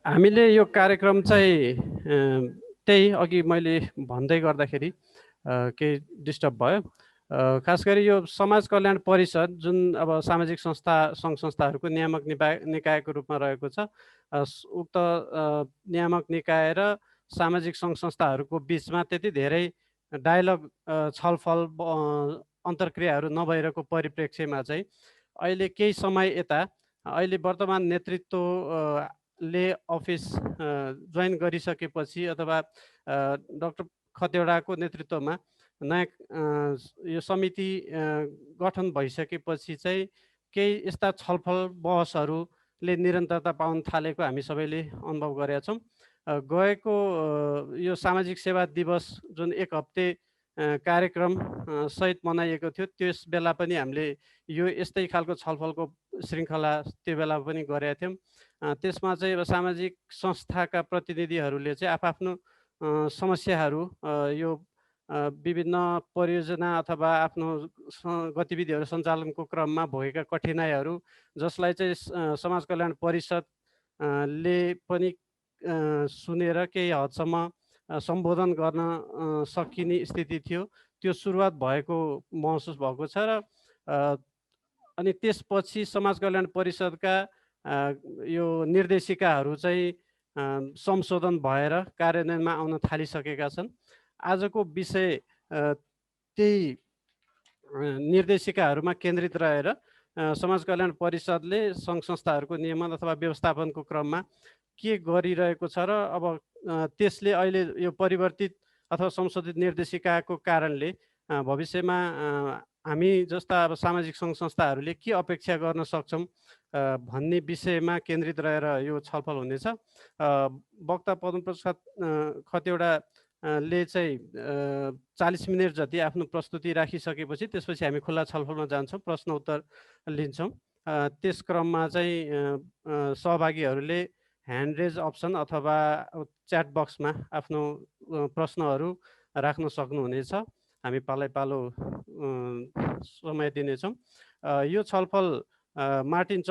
हामीले यो कार्यक्रम चाहिँ त्यही अघि मैले भन्दै गर्दाखेरि केही डिस्टर्ब भयो। खास गरी यो समाज कल्याण परिषद जुन अब सामाजिक संस्था सङ्घ संस्थाहरूको नियामक निकायको रूपमा रहेको छ, उक्त नियामक निकाय र सामाजिक सङ्घ संस्थाहरूको बिचमा त्यति धेरै डायलग छलफल अन्तर्क्रियाहरू नभइरहेको परिप्रेक्ष्यमा चाहिँ अहिले केही समय यता अहिले वर्तमान नेतृत्व ले अफिस जोइन गरिसकेपछि अथवा डाक्टर खतिवडाको नेतृत्वमा नयाँ यो समिति गठन भइसकेपछि चाहिँ केही यस्ता छलफल बहसहरूले निरन्तरता पाउन थालेको हामी सबैले अनुभव गरेका छौँ। गएको यो सामाजिक सेवा दिवस जुन एक हप्ते कार्यक्रम सहित मनाइएको थियो, त्यस बेला पनि हामीले यो यस्तै खालको छलफलको श्रृङ्खला त्यो बेला पनि गरेका थियौँ। त्यसमा चाहिँ अब सामाजिक संस्थाका प्रतिनिधिहरूले चाहिँ आफ्नो समस्याहरू यो विभिन्न परियोजना अथवा आफ्नो गतिविधिहरू सञ्चालनको क्रममा भएका कठिनाइहरू, जसलाई चाहिँ समाज कल्याण परिषदले पनि सुनेर केही हदसम्म सम्बोधन गर्न सकिने स्थिति थियो, त्यो सुरुवात भएको महसुस भएको छ। र अनि त्यसपछि समाज कल्याण परिषदका यो निर्देशिकाहरू चाहिँ संशोधन भएर कार्यान्वयनमा आउन थालिसकेका छन्। आजको विषय त्यही निर्देशिकाहरूमा केन्द्रित रहेर समाज कल्याण परिषदले सङ्घ संस्थाहरूको नियमन अथवा व्यवस्थापनको क्रममा के गरिरहेको छ र अब त्यसले अहिले यो परिवर्तित अथवा संशोधित निर्देशिकाको कारणले भविष्यमा हामी जस्ता अब सामाजिक सङ्घ संस्थाहरूले के अपेक्षा गर्न सक्छौँ भन्ने विषयमा केन्द्रित रहेर यो छलफल हुनेछ। वक्ता पद्मप्रसाद खतिवडाले चाहिँ 40 मिनट जति आफ्नो प्रस्तुति राखिसकेपछि त्यसपछि हामी खुल्ला छलफलमा जान्छौँ, प्रश्न उत्तर लिन्छौँ। त्यस क्रममा चाहिँ सहभागीहरूले ह्यान्ड रेज अप्सन अथवा च्याट बक्समा आफ्नो प्रश्नहरू राख्न सक्नुहुनेछ। हामी पालै पालो समय दिनेछौँ। यो छलफल मार्टिन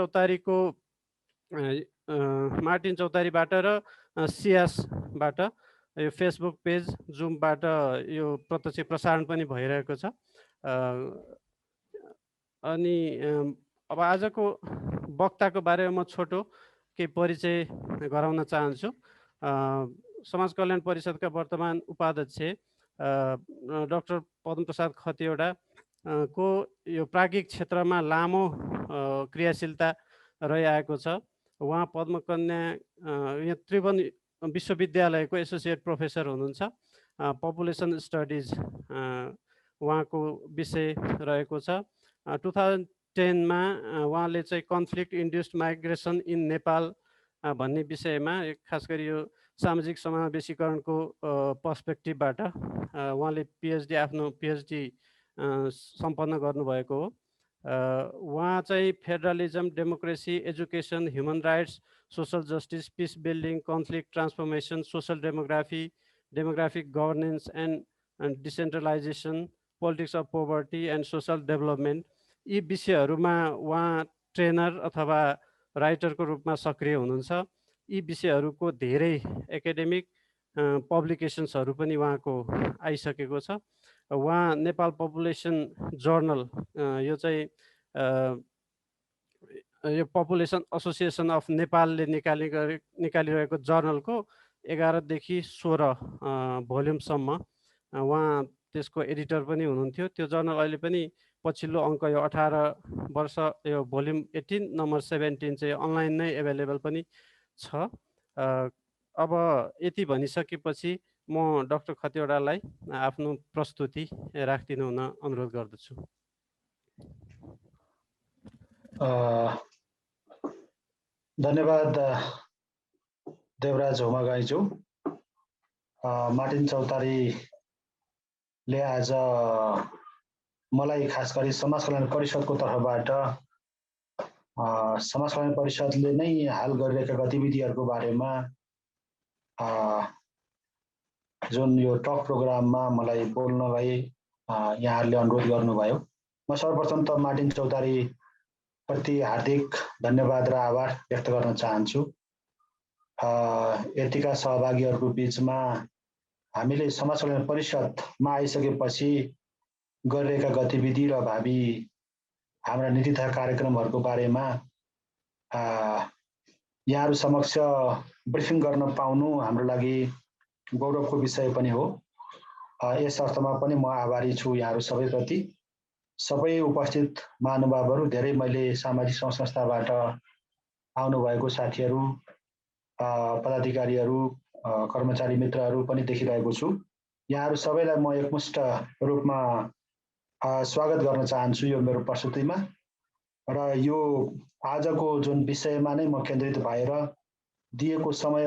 चौतारीबाट र सियासबाट यो फेसबुक पेज जुमबाट यो प्रत्यक्ष प्रसारण पनि भइरहेको छ। अनि अब आजको वक्ताको बारेमा म छोटो केही परिचय गराउन चाहन्छु। समाज कल्याण परिषदका वर्तमान उपाध्यक्ष डाक्टर पद्मप्रसाद खतिवडा को यो प्राज्ञिक क्षेत्रमा लामो क्रियाशीलता रहिआएको छ। उहाँ पद्मकन्या यहाँ त्रिभुवन विश्वविद्यालयको एसोसिएट प्रोफेसर हुनुहुन्छ। पपुलेसन स्टडिज उहाँको विषय रहेको छ। 2010मा उहाँले चाहिँ conflict induced migration in Nepal भन्ने विषयमा खास गरी यो सामाजिक समावेशीकरणको पर्सपेक्टिभबाट उहाँले आफ्नो पिएचडी सम्पन्न गर्नुभएको हो। उहाँ चाहिँ federalism, democracy, education, human rights, social justice, peace building, conflict transformation, social demography, demographic governance and decentralisation, politics of poverty and social development, यी विषयहरूमा उहाँ ट्रेनर अथवा राइटरको रूपमा सक्रिय हुनुहुन्छ। यी विषयहरूको धेरै एकाडेमिक पब्लिकेसन्सहरू पनि उहाँको आइसकेको छ। उहाँ नेपाल पपुलेसन जर्नल, यो चाहिँ यो पपुलेसन एसोसिएसन अफ नेपालले निकालिरहेको जर्नलको 11 देखि 16 भोल्युमसम्म उहाँ त्यसको एडिटर पनि हुनुहुन्थ्यो। त्यो जर्नल अहिले पनि पछिल्लो अङ्क यो 18 वर्ष यो भोल्युम 18 नम्बर 17 चाहिँ अनलाइन नै एभाइलेबल पनि छ। अब यति भनिसकेपछि म डाक्टर खतिवडालाई आफ्नो प्रस्तुति राखिदिनु हुन अनुरोध गर्दछु। धन्यवाद देवराज होमागाईज्यू। मार्टिन चौतारीले आज मलाई खास गरी समाज कल्याण परिषदको तर्फबाट समाज कल्याण परिषदले नै हाल गरिरहेका गतिविधिहरूको बारेमा जुन यो टक प्रोग्राममा मलाई बोल्नलाई यहाँहरूले अनुरोध गर्नुभयो। म सर्वप्रथम त मार्टिन चौतारी प्रति हार्दिक धन्यवाद र आभार व्यक्त गर्न चाहन्छु। यतिका सहभागीहरूको बिचमा हामीले समाज कल्याण परिषदमा आइसकेपछि गरिरहेका गतिविधि र भावी हाम्रा नीति तथा कार्यक्रमहरूको बारेमा यहाँहरू समक्ष ब्रिफिङ गर्न पाउनु हाम्रो लागि गौरवको विषय पनि हो। यस अर्थमा पनि म आभारी छु यहाँहरू सबैप्रति। सबै उपस्थित महानुभावहरू, धेरै मैले सामाजिक संस्थाबाट आउनुभएको साथीहरू, पदाधिकारीहरू, कर्मचारी मित्रहरू पनि देखिरहेको छु। यहाँहरू सबैलाई म एकमुष्ट रूपमा स्वागत गर्न चाहन्छु यो मेरो प्रस्तुतिमा। र यो आजको जुन विषयमा नै म केन्द्रित भएर दिएको समय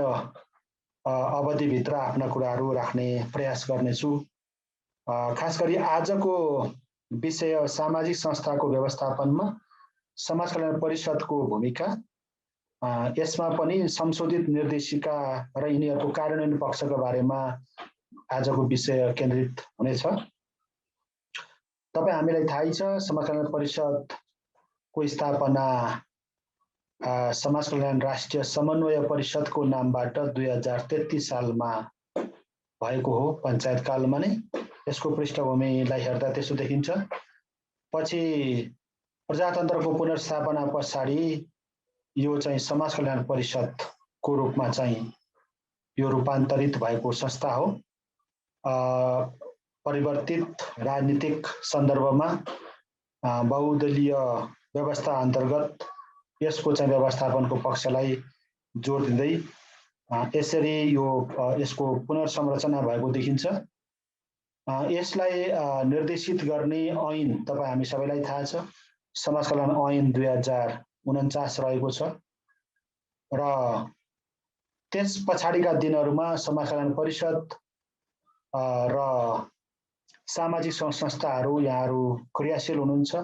अवधिभित्र आफ्ना कुराहरू राख्ने प्रयास गर्नेछु। खास गरी आजको विषय सामाजिक संस्थाको व्यवस्थापनमा समाज कल्याण परिषदको भूमिका, यसमा पनि संशोधित निर्देशिका र यिनीहरूको कार्यान्वयन पक्षका बारेमा आजको विषय केन्द्रित हुनेछ। तपाईँ हामीलाई थाहै छ समाज कल्याण परिषदको स्थापना समाज कल्याण राष्ट्रिय समन्वय परिषदको नामबाट 2033 सालमा भएको हो, पञ्चायत कालमा नै। यसको पृष्ठभूमिलाई हेर्दा त्यसो देखिन्छ। पछि प्रजातन्त्रको पुनर्स्थापना पछाडि यो चाहिँ समाज कल्याण परिषदको रूपमा चाहिँ यो रूपान्तरित भएको संस्था हो। परिवर्तित राजनीतिक सन्दर्भमा बहुदलीय व्यवस्था अन्तर्गत यसको चाहिँ व्यवस्थापनको पक्षलाई जोड दिँदै यसरी यसको पुनर्संरचना भएको देखिन्छ। यसलाई निर्देशित गर्ने ऐन तपाईँ हामी सबैलाई थाहा छ, समाज कल्याण ऐन 2049 रहेको छ। र त्यस पछाडिका दिनहरूमा समाज कल्याण परिषद र सामाजिक संस्थाहरू यहाँहरू क्रियाशील हुनुहुन्छ।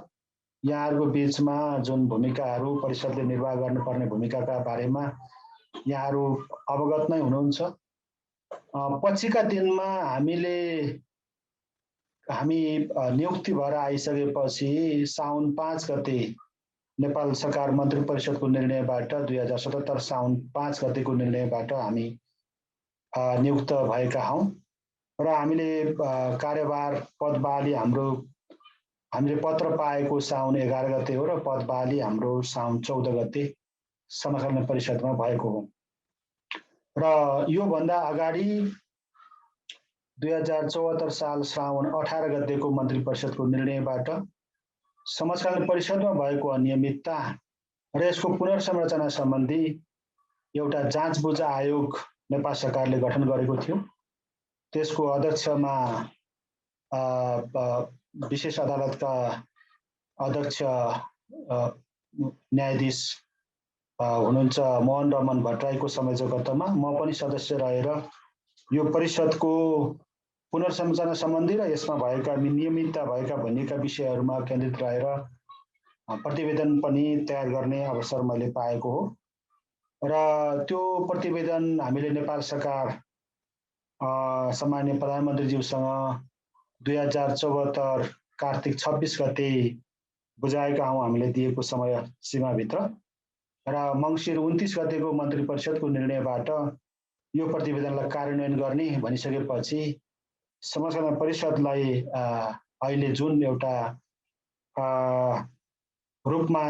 यहाँहरूको बिचमा जुन भूमिकाहरू परिषदले निर्वाह गर्नुपर्ने भूमिकाका बारेमा यहाँहरू अवगत नै हुनुहुन्छ। पछिका दिनमा हामी नियुक्ति भएर आइसकेपछि साउन 5 गते नेपाल सरकार मन्त्री परिषदको निर्णयबाट 2077 साउन 5 गतेको निर्णयबाट हामी नियुक्त भएका हौँ। र हामीले कार्यभार पद बहाली हामीले पत्र पाएको साउन 11 गते हो र पद बहाली हाम्रो साउन 14 गते समाज कल्याण परिषदमा भएको हो। र योभन्दा अगाडि 2074 साल श्रावण 18 गतेको मन्त्री परिषदको निर्णयबाट समाज कल्याण परिषदमा भएको अनियमितता र यसको पुनर्संरचना सम्बन्धी एउटा जाँचबुझ आयोग नेपाल सरकारले गठन गरेको थियो। त्यसको अध्यक्षमा विशेष अदालतका अध्यक्ष न्यायाधीश हुनुहुन्छ मोहन रमन भट्टराईको संयोजकत्वमा म पनि सदस्य रहेर यो परिषदको पुनर्संरचना सम्बन्धी र यसमा भएका नियमितता भएका भनिएका विषयहरूमा केन्द्रित रहेर प्रतिवेदन पनि तयार गर्ने अवसर मैले पाएको हो। र त्यो प्रतिवेदन हामीले नेपाल सरकार सम्माननीय प्रधानमन्त्रीज्यूसँग 2074 कार्तिक 26 गते बुझाएका हौँ हामीले दिएको समय सीमाभित्र। र मङ्सिर 29 गतेको मन्त्री परिषदको निर्णयबाट यो प्रतिवेदनलाई कार्यान्वयन गर्ने भनिसकेपछि समाज कल्याण परिषदलाई अहिले जुन एउटा रूपमा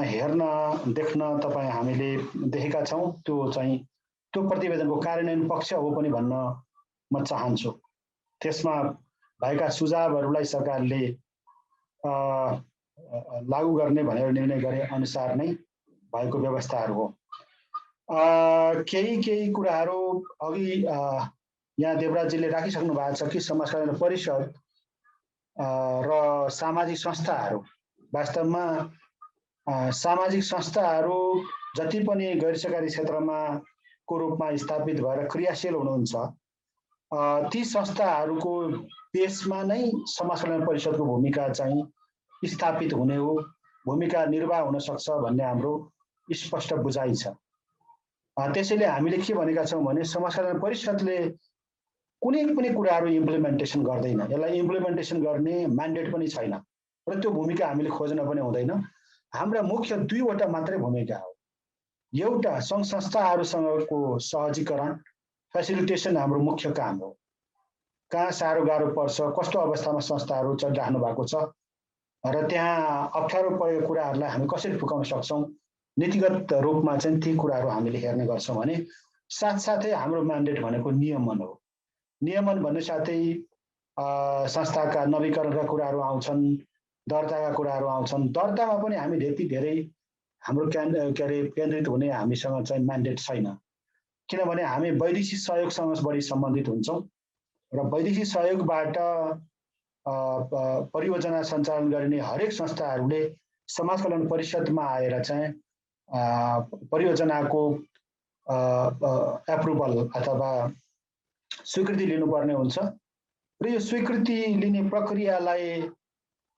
देख्न तपाईँ हामीले देखेका छौँ, त्यो प्रतिवेदनको कार्यान्वयन पक्ष हो पनि भन्न म चाहन्छु। त्यसमा भएका सुझावहरूलाई सरकारले लागू गर्ने भनेर निर्णय गरे अनुसार नै भएको व्यवस्थाहरू हो। केही कुराहरू अघि यहाँ देवराजजीले राखिसक्नु भएको छ कि समाज कल्याण परिषद र सामाजिक संस्थाहरू, वास्तवमा सामाजिक संस्थाहरू जति पनि गैर सरकारी क्षेत्रमा को रूपमा स्थापित भएर क्रियाशील हुनुहुन्छ, ती संस्थाहरूको बेसमा नै समाज कल्याण परिषदको भूमिका चाहिँ स्थापित हुने हो, भूमिका निर्वाह हुन सक्छ भन्ने हाम्रो स्पष्ट बुझाइ छ। त्यसैले हामीले के भनेका छौँ भने समाज कल्याण परिषदले कुनै पनि कुराहरू इम्प्लिमेन्टेसन गर्दैन, यसलाई इम्प्लिमेन्टेसन गर्ने म्यान्डेट पनि छैन र त्यो भूमिका हामीले खोज्न पनि हुँदैन। हाम्रा मुख्य दुईवटा मात्रै भूमिका हो। एउटा सङ्घ संस्थाहरूसँगको सहजीकरण फेसिलिटेसन हाम्रो मुख्य काम हो। कहाँ साह्रो गाह्रो पर्छ, कस्तो अवस्थामा संस्थाहरू चलिराख्नु भएको छ र त्यहाँ अप्ठ्यारो परेको कुराहरूलाई हामी कसरी फुकाउन सक्छौँ, नीतिगत रूपमा चाहिँ ती कुराहरू हामीले हेर्ने गर्छौँ भने साथसाथै हाम्रो म्यान्डेट भनेको नियमन हो। नियमन भन्ने साथै संस्थाका नवीकरणका कुराहरू आउँछन्, दर्ताका कुराहरू आउँछन्। दर्तामा पनि हामी त्यति धेरै हाम्रो केन्द्रित हुने हामीसँग चाहिँ म्यान्डेट छैन, किनभने हामी वैदेशिक सहयोगसँग बढी सम्बन्धित हुन्छौँ र वैदेशिक सहयोगबाट परियोजना सञ्चालन गर्ने हरेक संस्थाहरूले समाज कल्याण परिषदमा आएर चाहिँ परियोजनाको एप्रुभल अथवा स्वीकृति लिनुपर्ने हुन्छ र यो स्वीकृति लिने प्रक्रियालाई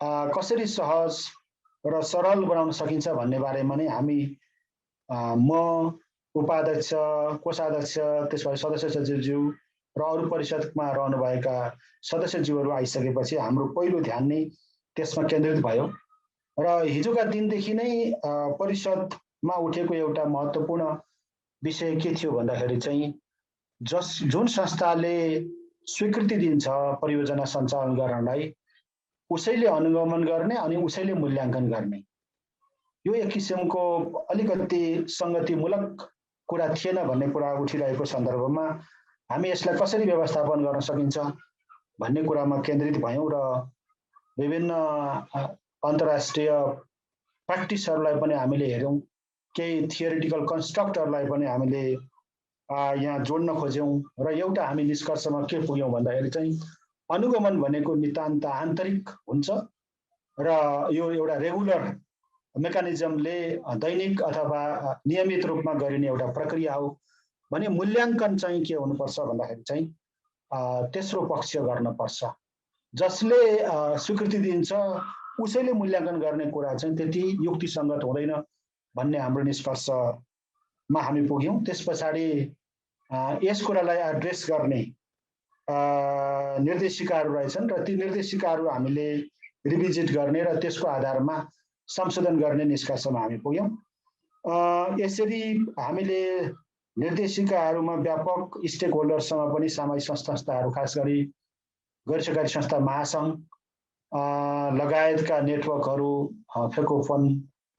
कसरी सहज र सरल बनाउन सकिन्छ भन्ने बारेमा नै हामी म उपाध्यक्ष, कोषाध्यक्ष, त्यसपछि सदस्य सचिवज्यू र अरू परिषदमा रहनुभएका सदस्यज्यूहरू आइसकेपछि हाम्रो पहिलो ध्यान नै त्यसमा केन्द्रित भयो र हिजोका दिनदेखि नै परिषदमा उठेको एउटा महत्त्वपूर्ण विषय के थियो भन्दाखेरि चाहिँ जुन संस्थाले स्वीकृति दिन्छ परियोजना सञ्चालन गर्नलाई उसैले अनुगमन गर्ने अनि उसैले मूल्याङ्कन गर्ने। यो एक किसिमको अलिकति सङ्गतिमूलक कुरा थिएन भन्ने कुरा उठिरहेको सन्दर्भमा हामी यसलाई कसरी व्यवस्थापन गर्न सकिन्छ भन्ने कुरामा केन्द्रित भयौँ र विभिन्न अन्तर्राष्ट्रिय प्र्याक्टिसहरूलाई पनि हामीले हेऱ्यौँ, केही थियोरिटिकल कन्स्ट्रक्टहरूलाई पनि हामीले यहाँ जोड्न खोज्यौँ र एउटा हामी निष्कर्षमा के पुग्यौँ भन्दाखेरि चाहिँ अनुगमन भनेको नितान्त आन्तरिक हुन्छ र यो एउटा रेगुलर मेकानिजमले दैनिक अथवा नियमित रूपमा गरिने एउटा प्रक्रिया हो भने मूल्याङ्कन चाहिँ के हुनुपर्छ भन्दाखेरि चाहिँ तेस्रो पक्ष गर्नुपर्छ। जसले स्वीकृति दिन्छ उसैले मूल्याङ्कन गर्ने कुरा चाहिँ त्यति युक्तिसङ्गत हुँदैन भन्ने हाम्रो निष्कर्षमा हामी पुग्यौँ। त्यस पछाडि यस कुरालाई एड्रेस गर्ने निर्देशिकाहरू रहेछन् र ती निर्देशिकाहरू हामीले रिभिजिट गर्ने र त्यसको आधारमा संशोधन गर्ने निष्कर्षमा हामी पुग्यौँ। यसरी हामीले निर्देशिकाहरूमा व्यापक स्टेक होल्डरसँग पनि सामाजिक संस्थाहरू खास गरी गैर सरकारी संस्था महासङ्घ लगायतका नेटवर्कहरू, फेकोफोन,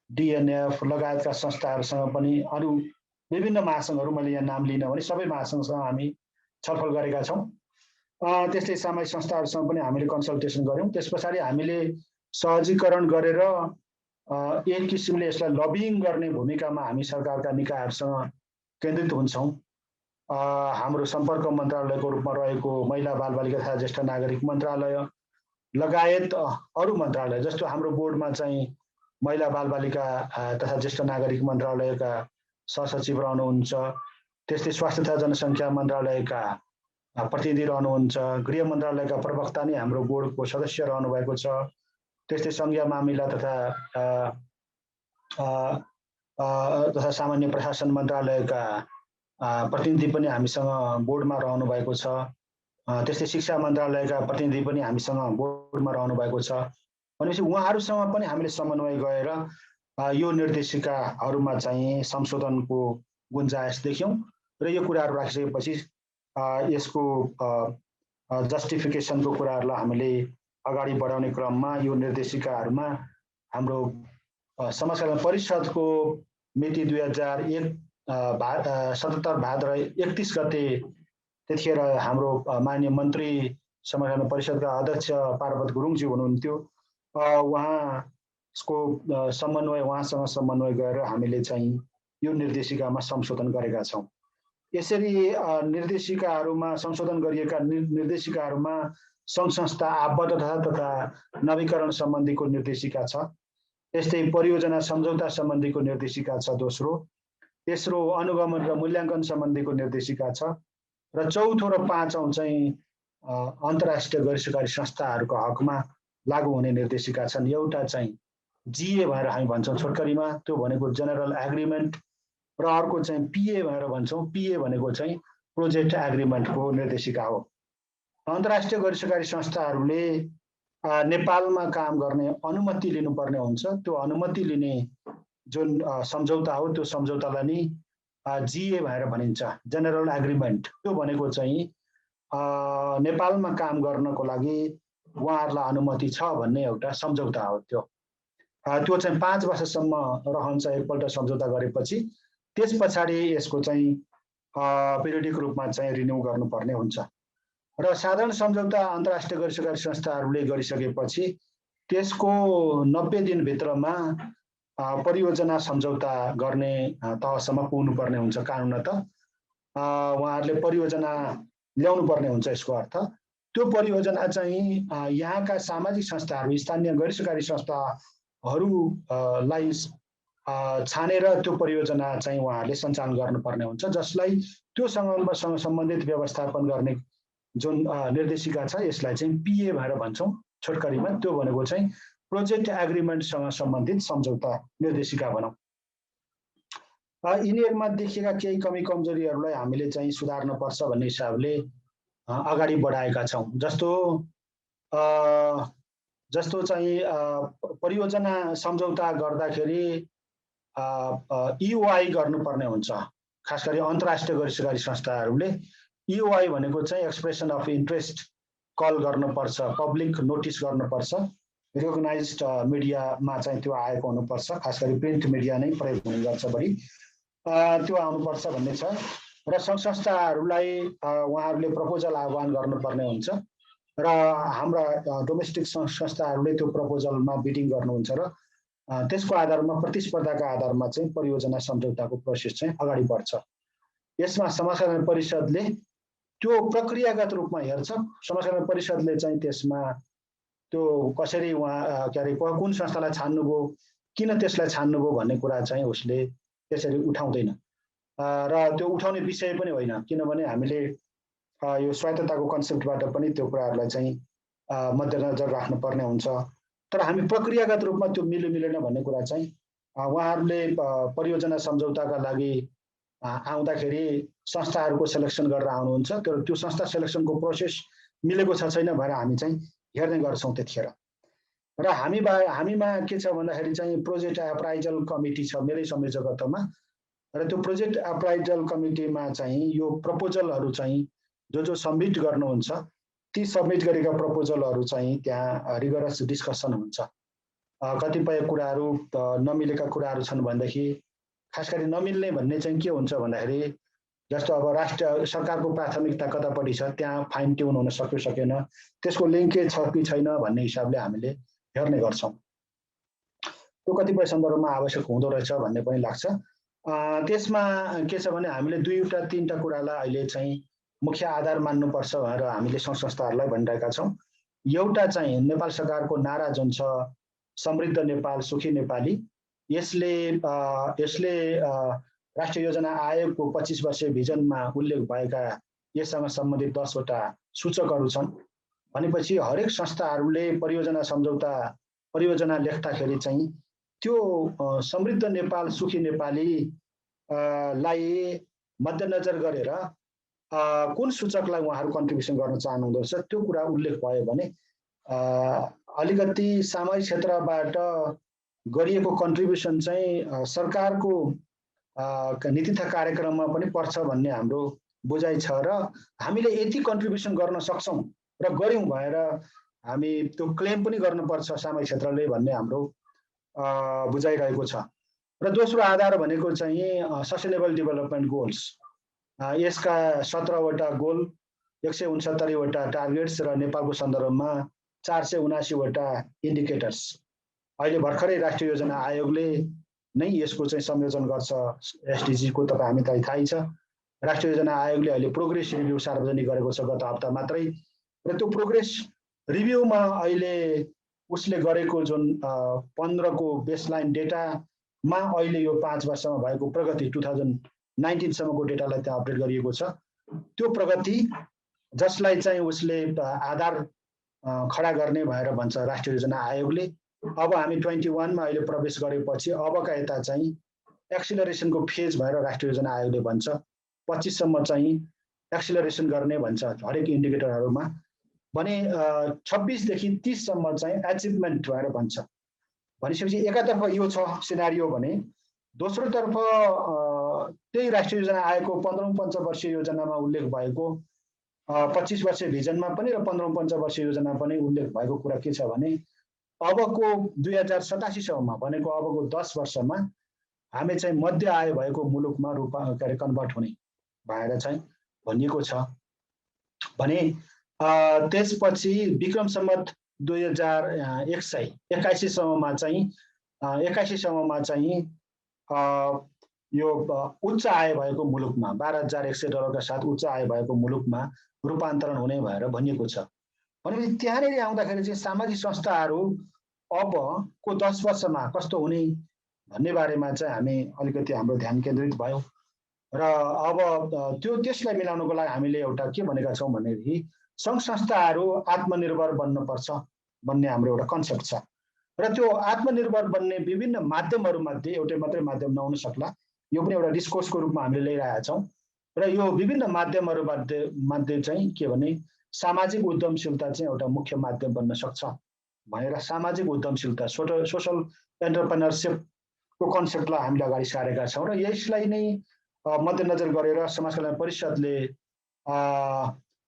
डिएनएफ लगायतका संस्थाहरूसँग पनि अरू विभिन्न महासङ्घहरू मैले यहाँ नाम लिन भने सबै महासङ्घसँग हामी छलफल गरेका छौँ। त्यस्तै सामाजिक संस्थाहरूसँग पनि हामीले कन्सल्टेसन गऱ्यौँ। त्यस पछाडि हामीले सहजीकरण गरेर एक किसिमले यसलाई लबिङ गर्ने भूमिकामा हामी सरकारका निकायहरूसँग केन्द्रित हुन्छौँ। हाम्रो सम्पर्क मन्त्रालयको रूपमा रहेको महिला बालबालिका तथा ज्येष्ठ नागरिक मन्त्रालय लगायत अरू मन्त्रालय, जस्तो हाम्रो बोर्डमा चाहिँ महिला बालबालिका तथा ज्येष्ठ नागरिक मन्त्रालयका सहसचिव रहनुहुन्छ, त्यस्तै स्वास्थ्य तथा जनसङ्ख्या मन्त्रालयका प्रतिनिधि रहनुहुन्छ, गृह मन्त्रालयका प्रवक्ता नै हाम्रो बोर्डको सदस्य रहनुभएको छ, त्यस्तै सङ्घीय मामिला तथा सामान्य प्रशासन मन्त्रालयका प्रतिनिधि पनि हामीसँग बोर्डमा रहनु भएको छ, त्यस्तै शिक्षा मन्त्रालयका प्रतिनिधि पनि हामीसँग बोर्डमा रहनु भएको छ। भनेपछि उहाँहरूसँग पनि हामीले समन्वय गरेर यो निर्देशिकाहरूमा चाहिँ संशोधनको गुन्जायस देख्यौँ र यो कुराहरू राखिसकेपछि यसको जस्टिफिकेसनको कुराहरूलाई हामीले अगाडि बढाउने क्रममा यो निर्देशिकाहरूमा हाम्रो समाज कल्याण परिषदको मिति 2077 भाद्र 31 गते त्यतिखेर हाम्रो माननीय मन्त्री समाज कल्याण परिषदका अध्यक्ष पार्वत गुरुङज्यू हुनुहुन्थ्यो। उहाँसँग समन्वय गरेर हामीले चाहिँ यो निर्देशिकामा संशोधन गरेका छौँ। यसरी निर्देशिकाहरूमा संशोधन गरिएका निर्देशिकाहरूमा सङ्घ संस्था आबद्धता तथा नवीकरण सम्बन्धीको निर्देशिका छ, त्यस्तै परियोजना सम्झौता सम्बन्धीको निर्देशिका छ दोस्रो, तेस्रो अनुगमन र मूल्याङ्कन सम्बन्धीको निर्देशिका छ र चौथो र पाँचौँ चाहिँ अन्तर्राष्ट्रिय गैर सरकारी संस्थाहरूको हकमा लागू हुने निर्देशिका छन्। एउटा चाहिँ जिए भनेर हामी भन्छौँ छोटकरीमा, त्यो भनेको जेनरल एग्रिमेन्ट र अर्को चाहिँ पिए भनेर भन्छौँ। पिए भनेको चाहिँ प्रोजेक्ट एग्रिमेन्टको निर्देशिका हो। अन्तर्राष्ट्रिय गैर सरकारी संस्थाहरूले नेपालमा काम गर्ने अनुमति लिनुपर्ने हुन्छ। त्यो अनुमति लिने जुन सम्झौता हो त्यो सम्झौतालाई नि जिए भनेर भनिन्छ, जेनरल एग्रिमेन्ट। त्यो भनेको चाहिँ नेपालमा काम गर्नको लागि उहाँहरूलाई अनुमति छ भन्ने एउटा सम्झौता हो। त्यो चाहिँ 5 वर्षसम्म रहन्छ एकपल्ट सम्झौता गरेपछि। त्यस पछाडि यसको चाहिँ पिरियडिक रूपमा चाहिँ रिन्यू गर्नुपर्ने हुन्छ र साधारण सम्झौता अन्तर्राष्ट्रिय गैर सरकारी संस्थाहरूले गरिसकेपछि त्यसको 90 दिनभित्रमा परियोजना सम्झौता गर्ने तहसम्म पुग्नुपर्ने हुन्छ। कानुनत उहाँहरूले परियोजना ल्याउनु पर्ने हुन्छ। यसको अर्थ त्यो परियोजना चाहिँ यहाँका सामाजिक संस्थाहरू, स्थानीय गैर सरकारी संस्थाहरूलाई छानेर त्यो परियोजना चाहिँ उहाँहरूले सञ्चालन गर्नुपर्ने हुन्छ, जसलाई त्योसँग सम्बन्धित व्यवस्थापन गर्ने जुन निर्देशिका छ यसलाई चाहिँ पिए भनेर भन्छौँ छोटकरीमा। त्यो भनेको चाहिँ प्रोजेक्ट एग्रिमेन्टसँग सम्बन्धित सम्झौता निर्देशिका भनौँ। यिनीहरूमा देखिएका केही कमी कमजोरीहरूलाई हामीले चाहिँ सुधार्न पर्छ भन्ने हिसाबले अगाडि बढाएका छौँ। जस्तो चाहिँ परियोजना सम्झौता गर्दाखेरि इओआई गर्नुपर्ने हुन्छ। खास गरी अन्तर्राष्ट्रिय गैर सरकारी संस्थाहरूले इओआई भनेको चाहिँ एक्सप्रेसन अफ इन्ट्रेस्ट कल गर्नुपर्छ, पब्लिक नोटिस गर्नुपर्छ, रिकग्नाइज्ड मिडियामा चाहिँ त्यो आएको हुनुपर्छ। खास गरी प्रिन्ट मिडिया नै प्रयोग हुने गर्छ बढी, त्यो आउनुपर्छ भन्ने छ। र सङ्घ संस्थाहरूलाई उहाँहरूले प्रपोजल आह्वान गर्नुपर्ने हुन्छ र हाम्रा डोमेस्टिक संस्थाहरूले त्यो प्रपोजलमा बिडिङ गर्नुहुन्छ र त्यसको आधारमा प्रतिस्पर्धाका आधारमा चाहिँ परियोजना सम्झौताको प्रोसेस चाहिँ अगाडि बढ्छ। यसमा समाजकल्याण परिषदले त्यो प्रक्रियागत रूपमा हेर्छ। समाजकल्याण परिषदले चाहिँ त्यसमा त्यो कसरी कुन संस्थालाई छान्नुभयो, किन त्यसलाई छान्नुभयो भन्ने कुरा चाहिँ उसले त्यसरी उठाउँदैन र त्यो उठाउने विषय पनि होइन, किनभने हामीले यो स्वायत्तताको कन्सेप्टबाट पनि त्यो कुराहरूलाई चाहिँ मध्यनजर राख्नुपर्ने हुन्छ। तर हामी प्रक्रियागत रूपमा त्यो मिलेन भन्ने कुरा चाहिँ उहाँहरूले परियोजना सम्झौताका लागि आउँदाखेरि संस्थाहरूको सेलेक्सन गरेर आउनुहुन्छ। त्यो संस्था सेलेक्सनको प्रोसेस मिलेको छ छैन भनेर हामी चाहिँ हेर्ने गर्छौँ त्यतिखेर। र हामीमा के छ भन्दाखेरि चाहिँ प्रोजेक्ट एप्राइजल कमिटी छ मेरै संयोजकत्वमा, र त्यो प्रोजेक्ट एप्राइजल कमिटीमा चाहिँ यो प्रपोजलहरू चाहिँ जो सबमिट गर्नुहुन्छ ती सबमिट गरेका प्रपोजलहरू चाहिँ त्यहाँ रिगरस डिस्कसन हुन्छ। कतिपय कुराहरू नमिलेका कुराहरू छन् भनेदेखि, खास गरी नमिल्ने भन्ने चाहिँ के हुन्छ भन्दाखेरि जस्तो अब राष्ट्रिय सरकारको प्राथमिकता कतापट्टि छ त्यहाँ फाइन ट्युन हुन सक्यो सकेन, त्यसको लिङ्केज छ कि छैन भन्ने हिसाबले हामीले हेर्ने गर्छौँ। त्यो कतिपय सन्दर्भमा आवश्यक हुँदो रहेछ भन्ने पनि लाग्छ। त्यसमा के छ भने हामीले 2-3टा कुरालाई अहिले चाहिँ मुख्य आधार मान्नुपर्छ भनेर हामीले सङ्घ संस्थाहरूलाई भनिरहेका छौँ। एउटा चाहिँ नेपाल सरकारको नारा जुन छ समृद्ध नेपाल सुखी नेपाली, यसले राष्ट्रिय योजना आयोगको 25 वर्षीय भिजनमा उल्लेख भएका यससँग सम्बन्धित 10वटा सूचकहरू छन्। भनेपछि हरेक संस्थाहरूले परियोजना लेख्दाखेरि चाहिँ त्यो समृद्ध नेपाल सुखी नेपाली लाई मध्यनजर गरेर कुन सूचकलाई उहाँहरू कन्ट्रिब्युसन गर्न चाहनुहुँदो रहेछ त्यो कुरा उल्लेख भयो भने अलिकति सामाजिक क्षेत्रबाट गरिएको कन्ट्रिब्युसन चाहिँ सरकारको नीति तथा कार्यक्रममा पनि पर्छ भन्ने हाम्रो बुझाइ छ र हामीले यति कन्ट्रिब्युसन गर्न सक्छौँ र गऱ्यौँ भएर हामी त्यो क्लेम पनि गर्नुपर्छ सामाजिक क्षेत्रले भन्ने हाम्रो बुझाइ रहेको छ। र दोस्रो आधार भनेको चाहिँ सस्टेनेबल डेभलपमेन्ट गोल्स, यसका 17वटा गोल, 169वटा टार्गेट्स र नेपालको सन्दर्भमा 479वटा इन्डिकेटर्स। अहिले भर्खरै राष्ट्रिय योजना आयोगले नै यसको चाहिँ संयोजन गर्छ एसडिजी को, हामीलाई थाहै छ। राष्ट्रिय योजना आयोगले अहिले प्रोग्रेस रिभ्यू सार्वजनिक गरेको छ गत हप्ता मात्रै, र त्यो प्रोग्रेस रिभ्यूमा अहिले उसले गरेको जुन 15 को बेसलाइन डेटामा अहिले यो 5 वर्षमा भएको प्रगति 2019 सम्मको डेटालाई त्यहाँ अपडेट गरिएको छ। त्यो प्रगति जसलाई चाहिँ उसले आधार खडा गर्ने भएर भन्छ राष्ट्रिय योजना आयोगले। अब हामी 21 मा अहिले प्रवेश गरेपछि अबका यता चाहिँ एक्सिलरेसनको फेज भएर राष्ट्रिय योजना आयोगले भन्छ 25 सम्म चाहिँ एक्सिलरेसन गर्ने भन्छ हरेक इन्डिकेटरहरूमा भने 26 देखि 30 सम्म चाहिँ एचिभमेन्ट भएर भन्छ। भनेपछि एकातर्फ यो छ सिनारियो भने दोस्रोतर्फ त्यही राष्ट्रिय योजना आयोगको 15औं पञ्चवर्षीय योजनामा उल्लेख भएको 25 वर्ष भिजनमा पनि र 15औं पञ्चवर्षीय योजना पनि उल्लेख भएको कुरा के छ भने अबको 2087 सम्ममा भनेको अबको 10 वर्षमा हामी चाहिँ मध्य आय भएको मुलुकमा कन्भर्ट हुने भएर चाहिँ भनिएको छ भने त्यसपछि विक्रम सम्वत 2021 सम्ममा चाहिँ यो उच्च आय भएको मुलुकमा $12,100 का साथ उच्च आय भएको मुलुकमा रूपान्तरण हुने भएर भनिएको छ। भनेपछि त्यहाँनिर आउँदाखेरि चाहिँ सामाजिक संस्थाहरू अबको 10 वर्षमा कस्तो हुने भन्ने बारेमा चाहिँ हामी अलिकति हाम्रो ध्यान केन्द्रित भयो र अब त्यसलाई मिलाउनको लागि हामीले एउटा के भनेका छौँ भनेदेखि सङ्घ संस्थाहरू आत्मनिर्भर बन्नुपर्छ भन्ने हाम्रो एउटा कन्सेप्ट छ र त्यो आत्मनिर्भर बन्ने विभिन्न माध्यमहरूमध्ये एउटै मात्रै माध्यम नहुन सक्ला, यो पनि एउटा डिस्कोर्सको रूपमा हामीले ल्याइरहेका छौँ र यो विभिन्न माध्यमहरूमध्ये चाहिँ के भने सामाजिक उद्यमशीलता चाहिँ एउटा मुख्य माध्यम बन्न सक्छ भनेर सामाजिक उद्यमशीलता सोशल एन्टरप्रेन्योरसिपको कन्सेप्टलाई हामीले अगाडि सारेका छौँ र यसलाई नै मध्यनजर गरेर समाज कल्याण परिषदले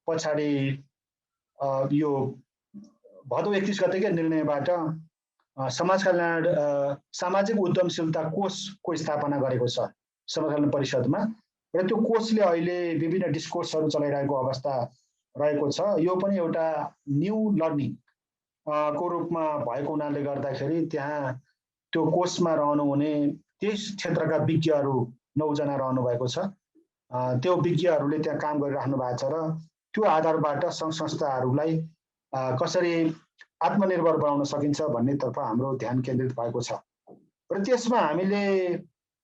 पछाडि यो भदौ 31 गतेकै निर्णयबाट समाज कल्याण सामाजिक उद्यमशीलता कोषको स्थापना गरेको छ समाज कल्याण परिषदमा र त्यो कोषले अहिले विभिन्न डिस्कोर्सहरू चलाइरहेको अवस्था रहेको छ। यो पनि एउटा न्यू लर्निङ को रूपमा भएको हुनाले गर्दाखेरि त्यहाँ त्यो कोषमा रहनुहुने त्यस क्षेत्रका विज्ञहरू 9 जना रहनु भएको छ। त्यो विज्ञहरूले त्यहाँ काम गरिराख्नु भएको छ र त्यो आधारबाट सङ्घ संस्थाहरूलाई कसरी आत्मनिर्भर बनाउन सकिन्छ भन्नेतर्फ हाम्रो ध्यान केन्द्रित भएको छ र त्यसमा हामीले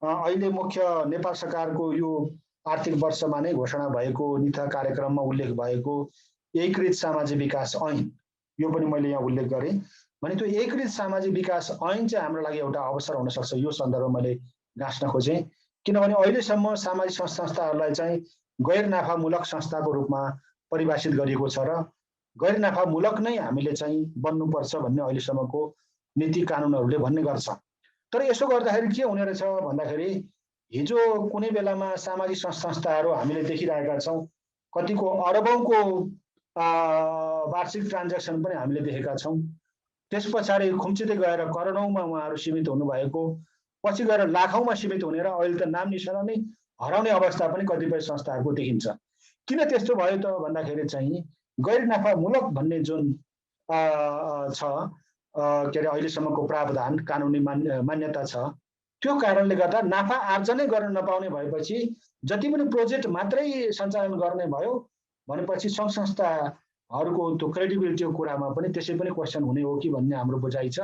अहिले मुख्य नेपाल सरकारको यो आर्थिक वर्षमा नै घोषणा भएको निथा कार्यक्रममा उल्लेख भएको एकीकृत सामाजिक विकास ऐन, यो पनि मैले यहाँ उल्लेख गरेँ भने त्यो एकीकृत सामाजिक विकास ऐन चाहिँ हाम्रो लागि एउटा अवसर हुन सक्छ। यो सन्दर्भमा मैले गाँस्न खोजेँ किनभने अहिलेसम्म सामाजिक संस्थाहरूलाई चाहिँ गैर नाफामूलक संस्थाको रूपमा परिभाषित गरिएको छ र गैर नाफामूलक नै हामीले चाहिँ बन्नुपर्छ भन्ने अहिलेसम्मको नीति कानुनहरूले भन्ने गर्छ। तर यसो गर्दाखेरि के हुने रहेछ भन्दाखेरि हिजो कुनै बेलामा सामाजिक संस्थाहरू हामीले देखिरहेका छौँ, कतिको अरबौँको वार्षिक ट्रान्ज्याक्सन पनि हामीले देखेका छौँ। त्यस पछाडि खुम्चिँदै गएर करोडौँमा उहाँहरू सीमित हुनुभएको, पछि गएर लाखौँमा सीमित हुने र अहिले त नाम निशाना नै हराउने अवस्था पनि कतिपय संस्थाहरूको देखिन्छ। किन त्यस्तो भयो त भन्दाखेरि चाहिँ गैर नाफामूलक भन्ने जुन छ के अरे अहिलेसम्मको प्रावधान कानुनी मान्यता छ, त्यो कारणले गर्दा नाफा आर्जनै गर्न नपाउने भएपछि जति पनि प्रोजेक्ट मात्रै सञ्चालन गर्ने भयो भनेपछि सङ्घ संस्थाहरूको त्यो क्रेडिबिलिटीको कुरामा पनि त्यसै पनि क्वेसन हुने हो कि भन्ने हाम्रो बुझाइ छ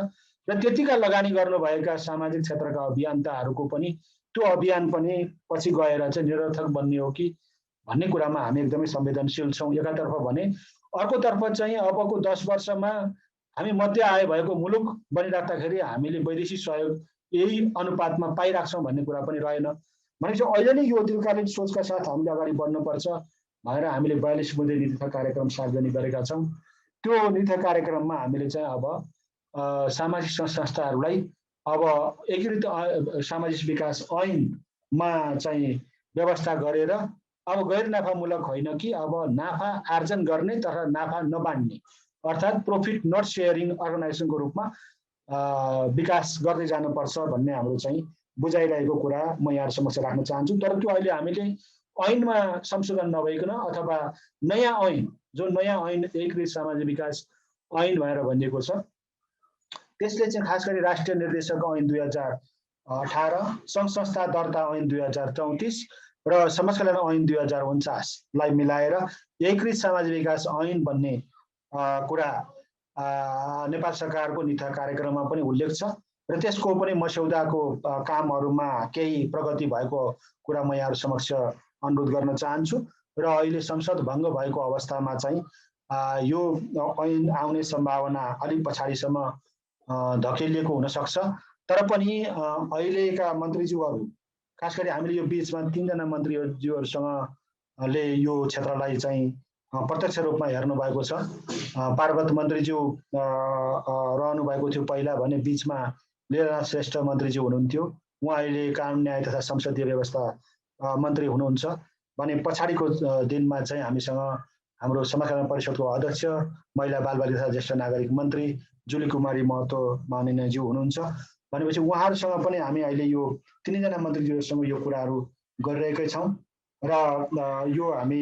र त्यतिका लगानी गर्नुभएका सामाजिक क्षेत्रका अभियन्ताहरूको पनि त्यो अभियान पनि पछि गएर चाहिँ निरर्थक बन्ने हो कि भन्ने कुरामा हामी एकदमै संवेदनशील छौँ एकातर्फ भने। अर्कोतर्फ चाहिँ अबको 10 वर्षमा हामी मध्य आय भएको मुलुक बनिराख्दाखेरि हामीले वैदेशिक सहयोग यही अनुपातमा पाइराख्छौँ भन्ने कुरा पनि रहेन। भनेपछि अहिले नै यो दीर्घकालीन सोचका साथ हामीले अगाडि बढ्नुपर्छ भनेर हामीले 42 बुँदे निथा कार्यक्रम सार्वजनिक गरेका छौँ। त्यो निथा कार्यक्रममा हामीले चाहिँ अब सामाजिक संस्थाहरूलाई अब एकीकृत सामाजिक विकास ऐनमा चाहिँ व्यवस्था गरेर अब गैर नाफामूलक होइन कि अब नाफा आर्जन गर्ने तर नाफा नबाँड्ने अर्थात् प्रॉफिट नट सेयरिङ अर्गनाइजेसनको रूपमा विकास गर्दै जानुपर्छ भन्ने हाम्रो चाहिँ बुझाइरहेको कुरा म यहाँ समक्ष राख्न चाहन्छु। तर त्यो अहिले हामीले ऐनमा संशोधन नभइकन अथवा नयाँ ऐन जो नयाँ ऐन एकीकृत सामाजिक विकास ऐन भनेर भनिएको छ त्यसले चाहिँ खास गरी राष्ट्रिय निर्देशक ऐन 2018, सङ्घ संस्था दर्ता ऐन 2034 र समाज कल्याण ऐन 2049 लाई मिलाएर एकीकृत सामाजिक विकास ऐन भन्ने कुरा नेपाल सरकारको निथा कार्यक्रममा पनि उल्लेख छ र त्यसको पनि मस्यौदाको कामहरूमा केही प्रगति भएको कुरा म यहाँहरू समक्ष अनुरोध गर्न चाहन्छु र अहिले संसद भङ्ग भएको अवस्थामा चाहिँ यो ऐन आउने सम्भावना अलिक पछाडिसम्म धकेलिएको हुनसक्छ। तर पनि अहिलेका मन्त्रीज्यूहरू खास गरी हामीले यो बिचमा 3 जना मन्त्रीज्यूहरूसँगले यो क्षेत्रलाई चाहिँ प्रत्यक्ष रूपमा हेर्नु भएको छ। पार्वत मन्त्रीज्यू रहनु भएको थियो पहिला भने बिचमा लीलानाथ श्रेष्ठ मन्त्रीज्यू हुनुहुन्थ्यो उहाँ अहिले कानुन न्याय तथा संसदीय व्यवस्था मन्त्री हुनुहुन्छ भने पछाडिको दिनमा चाहिँ हामीसँग हाम्रो समाज कल्याण परिषदको अध्यक्ष महिला बालबालिका तथा ज्येष्ठ नागरिक मन्त्री जुली कुमारी महतो माननीयज्यू हुनुहुन्छ भनेपछि उहाँहरूसँग पनि हामी अहिले यो तीनैजना मन्त्रीज्यूसँग यो कुराहरू गरिरहेकै छौँ र यो हामी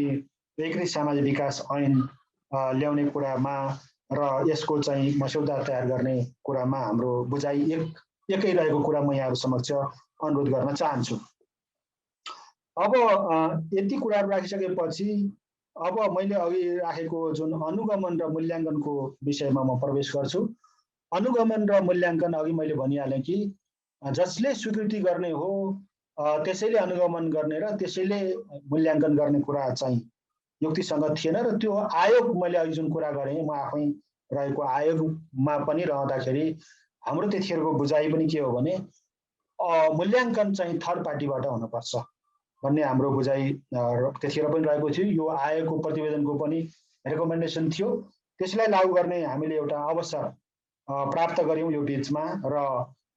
एकीकृत सामाजिक विकास ऐन ल्याउने कुरामा र यसको चाहिँ मस्यौदा तयार गर्ने कुरामा हाम्रो बुझाइ एकै रहेको कुरा म यहाँहरू समक्ष अनुरोध गर्न चाहन्छु। अब यति कुराहरू राखिसकेपछि अब मैले अघि राखेको जुन अनुगमन र मूल्याङ्कनको विषयमा म प्रवेश गर्छु। अनुगमन र मूल्याङ्कन अघि मैले भनिहालेँ कि जसले स्वीकृति गर्ने हो त्यसैले अनुगमन गर्ने र त्यसैले मूल्याङ्कन गर्ने कुरा चाहिँ युक्तिसँग थिएन र त्यो आयोग मैले अघि जुन कुरा गरेँ म आफै रहेको आयोगमा पनि रहँदाखेरि हाम्रो त्यतिखेरको बुझाइ पनि के हो भने मूल्याङ्कन चाहिँ थर्ड पार्टीबाट हुनुपर्छ भन्ने हाम्रो बुझाइ त्यतिखेर पनि रहेको थियो। यो आयोगको प्रतिवेदनको पनि रेकमेन्डेसन थियो। त्यसलाई लागू गर्ने हामीले एउटा अवसर प्राप्त गर्यौँ यो बिचमा र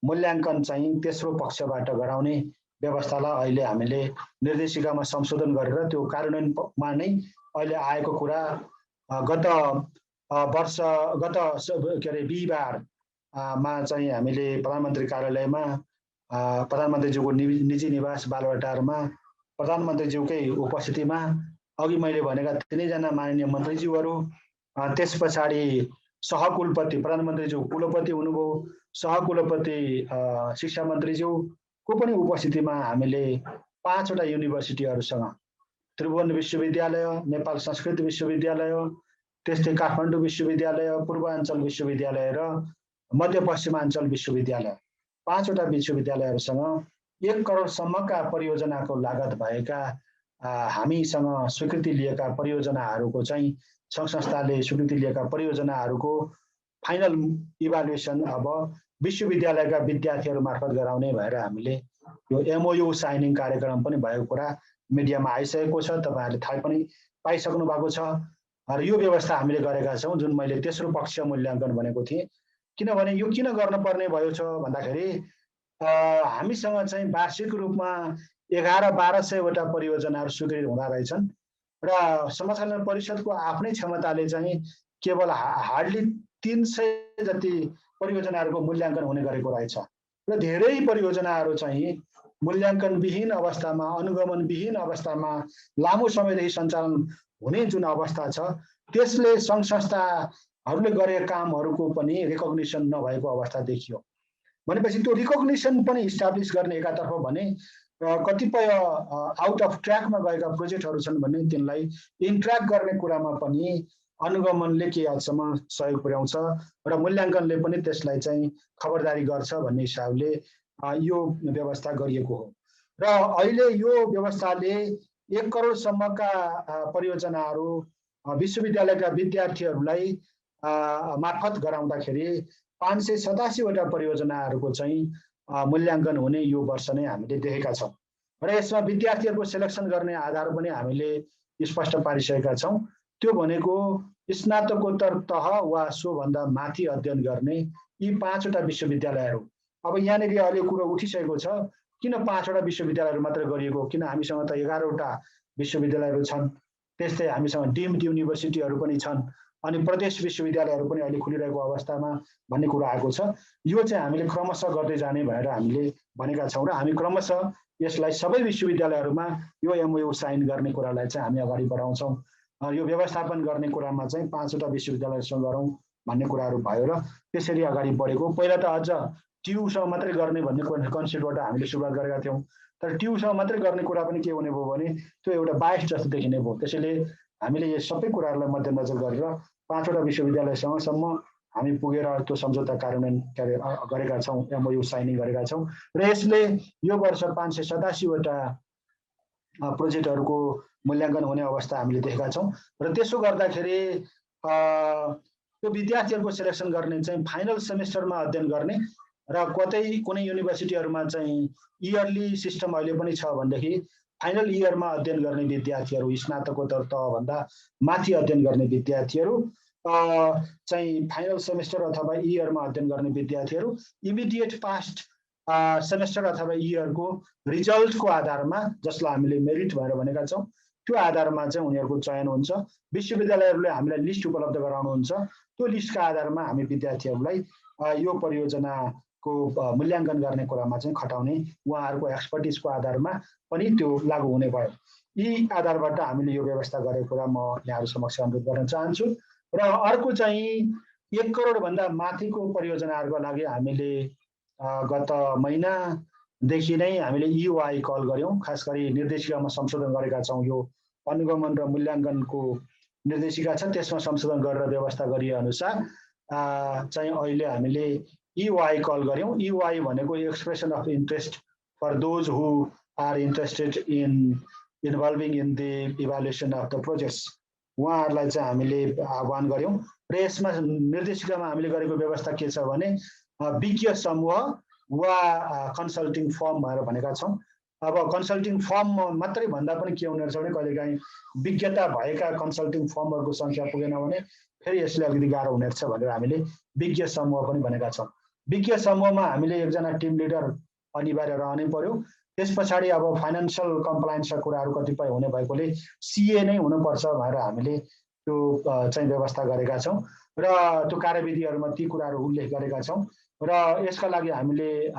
मूल्याङ्कन चाहिँ तेस्रो पक्षबाट गराउने व्यवस्थालाई अहिले हामीले निर्देशिकामा संशोधन गरेर त्यो कार्यान्वयनमा नै अहिले आएको कुरा गत के अरे बिहिबारमा चाहिँ हामीले प्रधानमन्त्री कार्यालयमा प्रधानमन्त्रीज्यूको निजी निवास बालुवाटारमा प्रधानमन्त्रीज्यूकै उपस्थितिमा अघि मैले भनेका तीनैजना माननीय मन्त्रीज्यूहरू त्यस पछाडि सहकुलपति प्रधानमन्त्रीज्यू कुलपति हुनुभयो, सहकुलपति शिक्षा मन्त्रीज्यूको पनि उपस्थितिमा हामीले 5 वटा युनिभर्सिटीहरूसँग त्रिभुवन विश्वविद्यालय, नेपाल संस्कृत विश्वविद्यालय, त्यस्तै काठमाडौँ विश्वविद्यालय, पूर्वाञ्चल विश्वविद्यालय र मध्यपश्चिमाञ्चल विश्वविद्यालय 5 वटा विश्वविद्यालयहरूसँग 1 करोडसम्मका परियोजनाको लागत भएका हामीसँग स्वीकृति लिएका परियोजनाहरूको चाहिँ सङ्घ संस्थाले स्वीकृति लिएका परियोजनाहरूको फाइनल इभ्यालुएसन अब विश्वविद्यालयका विद्यार्थीहरू मार्फत गराउने भएर हामीले यो एमओयू साइनिङ कार्यक्रम पनि भएको कुरा मिडियामा आइसकेको छ। तपाईँहरूले थाहा पनि पाइसक्नु भएको छ र यो व्यवस्था हामीले गरेका छौँ जुन मैले तेस्रो पक्ष मूल्याङ्कन भनेको थिएँ। किनभने यो किन गर्नुपर्ने भयो छ भन्दाखेरि हामीसँग चाहिँ वार्षिक रूपमा 1100-1200 वटा परियोजनाहरू स्वीकृत हुँदा रहेछन् र समाज कल्याण परिषदको आफ्नै क्षमताले चाहिँ केवल हार्डली 300 जति परियोजनाहरूको मूल्याङ्कन हुने गरेको रहेछ र धेरै परियोजनाहरू चाहिँ मूल्याङ्कनविहीन अवस्थामा अनुगमनविहीन अवस्थामा लामो समयदेखि सञ्चालन हुने जुन अवस्था छ त्यसले सङ्घ संस्थाहरूले गरेका कामहरूको पनि रिकग्निसन नभएको अवस्था देखियो। भनेपछि त्यो रिकग्निसन पनि इस्टाब्लिस गर्ने एकातर्फ भने कतिपय आउट अफ ट्र्याकमा गएका प्रोजेक्टहरू छन् भने तिनलाई इन ट्र्याक गर्ने कुरामा पनि अनुगमनले के हदसम्म सहयोग पुर्याउँछ र मूल्याङ्कनले पनि त्यसलाई चाहिँ खबरदारी गर्छ भन्ने हिसाबले यो व्यवस्था गरिएको हो र अहिले यो व्यवस्थाले 1 करोडसम्मका परियोजनाहरू विश्वविद्यालयका विद्यार्थीहरूलाई मार्फत गराउँदाखेरि 587 वटा परियोजनाहरूको चाहिँ मूल्याङ्कन हुने यो वर्ष नै हामीले देखेका छौँ र यसमा विद्यार्थीहरूको सेलेक्सन गर्ने आधार पनि हामीले स्पष्ट पारिसकेका छौँ। त्यो भनेको स्नातकोत्तर तह वा सोभन्दा माथि अध्ययन गर्ने यी 5 वटा विश्वविद्यालयहरू। अब यहाँनिर अहिले कुरो उठिसकेको छ किन 5 वटा विश्वविद्यालयहरू मात्र गरिएको, किन हामीसँग त 11 वटा विश्वविद्यालयहरू छन्, त्यस्तै हामीसँग डिम्ड युनिभर्सिटीहरू पनि छन् अनि प्रदेश विश्वविद्यालयहरू पनि अहिले खुलिरहेको अवस्थामा भन्ने कुरा आएको छ। यो चाहिँ हामीले क्रमशः गर्दै जाने भनेर हामीले भनेका छौँ र हामी क्रमशः यसलाई सबै विश्वविद्यालयहरूमा यो एमओयू साइन गर्ने कुरालाई चाहिँ हामी अगाडि बढाउँछौँ। यो व्यवस्थापन गर्ने कुरामा चाहिँ 5 वटा विश्वविद्यालयसँग गरौँ भन्ने कुराहरू भयो र त्यसरी अगाडि बढेको। पहिला त अझ ट्युसँग मात्रै गर्ने भन्ने कन्सेप्टबाट हामीले सुरुवात गरेका थियौँ, तर ट्युसँग मात्रै गर्ने कुरा पनि के हुने भयो भने त्यो एउटा बायस जस्तो देखिने भयो। त्यसैले हामीले यो सबै कुराहरूलाई मध्यनजर गरेर 5 वटा विश्वविद्यालयसँगसम्म हामी पुगेर त्यो सम्झौता कार्यान्वयन गरेका छौँ, एमओयू साइनिङ गरेका छौँ र यसले यो वर्ष 587 वटा प्रोजेक्टहरूको मूल्याङ्कन हुने अवस्था हामीले देखेका छौँ र त्यसो गर्दाखेरि त्यो विद्यार्थीहरूको सेलेक्सन गर्ने चाहिँ फाइनल सेमेस्टरमा अध्ययन गर्ने र कतै कुनै युनिभर्सिटीहरूमा चाहिँ इयरली सिस्टम अहिले पनि छ भनेदेखि फाइनल इयरमा अध्ययन गर्ने विद्यार्थीहरू स्नातकोत्तर तहभन्दा माथि अध्ययन गर्ने विद्यार्थीहरू चाहिँ फाइनल सेमेस्टर अथवा इयरमा अध्ययन गर्ने विद्यार्थीहरू इमिडिएट पास्ट सेमेस्टर अथवा इयरको रिजल्टको आधारमा जसलाई हामीले मेरिट भनेर भनेका छौँ त्यो आधारमा चाहिँ उनीहरूको चयन हुन्छ। विश्वविद्यालयहरूले हामीलाई लिस्ट उपलब्ध गराउनुहुन्छ। त्यो लिस्टका आधारमा हामी विद्यार्थीहरूलाई यो परियोजनाको मूल्याङ्कन गर्ने कुरामा चाहिँ खटाउने उहाँहरूको एक्सपर्टिजको आधारमा पनि त्यो लागू हुने भयो। यी आधारबाट हामीले यो व्यवस्था गरेको कुरा म यहाँहरू समक्ष अनुरोध गर्न चाहन्छु। र अर्को चाहिँ 1 करोडभन्दा माथिको परियोजनाहरूको लागि हामीले गत महिनादेखि नै हामीले EY कल गऱ्यौँ। खास गरी निर्देशिकामा संशोधन गरेका छौँ। यो अनुगमन र मूल्याङ्कनको निर्देशिका छ, त्यसमा संशोधन गरेर व्यवस्था गरिए अनुसार चाहिँ अहिले हामीले EY कल गऱ्यौँ। EY भनेको expression of interest for those who are interested in involving in the evaluation of the projects, उहाँहरूलाई चाहिँ हामीले आह्वान गऱ्यौँ। र यसमा निर्देशिकामा हामीले गरेको व्यवस्था के छ भने विज्ञ समूह वा कन्सल्टिङ फर्म भनेर भनेका छौँ। अब कन्सल्टिङ फर्म मात्रै भन्दा पनि के हुने रहेछ भने कहिलेकाहीँ विज्ञता भएका कन्सल्टिङ फर्महरूको सङ्ख्या पुगेन भने फेरि यसले अलिकति गाह्रो हुने रहेछ भनेर हामीले विज्ञ समूह पनि भनेका छौँ। विज्ञ समूहमा हामीले एकजना टिम लिडर अनिवार्य रहनै पर्यो। त्यस पछाडि अब फाइनेन्सियल कम्प्लायन्सका कुराहरू कतिपय हुने भएकोले CA नै हुनुपर्छ भनेर हामीले त्यो चाहिँ व्यवस्था गरेका छौँ र त्यो कार्यविधिहरूमा ती कुराहरू उल्लेख गरेका छौँ। र यसका लागि हामीले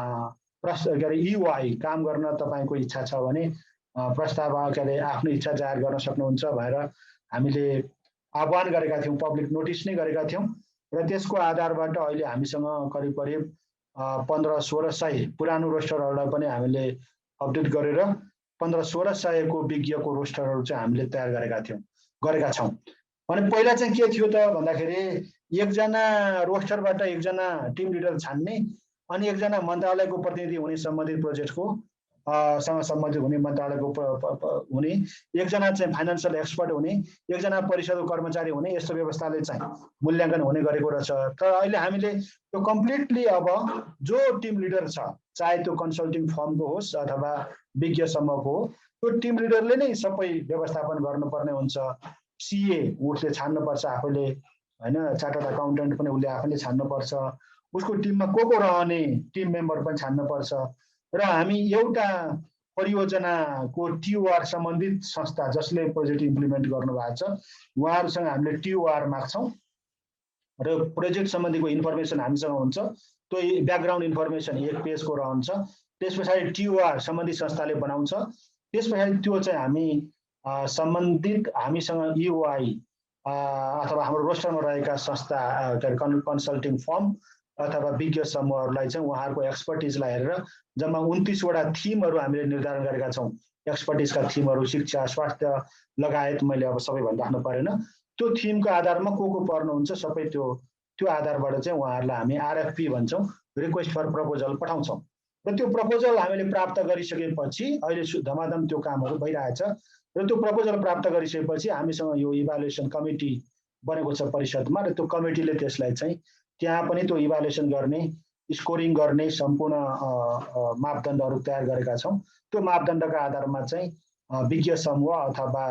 EY काम गर्न तपाईँको इच्छा छ भने प्रस्ताव आफ्नो इच्छा जाहेर गर्न सक्नुहुन्छ भनेर हामीले आह्वान गरेका थियौँ, पब्लिक नोटिस नै गरेका थियौँ। र त्यसको आधारबाट अहिले हामीसँग करिब करिब 1500-1600 पुरानो रोस्टरहरूलाई पनि हामीले अपडेट गरेर 1500-1600 को विज्ञको रोस्टरहरू चाहिँ हामीले तयार गरेका छौँ। अनि पहिला चाहिँ के थियो त भन्दाखेरि एकजना रोस्टरबाट एकजना टिम लिडर छान्ने अनि एकजना मन्त्रालयको प्रतिनिधि हुने सम्बन्धित प्रोजेक्टको सँग सम्बन्धित हुने मन्त्रालयको हुने, एकजना चाहिँ फाइनेन्सियल एक्सपर्ट हुने, एकजना परिषदको कर्मचारी हुने, यस्तो व्यवस्थाले चाहिँ मूल्याङ्कन हुने गरेको रहेछ। तर अहिले हामीले त्यो कम्प्लिटली अब जो टिम लिडर छ, चाहे त्यो कन्सल्टिङ फर्मको होस् अथवा विज्ञ समूहको हो, त्यो टिम लिडरले नै सबै व्यवस्थापन गर्नुपर्ने हुन्छ। CA उसले छान्नुपर्छ आफैले, होइन, चार्टर्ड अकाउन्टेन्ट पनि उसले आफैले छान्नुपर्छ, उसको टिममा को रहने टिम मेम्बर पनि छान्नुपर्छ। र हामी एउटा परियोजनाको TOR सम्बन्धित संस्था जसले प्रोजेक्ट इम्प्लिमेन्ट गर्नुभएको छ उहाँहरूसँग हामीले TOR माग्छौँ र प्रोजेक्ट सम्बन्धीको इन्फर्मेसन हामीसँग हुन्छ। त्यो ब्याकग्राउन्ड इन्फर्मेसन 1 पेजको रहन्छ। त्यस पछाडि TOR सम्बन्धित संस्थाले बनाउँछ। त्यस पछाडि त्यो चाहिँ हामी सम्बन्धित हामीसँग EY अथवा हाम्रो रोस्टरमा रहेका संस्था कन्सल्टिङ फर्म अथवा विज्ञ समूहहरूलाई चाहिँ उहाँहरूको एक्सपर्टिजलाई हेरेर जम्मा 29 वटा थिमहरू हामीले निर्धारण गरेका छौँ। एक्सपर्टिजका थिमहरू शिक्षा, स्वास्थ्य लगायत, मैले अब सबै भन्न परेन। त्यो थिमको आधारमा को पर्नुहुन्छ सबै त्यो आधारबाट चाहिँ उहाँहरूलाई हामी RFP भन्छौँ, रिक्वेस्ट फर प्रपोजल पठाउँछौँ। र त्यो प्रपोजल हामीले प्राप्त गरिसकेपछि अहिले धमाधम त्यो कामहरू भइरहेछ। र त्यो प्रपोजल प्राप्त गरिसकेपछि हामीसँग यो इभ्यालुएसन कमिटी बनेको छ परिषदमा, र त्यो कमिटीले त्यसलाई चाहिँ त्यहाँ पनि त्यो इभ्यालुएसन गर्ने, स्कोरिङ गर्ने सम्पूर्ण मापदण्डहरू तयार गरेका छौँ। त्यो मापदण्डका आधारमा चाहिँ विज्ञ समूह अथवा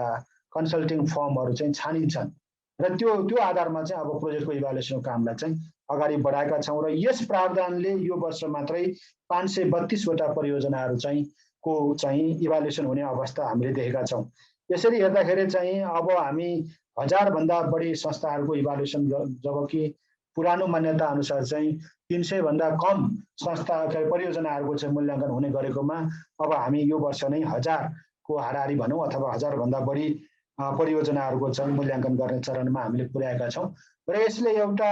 कन्सल्टिङ फर्महरू चाहिँ छानिन्छन् र त्यो आधारमा चाहिँ अब प्रोजेक्टको इभ्यालुएसनको कामलाई चाहिँ अगाडि बढाएका छौँ। र यस प्रावधानले यो वर्ष मात्रै 532 वटा परियोजनाहरू चाहिँ इभ्यालुएसन हुने अवस्था हामीले देखेका छौँ। यसरी हेर्दाखेरि चाहिँ अब हामी 1000 भन्दा बढी संस्थाहरूको इभ्यालुएसन, जबकि पुरानो मान्यता अनुसार चाहिँ 300 भन्दा कम संस्था परियोजनाहरूको चाहिँ मूल्याङ्कन हुने गरेकोमा अब हामी यो वर्ष नै 1000 को हाराहारी भनौँ अथवा 1000 भन्दा बढी परियोजनाहरूको चाहिँ मूल्याङ्कन गर्ने चरणमा हामीले पुर्याएका छौँ। र यसले एउटा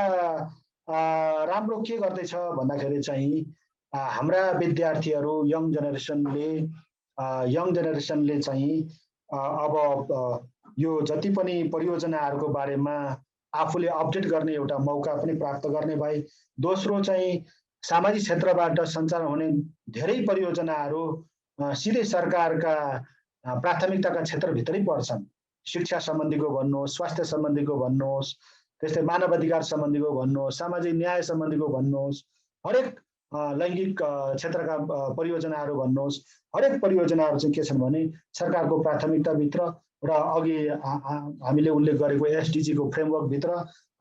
राम्रो के गर्दैछ भन्दाखेरि चाहिँ हाम्रा विद्यार्थीहरू यङ जेनेरेसनले चाहिँ अब यो जति पनि परियोजनाहरूको बारेमा आफूले अपडेट गर्ने एउटा मौका पनि प्राप्त गर्ने भए। दोस्रो चाहिँ सामाजिक क्षेत्रबाट सञ्चालन हुने धेरै परियोजनाहरू सिधै सरकारका प्राथमिकताका क्षेत्रभित्रै पर्छन्। शिक्षा सम्बन्धीको भन्नुहोस्, स्वास्थ्य सम्बन्धीको भन्नुहोस्, त्यस्तै मानव अधिकार सम्बन्धीको भन्नुहोस्, सामाजिक न्याय सम्बन्धीको भन्नुहोस्, हरेक लैङ्गिक क्षेत्रका परियोजनाहरू भन्नुहोस्, हरेक परियोजनाहरू चाहिँ के छन् भने सरकारको प्राथमिकताभित्र र अघि हामीले उल्लेख गरेको एसडिजी को फ्रेमवर्कभित्र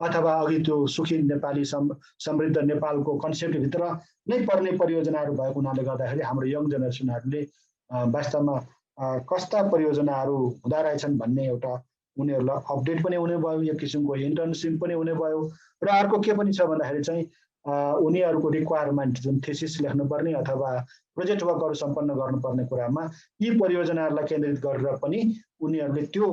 अथवा अघि त्यो सुखी नेपाली समृद्ध नेपालको कन्सेप्टभित्र नै पर्ने परियोजनाहरू भएको हुनाले गर्दाखेरि हाम्रो यङ जेनेरेसनहरूले वास्तवमा कस्ता परियोजनाहरू हुँदा रहेछन् भन्ने एउटा उनीहरूलाई अपडेट पनि हुने भयो, एक किसिमको इन्टर्नसिप पनि हुने भयो। र अर्को के पनि छ भन्दाखेरि चाहिँ उनीहरूको रिक्वायरमेन्ट जुन थेसिस लेख्नुपर्ने अथवा प्रोजेक्ट वर्कहरू सम्पन्न गर्नुपर्ने कुरामा यी परियोजनाहरूलाई केन्द्रित गरेर पनि उनीहरूले त्यो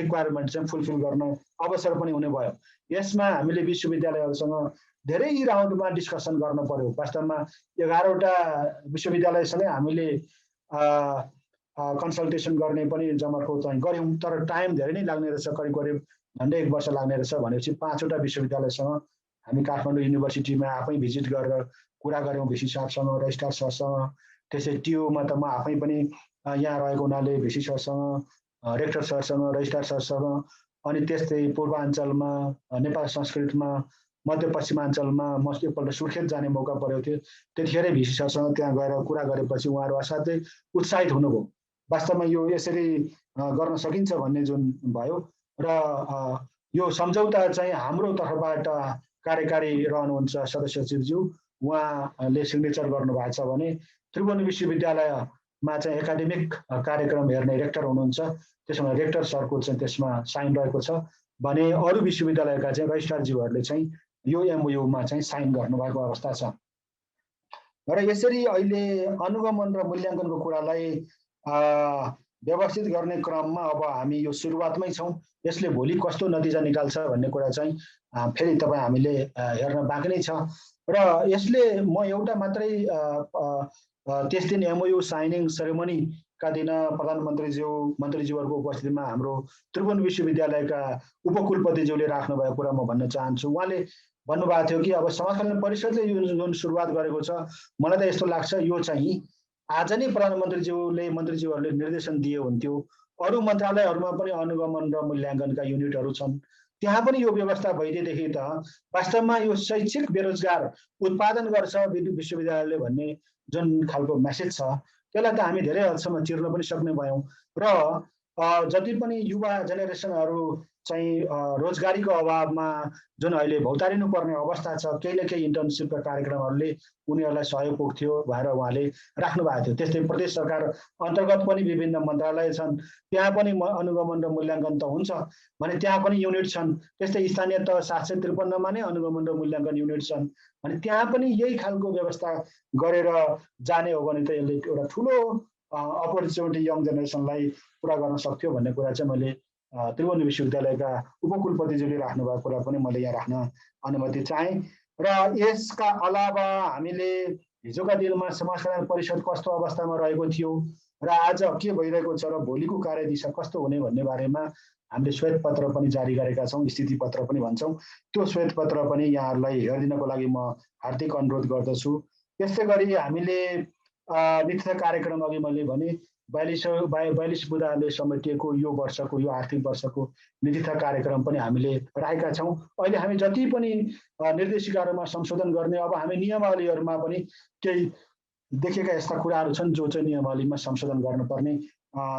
रिक्वायरमेन्ट चाहिँ फुलफिल गर्न अवसर पनि हुने भयो। यसमा हामीले विश्वविद्यालयहरूसँग धेरै राउन्डमा डिस्कसन गर्न पर्यो। वास्तवमा 11वटा विश्वविद्यालयसँगै हामीले कन्सल्टेसन गर्ने पनि जमर्को चाहिँ गऱ्यौँ, तर टाइम धेरै नै लाग्ने रहेछ, करिब करिब झन्डै 1 वर्ष लाग्ने रहेछ। भनेपछि 5वटा विश्वविद्यालयसँग हामी काठमाडौँ युनिभर्सिटीमा आफै भिजिट गरेर कुरा गऱ्यौँ, भिसी साहबसँग, रजिस्ट्रार सरसँग। त्यसै टियुमा त म आफै पनि यहाँ रहेको हुनाले भिसी सरसँग, रेक्टर सरसँग, रजिस्ट्रार सरसँग, अनि त्यस्तै पूर्वाञ्चलमा, नेपाल संस्कृतमा, मध्यपश्चिमाञ्चलमा म एकपल्ट सुर्खेत जाने मौका परेको थियो। त्यतिखेरै भिसी सरसँग त्यहाँ गएर कुरा गरेपछि उहाँहरू असाध्यै उत्साहित हुनुभयो। वास्तवमा यो यसरी गर्न सकिन्छ भन्ने जुन भयो। र यो सम्झौता चाहिँ हाम्रो तर्फबाट कार्यकारी रहनुहुन्छ सदस्य सचिवज्यू, उहाँले सिग्नेचर गर्नुभएको छ भने त्रिभुवन विश्वविद्यालयमा चाहिँ एकाडेमिक कार्यक्रम हेर्ने रेक्टर हुनुहुन्छ, त्यसमा रेक्टर सरको चाहिँ त्यसमा साइन रहेको छ भने अरू विश्वविद्यालयका चाहिँ रजिस्ट्रारज्यूहरूले चाहिँ यो एमओयूमा चाहिँ साइन गर्नुभएको अवस्था छ। र यसरी अहिले अनुगमन र मूल्याङ्कनको कुरालाई व्यवस्थित गर्ने क्रममा अब हामी यो सुरुवातमै छौँ। यसले भोलि कस्तो नतिजा निकाल्छ भन्ने कुरा चाहिँ फेरि तपाईँ हामीले हेर्न बाँकी नै छ। र यसले म एउटा मात्रै त्यस दिन एमओयू साइनिङ सेरेमनीका दिन प्रधानमन्त्रीज्यू, मन्त्रीज्यूहरूको उपस्थितिमा हाम्रो त्रिभुवन विश्वविद्यालयका उपकुलपतिज्यूले राख्नुभएको कुरा म भन्न चाहन्छु। उहाँले भन्नुभएको थियो कि अब समाजकल्याण परिषदले यो जुन सुरुवात गरेको छ, मलाई त यस्तो लाग्छ यो चाहिँ आज नै प्रधानमन्त्रीज्यूले, मन्त्रीज्यूहरूले निर्देशन दिए हुन्थ्यो। अरू मन्त्रालयहरूमा पनि अनुगमन र मूल्याङ्कनका युनिटहरू छन्, त्यहाँ पनि यो व्यवस्था भइदिएदेखि त वास्तवमा यो शैक्षिक बेरोजगार उत्पादन गर्छ विश्वविद्यालयले भन्ने जुन खालको मेसेज छ, त्यसलाई त हामी धेरै हदसम्म चिर्न पनि सक्ने भयौँ। र जति पनि युवा जेनेरेसनहरू चाहिँ रोजगारीको अभावमा जुन अहिले भौतारिनु पर्ने अवस्था छ, केही न केही इन्टर्नसिपका कार्यक्रमहरूले उनीहरूलाई सहयोग पुग्थ्यो भनेर उहाँले राख्नु भएको थियो। त्यस्तै प्रदेश सरकार अन्तर्गत पनि विभिन्न मन्त्रालय छन्, त्यहाँ पनि अनुगमन र मूल्याङ्कन त हुन्छ भने त्यहाँ पनि युनिट छन्। त्यस्तै स्थानीय तह 753मा नै अनुगमन र मूल्याङ्कन युनिट छन् भने त्यहाँ पनि यही खालको व्यवस्था गरेर जाने हो भने त यसले एउटा ठुलो अपर्च्युनिटी यङ जेनेरेसनलाई पुरा गर्न सक्थ्यो भन्ने कुरा चाहिँ मैले त्रिभुवन विश्वविद्यालयका उपकुलपतिज्यूले राख्नुभएको कुरा पनि मैले यहाँ राख्न अनुमति चाहेँ। र यसका अलावा हामीले हिजोका दिनमा समाजकल्याण परिषद कस्तो अवस्थामा रहेको थियो र आज के भइरहेको छ र भोलिको कार्यदिशा कस्तो हुने भन्ने बारेमा हामीले श्वेतपत्र पनि जारी गरेका छौँ, स्थिति पत्र पनि भन्छौँ। त्यो श्वेतपत्र पनि यहाँहरूलाई हेरिदिनको लागि म हार्दिक अनुरोध गर्दछु। त्यस्तै गरी हामीले नित्य कार्यक्रम अघि मैले भने 42 बुँदाले समेटिएको यो वर्षको, यो आर्थिक वर्षको नित्य कार्यक्रम पनि हामीले राखेका छौँ। अहिले हामी जति पनि निर्देशिकाहरूमा संशोधन गर्ने, अब हामी नियमावलीहरूमा पनि केही देखेका यस्ता कुराहरू छन् जो चाहिँ नियमावलीमा संशोधन गर्नुपर्ने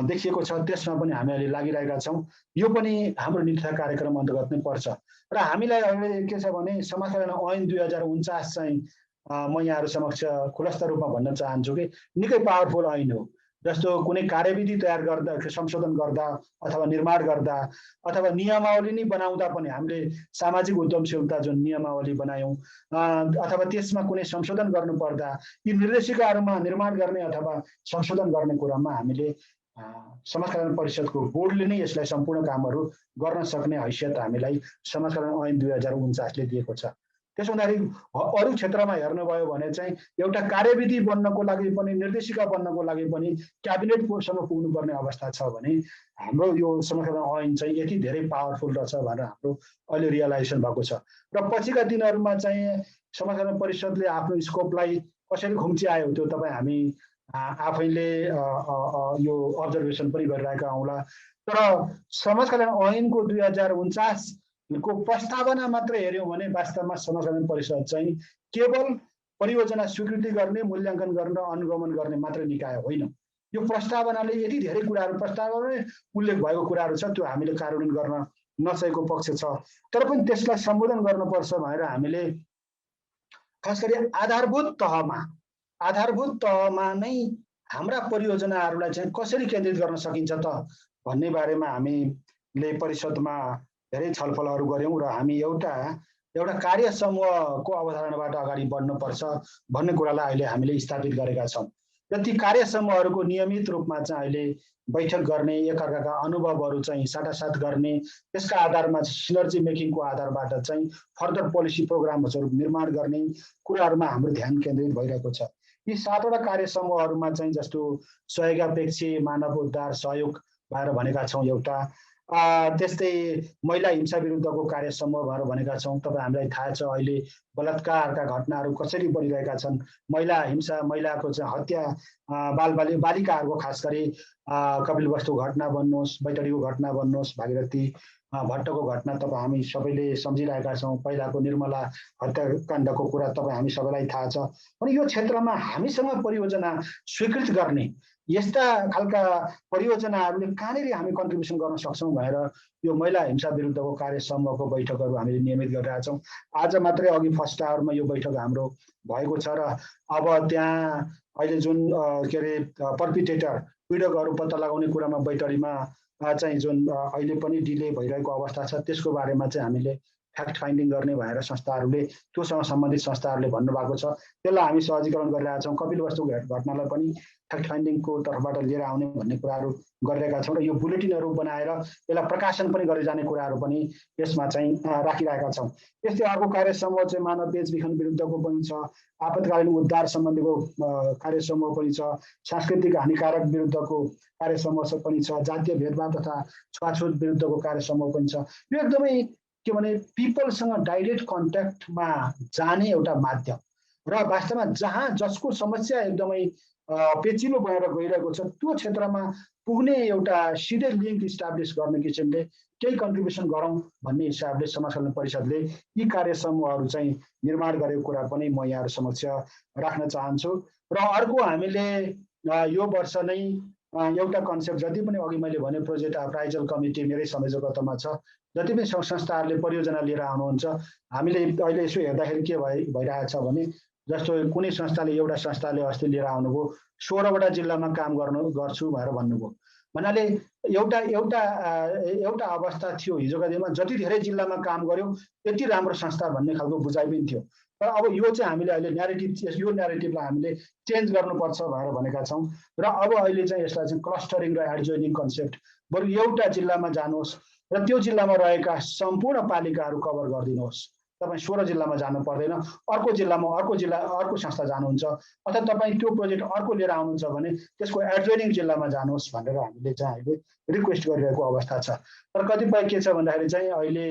देखिएको छ, त्यसमा पनि हामी अहिले लागिरहेका छौँ। यो पनि हाम्रो नित्य कार्यक्रम अन्तर्गत नै पर्छ। र हामीलाई अहिले के छ भने समाजकल्याण ऐन 2049 चाहिँ म यहाँहरू समक्ष खुलस्त रूपमा भन्न चाहन्छु कि निकै पावरफुल ऐन हो। जस्तो कुनै कार्यविधि तयार गर्दा, संशोधन गर्दा अथवा निर्माण गर्दा अथवा नियमावली नै बनाउँदा पनि हामीले सामाजिक उद्यमशीलता जुन नियमावली बनायौँ अथवा त्यसमा कुनै संशोधन गर्नुपर्दा यी निर्देशिकाहरूमा निर्माण गर्ने अथवा संशोधन गर्ने कुरामा हामीले समाजकल्याण परिषदको बोर्डले नै यसलाई सम्पूर्ण कामहरू गर्न सक्ने हैसियत हामीलाई समाजकल्याण ऐन 2049ले दिएको छ। त्यसो हुँदाखेरि अरू क्षेत्रमा हेर्नुभयो भने चाहिँ एउटा कार्यविधि बन्नको लागि पनि, निर्देशिका बन्नको लागि पनि क्याबिनेटसम्म पुग्नुपर्ने अवस्था छ भने हाम्रो यो समाजकल्याण ऐन चाहिँ यति धेरै पावरफुल रहेछ भनेर हाम्रो अहिले रियलाइजेसन भएको छ। र पछिका दिनहरूमा चाहिँ समाजकल्याण परिषदले आफ्नो स्कोपलाई कसरी खुम्च्यायो त्यो तपाईँ हामी आफैले यो अब्जर्भेसन पनि गरिरहेका हौँला। तर समाजकल्याण ऐनको 2049 को प्रस्तावना मात्र हेऱ्यौँ भने वास्तवमा समाजकल्याण परिषद चाहिँ केवल परियोजना स्वीकृति गर्ने, मूल्याङ्कन गर्ने र अनुगमन गर्ने मात्र निकाय होइन। यो प्रस्तावनाले यति धेरै कुराहरू प्रस्तावनाले उल्लेख भएको कुराहरू छ त्यो हामीले कार्यान्वयन गर्न नसकेको पक्ष छ। तर पनि त्यसलाई सम्बोधन गर्नुपर्छ भनेर हामीले खास गरी आधारभूत तहमा नै हाम्रा परियोजनाहरूलाई चाहिँ कसरी केन्द्रित गर्न सकिन्छ त भन्ने बारेमा हामीले परिषदमा धेरै छलफलहरू गऱ्यौँ र हामी एउटा कार्य समूहको अवधारणाबाट अगाडि बढ्नुपर्छ भन्ने कुरालाई अहिले हामीले स्थापित गरेका छौँ। र ती कार्य समूहहरूको नियमित रूपमा चाहिँ अहिले बैठक गर्ने, एकअर्काका अनुभवहरू चाहिँ साटासाट गर्ने, त्यसका आधारमा सिनर्जी मेकिङको आधारबाट चाहिँ फर्दर पोलिसी प्रोग्रामहरू निर्माण गर्ने कुराहरूमा हाम्रो ध्यान केन्द्रित भइरहेको छ। यी 7वटा कार्य समूहहरूमा चाहिँ जस्तो सहयोगापेक्षी मानव उद्धार सहयोग भनेर भनेका छौँ एउटा, त्यस्तै महिला हिंसा विरुद्धको कार्य समूह भनेर भनेका छौँ। तपाईँ हामीलाई थाहा छ अहिले बलात्कारका घटनाहरू कसरी बढिरहेका छन्, महिला हिंसा, महिलाको चाहिँ हत्या, बालिकाहरूको खास गरी कपिलवस्तु घटना भन्नुहोस्, बैतडीको घटना भन्नुहोस्, भागीरथी भट्टको घटना तपाईँ हामी सबैले सम्झिरहेका छौँ, पहिलाको निर्मला हत्याकाण्डको कुरा तपाईँ हामी सबैलाई थाहा छ। अनि यो क्षेत्रमा हामीसँग परियोजना स्वीकृत गर्ने यस्ता खालका परियोजनाहरूले कहाँनिर हामी कन्ट्रिब्युसन गर्न सक्छौँ भनेर यो महिला हिंसा विरुद्धको कार्य समूहको बैठकहरू हामीले नियमित गरिरहेका छौँ। आज मात्रै अघि फर्स्ट आवरमा यो बैठक हाम्रो भएको छ र अब त्यहाँ अहिले जुन के अरे पर्पिटेटर पीडकहरू पत्ता लगाउने कुरामा बैतडीमा चाहिँ जुन अहिले पनि डिले भइरहेको अवस्था छ त्यसको बारेमा चाहिँ हामीले फ्याक्ट फाइन्डिङ गर्ने भनेर संस्थाहरूले त्योसँग सम्बन्धित संस्थाहरूले भन्नुभएको छ। त्यसलाई हामी सहजीकरण गरिरहेका छौँ। कपिलवस्तु घटनालाई पनि फ्याक्ट फाइन्डिङको तर्फबाट लिएर आउने भन्ने कुराहरू गरिरहेका छौँ र यो बुलेटिनहरू बनाएर यसलाई प्रकाशन पनि गरी जाने कुराहरू पनि यसमा चाहिँ राखिरहेका छौँ। यस्तै अर्को कार्य समूह चाहिँ मानव बेचबिखन विरुद्धको पनि छ, आपतकालीन उद्धार सम्बन्धीको कार्य समूह पनि छ, सांस्कृतिक हानिकारक विरुद्धको कार्य समूह पनि छ, जातीय भेदभाव तथा छुवाछुत विरुद्धको कार्य समूह पनि छ। यो एकदमै के भने पिपलसँग डाइरेक्ट कन्ट्याक्टमा जाने एउटा माध्यम र वास्तवमा जहाँ जसको समस्या एकदमै पेचिलो भएर गइरहेको छ त्यो क्षेत्रमा पुग्ने एउटा सिधै लिङ्क इस्टाब्लिस गर्ने किसिमले केही कन्ट्रिब्युसन गरौँ भन्ने हिसाबले समाज कल्याण परिषदले यी कार्य समूहहरू चाहिँ निर्माण गरेको कुरा पनि म यहाँहरू समक्ष राख्न चाहन्छु। र अर्को हामीले यो वर्ष नै एउटा कन्सेप्ट जति पनि अघि मैले भने प्रोजेक्ट अप्राइजल कमिटी मेरै संयोजकत्वमा छ, जति पनि संस्थाहरूले परियोजना लिएर आउनुहुन्छ हामीले अहिले यसो हेर्दाखेरि के भइरहेछ भने जस्तो कुनै एउटा संस्थाले अस्ति लिएर आउनुभयो 16वटा जिल्लामा काम गर्छु भनेर भन्नुभयो। भन्नाले एउटा अवस्था थियो हिजोका दिनमा जति धेरै जिल्लामा काम गर्यो यति राम्रो संस्था भन्ने खालको बुझाइ पनि थियो। तर अब यो चाहिँ हामीले अहिले यो न्यारेटिभलाई हामीले चेन्ज गर्नुपर्छ भनेर भनेका छौँ र अब अहिले चाहिँ यसलाई चाहिँ क्लस्टरिङ र एडजोइनिङ कन्सेप्ट बरु एउटा जिल्लामा जानुहोस् र त्यो जिल्लामा रहेका सम्पूर्ण पालिकाहरू कभर गरिदिनुहोस्। तपाईँ 16 जिल्लामा जानु पर्दैन, अर्को जिल्लामा अर्को संस्था जानुहुन्छ अथवा तपाईँ त्यो प्रोजेक्ट अर्को लिएर आउनुहुन्छ भने त्यसको एडजोइनिङ जिल्लामा जानुहोस् भनेर हामीले चाहिँ अहिले रिक्वेस्ट गरिरहेको अवस्था छ। तर कतिपय के छ भन्दाखेरि चाहिँ अहिले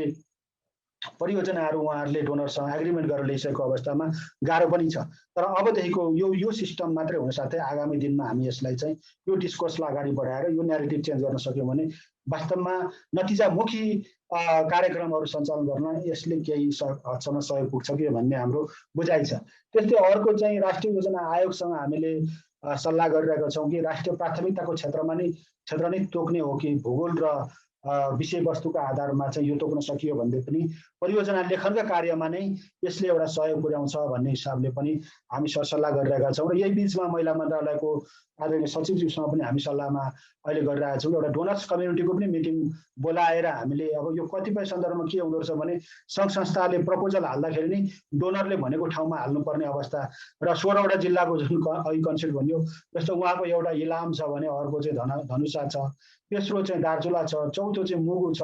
परियोजनाहरू उहाँहरूले डोनरसँग एग्रिमेन्ट गरेर ल्याइसकेको अवस्थामा गाह्रो पनि छ। तर अबदेखिको यो सिस्टम मात्रै हुन साथै आगामी दिनमा हामी यसलाई चाहिँ यो डिस्कोर्सलाई अगाडि बढाएर यो न्यारेटिभ चेन्ज गर्न सक्यौँ भने वास्तवमा नतिजामुखी कार्यक्रमहरू सञ्चालन गर्न यसले केही हदसम्म सहयोग पुग्छ कि भन्ने हाम्रो बुझाइ छ। त्यस्तै अर्को चाहिँ राष्ट्रिय योजना आयोगसँग हामीले सल्लाह गरिरहेका छौँ कि राष्ट्रिय प्राथमिकताको क्षेत्र नै तोक्ने हो कि भूगोल र विषयवस्तुका आधारमा चाहिँ यो तोक्न सकियो भने पनि परियोजना लेखनका कार्यमा नै यसले एउटा सहयोग पुर्याउँछ भन्ने हिसाबले पनि हामी सरसल्लाह गरिरहेका छौँ। र यही बिचमा महिला मन्त्रालयको आदरणीय सचिवज्यूसँग पनि हामी सल्लाहमा अहिले गरिरहेका छौँ। एउटा डोनर्स कम्युनिटीको पनि मिटिङ बोलाएर हामीले अब यो कतिपय सन्दर्भमा के हुँदो रहेछ भने सङ्घ संस्थाले प्रपोजल हाल्दाखेरि नै डोनरले भनेको ठाउँमा हाल्नुपर्ने अवस्था र 16वटा जिल्लाको जुन अघि कन्सेप्ट भनियो जस्तो उहाँको एउटा इलाम छ भने अर्को चाहिँ धनुषा छ, तेस्रो चाहिँ दार्चुला छ, चौथो चाहिँ मुगु छ,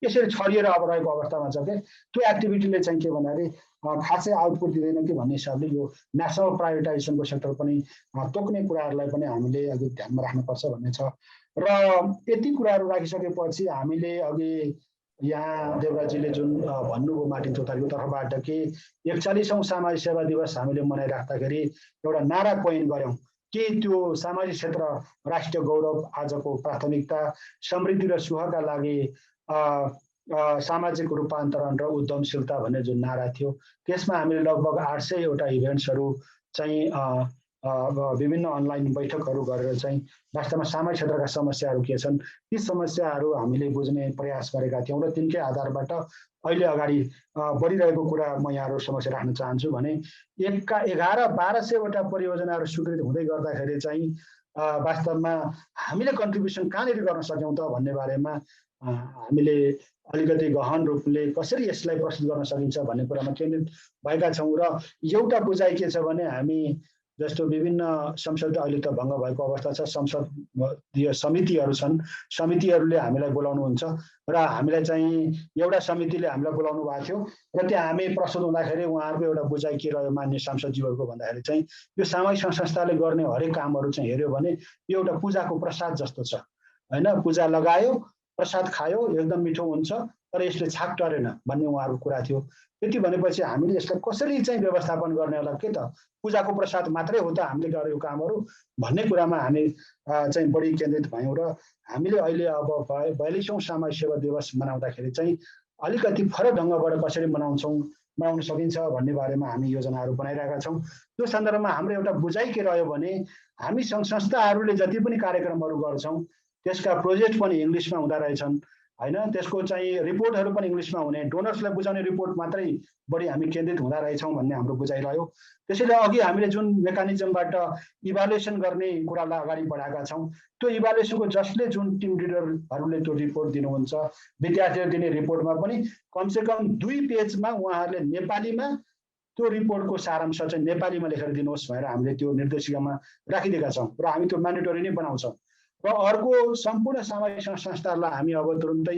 यसरी छरिएर अब रहेको अवस्थामा छ कि त्यो एक्टिभिटीले चाहिँ के भन्दाखेरि खासै आउटपुट दिँदैन कि भन्ने हिसाबले यो नेसनल प्रायोरिटाइजेसनको सेक्टर पनि तोक्ने कुराहरूलाई पनि हामीले अघि ध्यानमा राख्नुपर्छ भन्ने छ। र यति कुराहरू राखिसकेपछि हामीले अघि यहाँ देवराजीले जुन भन्नुभयो मार्टिन चौतारीको तर्फबाट कि 41औं सामाजिक सेवा दिवस हामीले मनाइराख्दाखेरि एउटा नारा कोइन गऱ्यौँ कि त्यो सामाजिक क्षेत्र राष्ट्रिय गौरव आजको प्राथमिकता, समृद्धि र सुखका लागि सामाजिक रूपान्तरण र उद्यमशीलता भन्ने जुन नारा थियो त्यसमा हामीले लगभग 800 वटा इभेन्ट्सहरू चाहिँ विभिन्न अनलाइन बैठकहरू गरेर चाहिँ वास्तवमा सामाजिक क्षेत्रका समस्याहरू के छन् ती समस्याहरू हामीले बुझ्ने प्रयास गरेका थियौँ र तिनकै आधारबाट अहिले अगाडि बढिरहेको कुरा म यहाँहरू समक्ष राख्न चाहन्छु भने 1100-1200वटा परियोजनाहरू स्वीकृत हुँदै गर्दाखेरि चाहिँ वास्तवमा हामीले कन्ट्रिब्युसन कहाँनिर गर्न सक्यौँ त भन्ने बारेमा हामीले अलिकति गहन रूपले कसरी यसलाई प्रस्तुत गर्न सकिन्छ भन्ने कुरामा केन्द्रित भएका छौँ र एउटा बुझाइ के छ भने हामी जस्तो विभिन्न संसद अहिले त भङ्ग भएको अवस्था छ संसदीय समितिहरू छन् समितिहरूले हामीलाई बोलाउनुहुन्छ र हामीलाई चाहिँ एउटा समितिले हामीलाई बोलाउनु भएको थियो र त्यहाँ हामी प्रस्तुत हुँदाखेरि उहाँहरूको एउटा बुझाइ के रह्यो मान्य सांसदज्यूहरूको भन्दाखेरि चाहिँ यो सामाजिक संस्थाले गर्ने हरेक कामहरू चाहिँ हेऱ्यो भने यो एउटा पूजाको प्रसाद जस्तो छ हैन पूजा लगायो प्रसाद खायो एकदम मिठो हुन्छ तर यसले छाक टरेन भन्ने उहाँहरूको कुरा थियो त्यति भनेपछि हामीले यसलाई कसरी चाहिँ व्यवस्थापन गर्ने होला के त पूजाको प्रसाद मात्रै हो त हामीले गरेको कामहरू भन्ने कुरामा हामी चाहिँ बढी केन्द्रित भयौँ र हामीले अहिले अब 42औं सामाजिक सेवा दिवस मनाउँदाखेरि चाहिँ अलिकति फरक ढङ्गबाट कसरी मनाउन सकिन्छ भन्ने बारेमा हामी योजनाहरू बनाइरहेका छौँ त्यो सन्दर्भमा हाम्रो एउटा बुझाइ के रह्यो भने हामी सङ्घ संस्थाहरूले जति पनि कार्यक्रमहरू गर्छौँ त्यसका प्रोजेक्ट पनि इङ्ग्लिसमा हुँदा रहेछन् हैन त्यसको चाहिँ रिपोर्टहरू पनि इङ्ग्लिसमा हुने डोनर्सलाई बुझाउने रिपोर्ट मात्रै बढी हामी केन्द्रित हुँदा रहेछौँ भन्ने हाम्रो बुझाइ रह्यो त्यसैले अघि हामीले जुन मेकानिजमबाट इभ्यालुएसन गर्ने कुरालाई अगाडि बढाएका छौँ त्यो इभ्यालुएसनको जसले जुन टिम लिडरहरूले त्यो रिपोर्ट दिनुहुन्छ विद्यार्थीहरूले दिने रिपोर्टमा पनि कमसेकम 2 पेजमा उहाँहरूले नेपालीमा त्यो रिपोर्टको सारांश चाहिँ नेपालीमा लेखेर दिनुहोस् भनेर हामीले त्यो निर्देशिकामा राखिदिएका छौँ र हामी त्यो म्यान्डेटरी नै बनाउँछौँ र अर्को सम्पूर्ण सामाजिक संस्थाहरूलाई हामी अब तुरुन्तै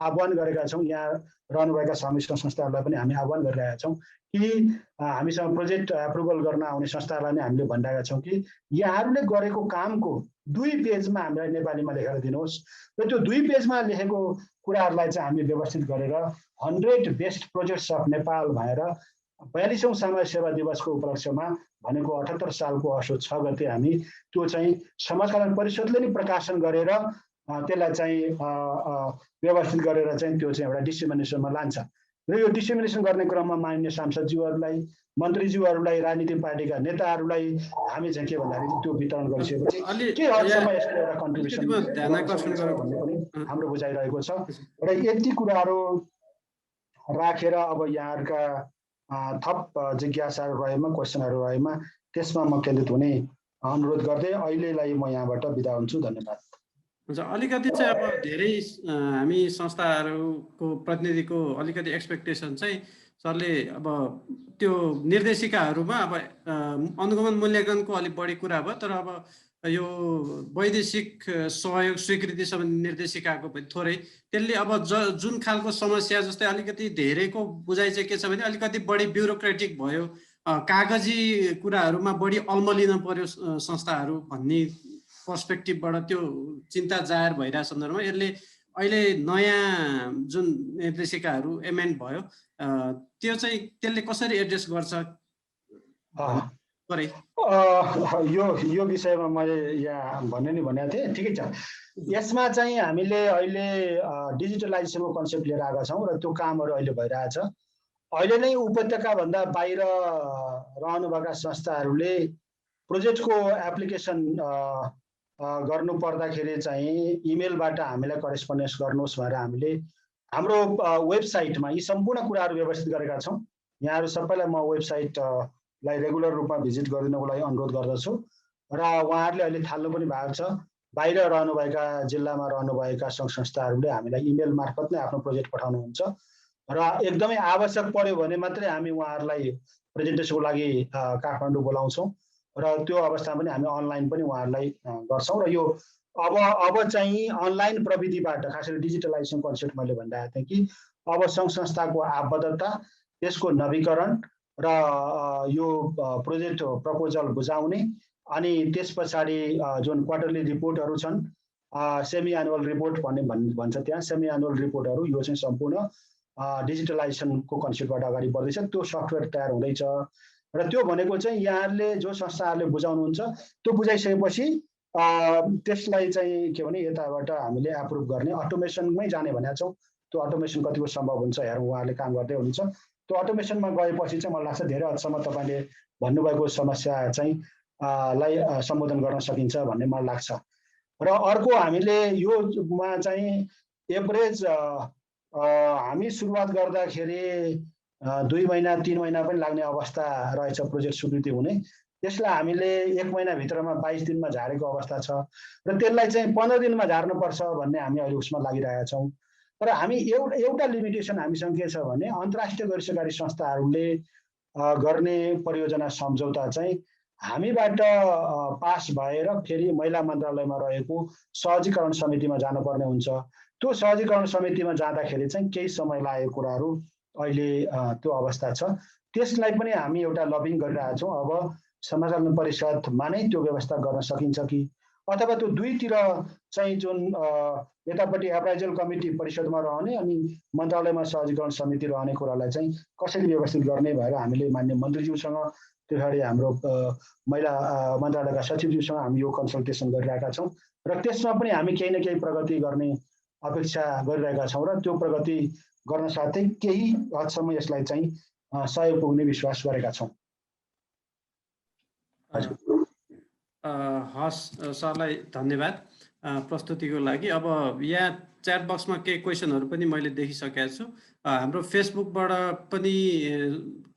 आह्वान गरेका छौँ यहाँ रहनुभएका सामाजिक संस्थाहरूलाई पनि हामी आह्वान गरिरहेका छौँ कि हामीसँग प्रोजेक्ट एप्रुभल गर्न आउने संस्थाहरूलाई नै हामीले भनिरहेका छौँ कि यहाँहरूले गरेको कामको 2 पेजमा हामीलाई नेपालीमा लेखेर दिनुहोस् र त्यो 2 पेजमा लेखेको कुराहरूलाई चाहिँ हामी व्यवस्थित गरेर 100 बेस्ट प्रोजेक्ट्स अफ नेपाल भनेर 42औं सामाजिक सेवा दिवसको उपलक्ष्यमा भनेको 78 सालको असोज 6 गते हामी त्यो चाहिँ समाज कल्याण परिषदले नै प्रकाशन गरेर त्यसलाई चाहिँ व्यवस्थित गरेर चाहिँ त्यो चाहिँ एउटा डिसेमिनेसनमा लान्छ र यो डिसेमिनेसन गर्ने क्रममा माननीय सांसदज्यूहरूलाई मन्त्रीज्यूहरूलाई राजनीतिक पार्टीका नेताहरूलाई हामी चाहिँ के भन्दाखेरि त्यो वितरण गरिसकेपछि के हदसम्म यसको एउटा कन्ट्रिब्युसन भन्ने पनि हाम्रो बुझाइरहेको छ र यति कुराहरू राखेर अब यहाँहरूका थप जिज्ञासाहरू रहेमा क्वेसनहरू रहेमा त्यसमा म केन्द्रित हुने अनुरोध गर्दै अहिलेलाई म यहाँबाट बिदा हुन्छु धन्यवाद हुन्छ अलिकति चाहिँ अब धेरै हामी संस्थाहरूको प्रतिनिधिको अलिकति एक्सपेक्टेसन चाहिँ सरले अब त्यो निर्देशिकाहरूमा अब अनुगमन मूल्याङ्कनको अलिक बढी कुरा भयो तर अब यो वैदेशिक सहयोग स्वीकृति सम्बन्धी निर्देशिकाको पनि थोरै त्यसले अब जुन खालको समस्या जस्तै अलिकति धेरैको बुझाइ चाहिँ के छ भने अलिकति बढी ब्युरोक्रेटिक भयो कागजी कुराहरूमा बढी अल्मलिन पर्यो संस्थाहरू भन्ने पर्सपेक्टिभबाट त्यो चिन्ता जाहेर भइरहेको सन्दर्भमा यसले अहिले नयाँ जुन निर्देशिकाहरू एमेन्ड भयो त्यो चाहिँ त्यसले कसरी एड्रेस गर्छ यो विषयमा मैले यहाँ भन्ने नि भनेको थिएँ ठिकै छ यसमा चाहिँ हामीले अहिले डिजिटलाइजेसनको कन्सेप्ट लिएर आएका छौँ र त्यो कामहरू अहिले भइरहेछ अहिले नै उपत्यकाभन्दा बाहिर रहनुभएका संस्थाहरूले प्रोजेक्टको एप्लिकेसन गर्नु पर्दाखेरि चाहिँ इमेलबाट हामीलाई करेस्पोन्डेन्स गर्नुहोस् भनेर हामीले हाम्रो वेबसाइटमा यी सम्पूर्ण कुराहरू व्यवस्थित गरेका छौँ यहाँहरू सबैलाई म वेबसाइटलाई रेगुलर रूपमा भिजिट गरिदिनको लागि अनुरोध गर्दछु र उहाँहरूले अहिले थाल्नु पनि भएको छ बाहिर रहनुभएका जिल्लामा रहनुभएका सङ्घ संस्थाहरूले हामीलाई इमेल मार्फत नै आफ्नो प्रोजेक्ट पठाउनुहुन्छ र एकदमै आवश्यक पर्यो भने मात्रै हामी उहाँहरूलाई प्रेजेन्टेसनको लागि काठमाडौँ बोलाउँछौँ र त्यो अवस्थामा पनि हामी अनलाइन पनि उहाँहरूलाई गर्छौँ र यो अब चाहिँ अनलाइन प्रविधिबाट खास गरी डिजिटलाइजेसन कन्सेप्ट मैले भनिरहेको थिएँ कि अब सङ्घ संस्थाको आबद्धता त्यसको नवीकरण र यो प्रोजेक्ट प्रपोजल बुझाउने अनि त्यस पछाडि जुन क्वार्टरली रिपोर्टहरू छन् सेमी एनुअल रिपोर्ट भन्ने भन्छ त्यहाँ सेमी एनुअल रिपोर्टहरू यो चाहिँ सम्पूर्ण डिजिटलाइजेसनको कन्सेप्टबाट अगाडि बढ्दैछ त्यो सफ्टवेयर तयार हुँदैछ र त्यो भनेको चाहिँ यहाँहरूले जो संस्थाहरूले बुझाउनुहुन्छ त्यो बुझाइसकेपछि त्यसलाई चाहिँ के भने यताबाट हामीले एप्रुभ गर्ने अटोमेसनमै जाने भनेका छौँ त्यो अटोमेसन कतिको सम्भव हुन्छ हेरौँ उहाँहरूले काम गर्दै हुनुहुन्छ त्यो अटोमेसनमा गएपछि चाहिँ मलाई लाग्छ धेरै हदसम्म तपाईँले भन्नुभएको समस्या चाहिँ लाई सम्बोधन गर्न सकिन्छ भन्ने मलाई लाग्छ। र अर्को हामीले योमा चाहिँ एभरेज हामी सुरुवात गर्दाखेरि 2 महिना 3 महिना पनि लाग्ने अवस्था रहेछ प्रोजेक्ट स्वीकृति हुने। त्यसलाई हामीले 1 महिनाभित्रमा 22 दिनमा झारेको अवस्था छ र त्यसलाई चाहिँ 15 दिनमा झार्नुपर्छ भन्ने हामी अहिले उसमा लागिरहेका छौँ। तर हामी एउटा लिमिटेसन हामीसँग के छ भने अन्तर्राष्ट्रिय गैर सरकारी संस्थाहरूले गर्ने परियोजना सम्झौता चाहिँ हामीबाट पास भएर फेरि महिला मन्त्रालयमा रहेको सहजीकरण समितिमा जानुपर्ने हुन्छ। त्यो सहजीकरण समितिमा जाँदाखेरि चाहिँ केही समय लागेको कुराहरू अहिले त्यो अवस्था छ। त्यसलाई पनि हामी एउटा लबिङ गरिरहेका छौँ। अब समाज कल्याण परिषदमा नै त्यो व्यवस्था गर्न सकिन्छ कि अथवा त्यो दुईतिर चाहिँ जुन यतापट्टि एप्राइजल कमिटी परिषदमा रहने अनि मन्त्रालयमा सहजीकरण समिति रहने कुरालाई चाहिँ कसरी व्यवस्थित गर्ने भएर हामीले मान्य मन्त्रीज्यूसँग त्यो पछाडि हाम्रो महिला मन्त्रालयका सचिवज्यूसँग हामी यो कन्सल्टेसन गरिरहेका छौँ र त्यसमा पनि हामी केही न केही प्रगति गर्ने अपेक्षा गरिरहेका छौँ र त्यो प्रगति गर्न साथै केही हदसम्म यसलाई चाहिँ सहयोग पुग्ने विश्वास गरेका छौँ। हस् सरलाई धन्यवाद प्रस्तुतिको लागि। अब यहाँ च्याट बक्समा केही क्वेसनहरू पनि मैले देखिसकेको छु। हाम्रो फेसबुकबाट पनि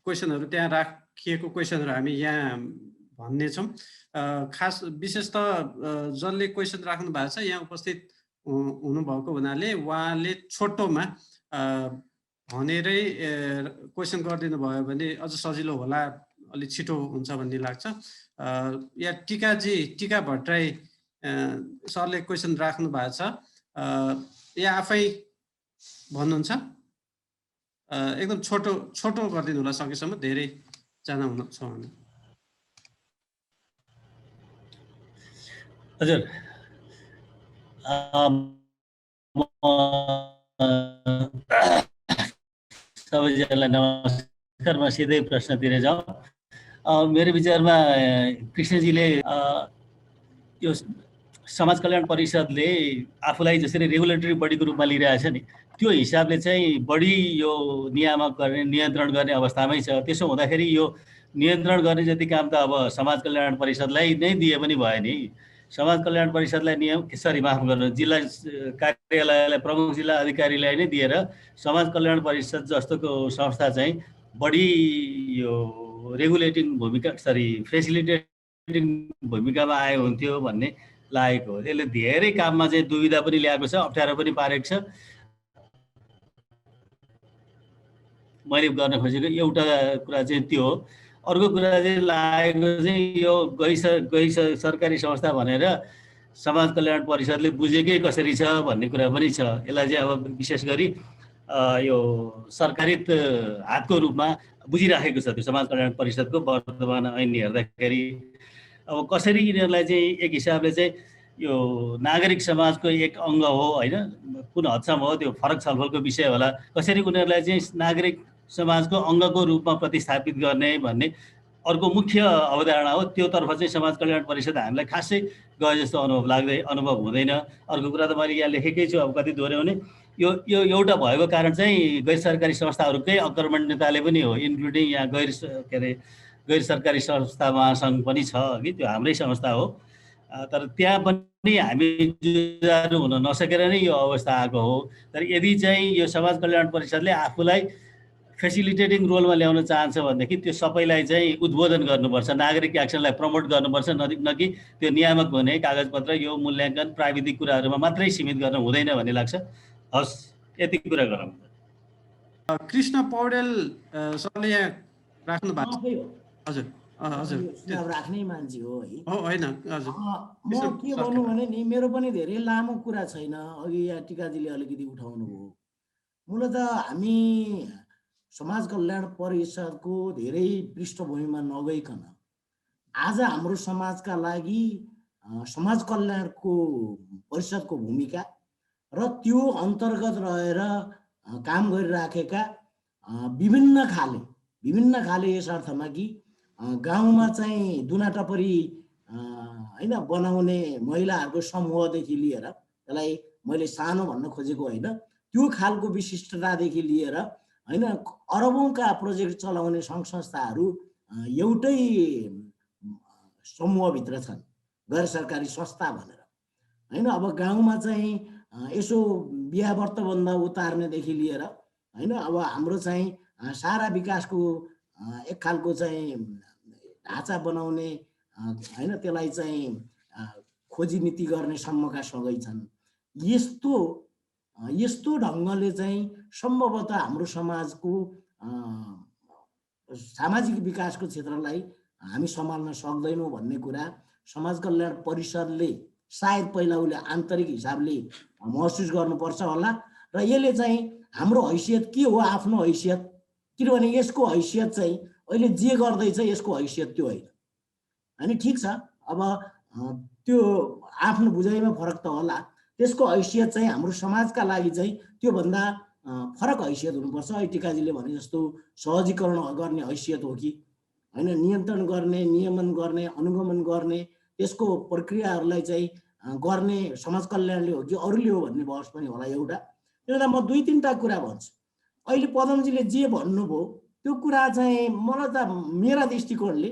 क्वेसनहरू त्यहाँ राखिएको क्वेसनहरू हामी यहाँ भन्नेछौँ। खास विशेष त जसले क्वेसन राख्नु भएको छ यहाँ उपस्थित हुनुभएको हुनाले उहाँले छोटोमा भनेरै क्वेसन गरिदिनु भयो भने अझ सजिलो होला, अलि छिटो हुन्छ भन्ने लाग्छ। या टिका भट्टराई सरले क्वेसन राख्नु भएको छ, या आफै भन्नुहुन्छ? एकदम छोटो गरिदिनु होला सकेसम्म, धेरै जना हुनुहुन्छ भने। हजुर, सबैजनालाई नमस्कार। म सिधै प्रश्नतिर जाउँ। मेरो विचारमा कृष्णजीले यो समाज कल्याण परिषदले आफूलाई जसरी रेगुलेटरी बडीको रूपमा लिइरहेछ नि, त्यो हिसाबले चाहिँ बढी यो नियामक गर्ने नियन्त्रण गर्ने अवस्थामै छ। त्यसो हुँदाखेरि यो नियन्त्रण गर्ने जति काम त अब समाज कल्याण परिषदलाई नै दिए पनि भयो नि। समाज कल्याण परिषदलाई माफ गर्नु, जिल्ला कार्यालयलाई, प्रमुख जिल्ला अधिकारीलाई नै दिएर समाज कल्याण परिषद जस्तोको संस्था चाहिँ बढी यो रेगुलेटिङ भूमिका फेसिलिटेटिङ भूमिकामा आयो हुन्थ्यो भन्ने लागेको हो। यसले धेरै काममा चाहिँ दुविधा पनि ल्याएको छ, अप्ठ्यारो पनि पारेको छ। मैले गर्न खोजेको एउटा कुरा चाहिँ त्यो हो। अर्को कुरा चाहिँ लागेको चाहिँ यो गैर सरकारी संस्था भनेर समाज कल्याण परिषदले बुझेकै कसरी छ भन्ने कुरा पनि छ। यसलाई चाहिँ अब विशेष गरी यो सरकारित हातको रूपमा बुझिराखेको छ त्यो समाज कल्याण परिषदको वर्तमान ऐन हेर्दाखेरि। अब कसरी यिनीहरूलाई चाहिँ एक हिसाबले चाहिँ यो नागरिक समाजको एक अङ्ग हो होइन, कुन हदसम्म हो त्यो फरक छलफलको विषय होला। कसरी उनीहरूलाई चाहिँ नागरिक समाजको अङ्गको रूपमा प्रतिस्थापित गर्ने भन्ने अर्को मुख्य अवधारणा हो। त्योतर्फ चाहिँ समाज कल्याण परिषद हामीलाई खासै गए जस्तो अनुभव हुँदैन। अर्को कुरा त मैले यहाँ लेखेकै छु, अब कति दोहोऱ्याउने। यो एउटा भएको कारण चाहिँ गैर सरकारी संस्थाहरूकै आक्रमण्यताले पनि हो, इन्क्लुडिङ यहाँ गैर सरकारी संस्था महासङ्घ पनि छ कि त्यो हाम्रै संस्था हो। तर त्यहाँ पनि हामी जुझारु हुन नसकेर नै यो अवस्था आएको हो। तर यदि चाहिँ यो समाज कल्याण परिषदले आफूलाई फेसिलिटेटिङ रोलमा ल्याउन चाहन्छ भनेदेखि त्यो सबैलाई चाहिँ उद्बोधन गर्नुपर्छ, नागरिक एक्सनलाई प्रमोट गर्नुपर्छ, न कि त्यो नियामक हुने कागजपत्र यो मूल्याङ्कन प्राविधिक कुराहरूमा मात्रै सीमित गर्न हुँदैन भन्ने लाग्छ। हस्, यति कुरा गरौँ। कृष्ण पौडेल सरले यहाँ राख्नु भएको छ। हजुर हजुर, राख्नै मान्छे हो है। होइन हजुर, म के भन्नु भने नि, मेरो पनि धेरै लामो कुरा छैन। अघि यहाँ टिकाजीले अलिकति उठाउनु भयो। मूलत हामी समाज कल्याण परिषदको धेरै पृष्ठभूमिमा नगइकन आज हाम्रो समाजका लागि समाज कल्याणको परिषदको भूमिका र त्यो अन्तर्गत रहेर काम गरिराखेका विभिन्न खाले यस अर्थमा कि गाउँमा चाहिँ दुनाटपरी होइन बनाउने महिलाहरूको समूहदेखि लिएर, त्यसलाई मैले सानो भन्न खोजेको होइन, त्यो खालको विशिष्टतादेखि लिएर होइन अरबौँका प्रोजेक्ट चलाउने सङ्घ संस्थाहरू एउटै समूहभित्र छन्, गैर सरकारी संस्था भनेर होइन। अब गाउँमा चाहिँ यसो बिहा व्रतबन्ध उतार्नेदेखि लिएर होइन, अब हाम्रो चाहिँ सारा विकासको एक खालको चाहिँ ढाँचा बनाउने होइन, त्यसलाई चाहिँ खोजी नीति गर्ने सम्मका सँगै छन्। यस्तो ढङ्गले चाहिँ सम्भवतः हाम्रो समाजको सामाजिक विकासको क्षेत्रलाई हामी सम्हाल्न सक्दैनौँ भन्ने कुरा समाज कल्याण परिषदले सायद पहिला उसले आन्तरिक हिसाबले महसुस गर्नुपर्छ होला। र यसले चाहिँ हाम्रो हैसियत के हो, आफ्नो हैसियत, किनभने यसको हैसियत चाहिँ अहिले जे गर्दैछ यसको हैसियत त्यो होइन। अनि ठिक छ, अब त्यो आफ्नो बुझाइमा फरक त होला, त्यसको हैसियत चाहिँ हाम्रो समाजका लागि चाहिँ त्योभन्दा फरक हैसियत हुनुपर्छ। टिकाजीले भने जस्तो सहजीकरण गर्ने हैसियत हो कि होइन, नियन्त्रण गर्ने, नियमन गर्ने, अनुगमन गर्ने, त्यसको प्रक्रियाहरूलाई चाहिँ गर्ने समाज कल्याणले हो कि अरूले हो भन्ने बहस पनि होला एउटा। त्यसमा म 2-3टा कुरा भन्छु। अहिले पदमजीले जे भन्नुभयो त्यो कुरा चाहिँ मलाई त मेरा दृष्टिकोणले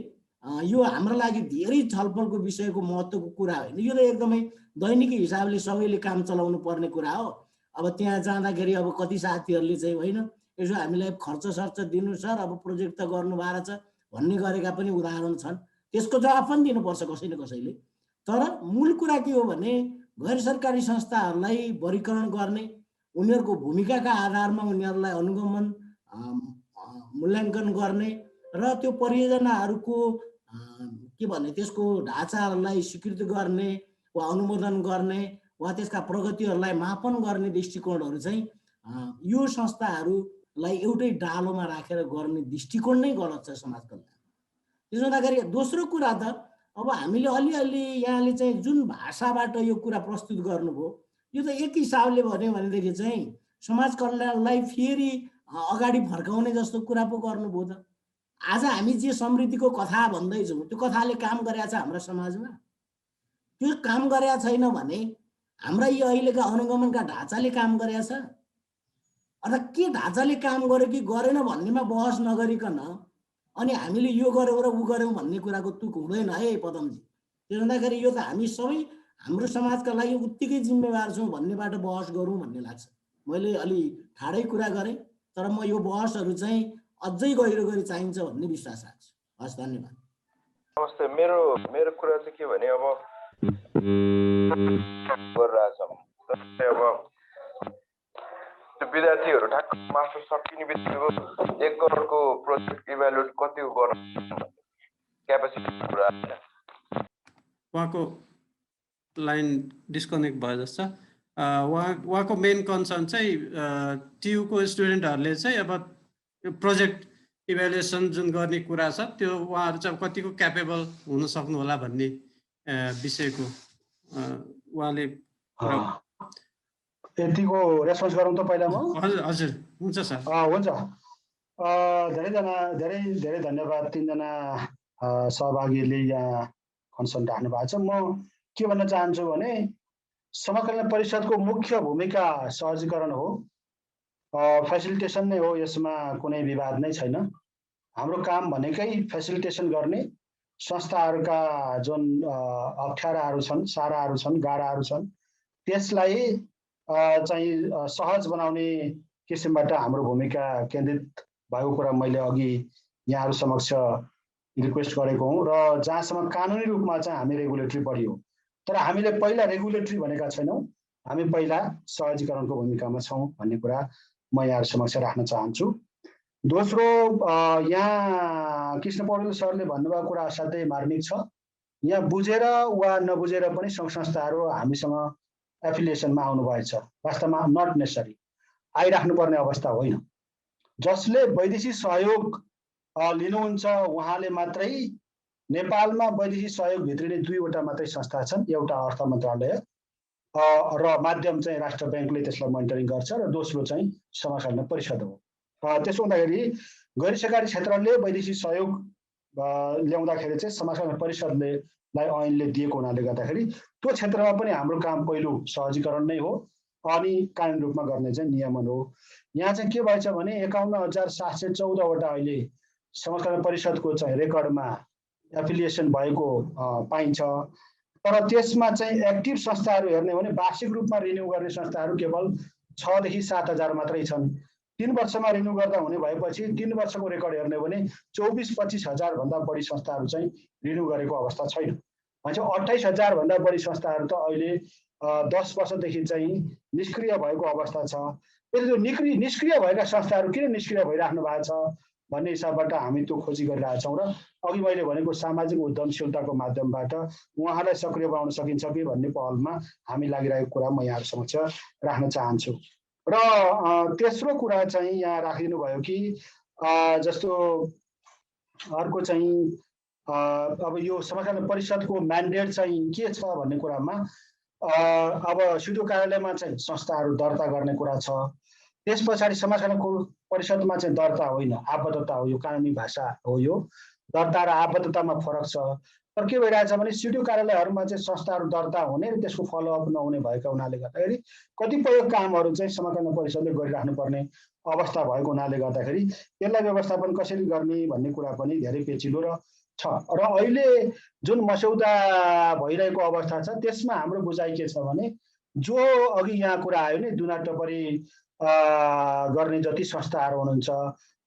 यो हाम्रो लागि धेरै छलफलको विषयको महत्त्वको कुरा होइन। यो त एकदमै दैनिक हिसाबले सबैले काम चलाउनु पर्ने कुरा हो। अब त्यहाँ जाँदाखेरि अब कति साथीहरूले चाहिँ होइन यसो हामीलाई खर्च सर्च दिनु सर, अब प्रोजेक्ट त गर्नु भएको छ भन्ने गरेका पनि उदाहरण छन्। त्यसको जवाफ पनि दिनुपर्छ कसैले कसैले। तर मूल कुरा के हो भने गैर सरकारी संस्थाहरूलाई वर्गीकरण गर्ने, उनीहरूको भूमिकाका आधारमा उनीहरूलाई अनुगमन मूल्याङ्कन गर्ने र त्यो परियोजनाहरूको के भन्ने त्यसको ढाँचाहरूलाई स्वीकृति गर्ने वा अनुमोदन गर्ने वा त्यसका प्रगतिहरूलाई मापन गर्ने दृष्टिकोणहरू चाहिँ यो संस्थाहरूलाई एउटै डालोमा राखेर गर्ने दृष्टिकोण नै गलत छ समाज कल्याण। त्यसो हुँदाखेरि दोस्रो कुरा त अब हामीले अलिअलि यहाँले चाहिँ जुन भाषाबाट यो कुरा प्रस्तुत गर्नुभयो यो त एक हिसाबले भन्यो भनेदेखि चाहिँ समाज कल्याणलाई फेरि अगाडि फर्काउने जस्तो कुरा पो गर्नुभयो त। आज हामी जे समृद्धिको कथा भन्दैछौँ त्यो कथाले काम गरेको छ हाम्रो समाजमा? त्यो काम गरेको छैन भने हाम्रा यी अहिलेका अनुगमनका ढाँचाले काम गरेको छ? अथवा के ढाँचाले काम गर्यो कि गरेन भन्नेमा बहस नगरिकन अनि हामीले यो गऱ्यौँ र ऊ गऱ्यौँ भन्ने कुराको तुक हुँदैन है पदमजी। त्यसो हुँदाखेरि यो त हामी सबै हाम्रो समाजका लागि उत्तिकै जिम्मेवार छौँ भन्नेबाट बहस गरौँ भन्ने लाग्छ। मैले अलि ठाडै कुरा गरेँ, तर म यो बहसहरू चाहिँ अझै गहिरो गरी चाहिन्छ भन्ने विश्वास राख्छु। हस्, धन्यवाद। नमस्ते। मेरो कुरा चाहिँ के भने अब गरिरहेछौँ अब विद्यार्थीहरू ठ्याक्क मास्टर सकिने बित्तिकै 1 करोडको प्रोजेक्ट इभ्यालुएट कतिको गर्न क्यापेसिटी कुरा उहाँको लाइन डिस्कनेक्ट भयो जस्तो। उहाँको मेन कन्सर्न चाहिँ टियुको स्टुडेन्टहरूले चाहिँ अब प्रोजेक्ट इभ्यालुएसन जुन गर्ने कुरा छ त्यो उहाँहरू चाहिँ कतिको क्यापेबल हुन सक्नु होला भन्ने विषयको उहाँले यतिको रेस्पोन्स गरौँ त पहिला म? हजुर हजुर, हुन्छ सर। हुन्छ। धेरै धन्यवाद 3जना सहभागीले यहाँ कन्सर्न राख्नु भएको छ। म के भन्न चाहन्छु भने समाज कल्याण परिषदको मुख्य भूमिका सहजीकरण हो, फेसिलिटेसन नै हो, यसमा कुनै विवाद नै छैन। हाम्रो काम भनेकै फेसिलिटेसन गर्ने, संस्थाहरूका जुन अप्ठ्याराहरू छन्, साराहरू छन्, गाडाहरू छन् त्यसलाई चाहिँ सहज बनाउने किसिमबाट हाम्रो भूमिका केन्द्रित भएको कुरा मैले अघि यहाँहरू समक्ष रिक्वेस्ट गरेको हुँ। र जहाँसम्म कानुनी रूपमा चाहिँ हामी रेगुलेटरी बडी हो, तर हामीले पहिला रेगुलेटरी भनेका छैनौँ, हामी पहिला सहजीकरणको भूमिकामा छौँ भन्ने कुरा म यहाँहरू समक्ष राख्न चाहन्छु। दोस्रो, यहाँ कृष्ण पौडेल सरले भन्नुभएको कुरा असाध्यै मार्मिक छ। यहाँ बुझेर वा नबुझेर पनि सङ्घ संस्थाहरू हामीसँग एफिलिएसनमा आउनुभएछ। वास्तवमा नट नेसेसरी आइराख्नुपर्ने अवस्था होइन। जसले वैदेशिक सहयोग लिनुहुन्छ उहाँले मात्रै, नेपालमा वैदेशिक सहयोग भित्रिने 2वटा मात्रै संस्था छन्, एउटा अर्थ मन्त्रालय र माध्यम चाहिँ राष्ट्र ब्याङ्कले त्यसलाई मोनिटरिङ गर्छ र दोस्रो चाहिँ समाज कल्याण परिषद हो। त्यसो हुँदाखेरि गैर सरकारी क्षेत्रले वैदेशिक सहयोग ल्याउँदाखेरि चाहिँ समाज कल्याण परिषदले ऐनले दिएको हुनाले गर्दाखेरि त्यो क्षेत्रमा पनि हाम्रो काम पहिलो सहजीकरण नै हो अनि कानुनी रूपमा गर्ने चाहिँ नियमन हो। यहाँ चाहिँ के भएछ भने 51,714 वटा अहिले समाज कल्याण परिषदको चाहिँ रेकर्डमा एफिलिएसन भएको पाइन्छ। तर त्यसमा चाहिँ एक्टिभ संस्थाहरू हेर्ने भने वार्षिक रूपमा रिन्यू गर्ने संस्थाहरू केवल 6 देखि 7,000 मात्रै छन्। 3 वर्षमा रिन्यू गर्दा हुने भएपछि 3 वर्षको रेकर्ड हेर्ने भने 24-25 हजार भन्दा बढी संस्थाहरू चाहिँ रिन्यू गरेको अवस्था छैन। भनेपछि 28,000 भन्दा बढी संस्थाहरू त अहिले 10 वर्षदेखि चाहिँ निष्क्रिय भएको अवस्था छ। यदि त्यो निष्क्रिय भएका संस्थाहरू किन निष्क्रिय भइराख्नु भएको छ भन्ने हिसाबबाट हामी त्यो खोजी गरिरहेछौँ र अघि मैले भनेको सामाजिक उद्यमशीलताको माध्यमबाट उहाँलाई सक्रिय बनाउन सकिन्छ कि भन्ने पहलमा हामी लागिरहेको कुरा म यहाँहरू समक्ष राख्न चाहन्छु। र तेस्रो कुरा चाहिँ यहाँ राखिदिनु भयो कि जस्तो अर्को चाहिँ अब यो समाजकल्याण परिषदको म्यान्डेट चाहिँ के छ भन्ने कुरामा अब सिडिओ कार्यालयमा चाहिँ संस्थाहरू दर्ता गर्ने कुरा छ। त्यस पछाडि समाजकल्याण परिषदमा चाहिँ दर्ता होइन, आबद्धता हो। यो कानुनी भाषा हो। यो दर्ता र आबद्धतामा फरक छ। तर के भइरहेछ भने सिडिओ कार्यालयहरूमा चाहिँ संस्थाहरू दर्ता हुने र त्यसको फलोअप नहुने भएका हुनाले गर्दाखेरि कतिपय कामहरू चाहिँ समाजकल्याण परिषदले गरिराख्नुपर्ने अवस्था भएको हुनाले गर्दाखेरि त्यसलाई व्यवस्थापन कसरी गर्ने भन्ने कुरा पनि धेरै पेचिलो छ। र अहिले जुन मस्यौदा भइरहेको अवस्था छ त्यसमा हाम्रो बुझाइ के छ भने जो अघि यहाँ कुरा आयो नि दुना टपरी गर्ने जति संस्थाहरू हुनुहुन्छ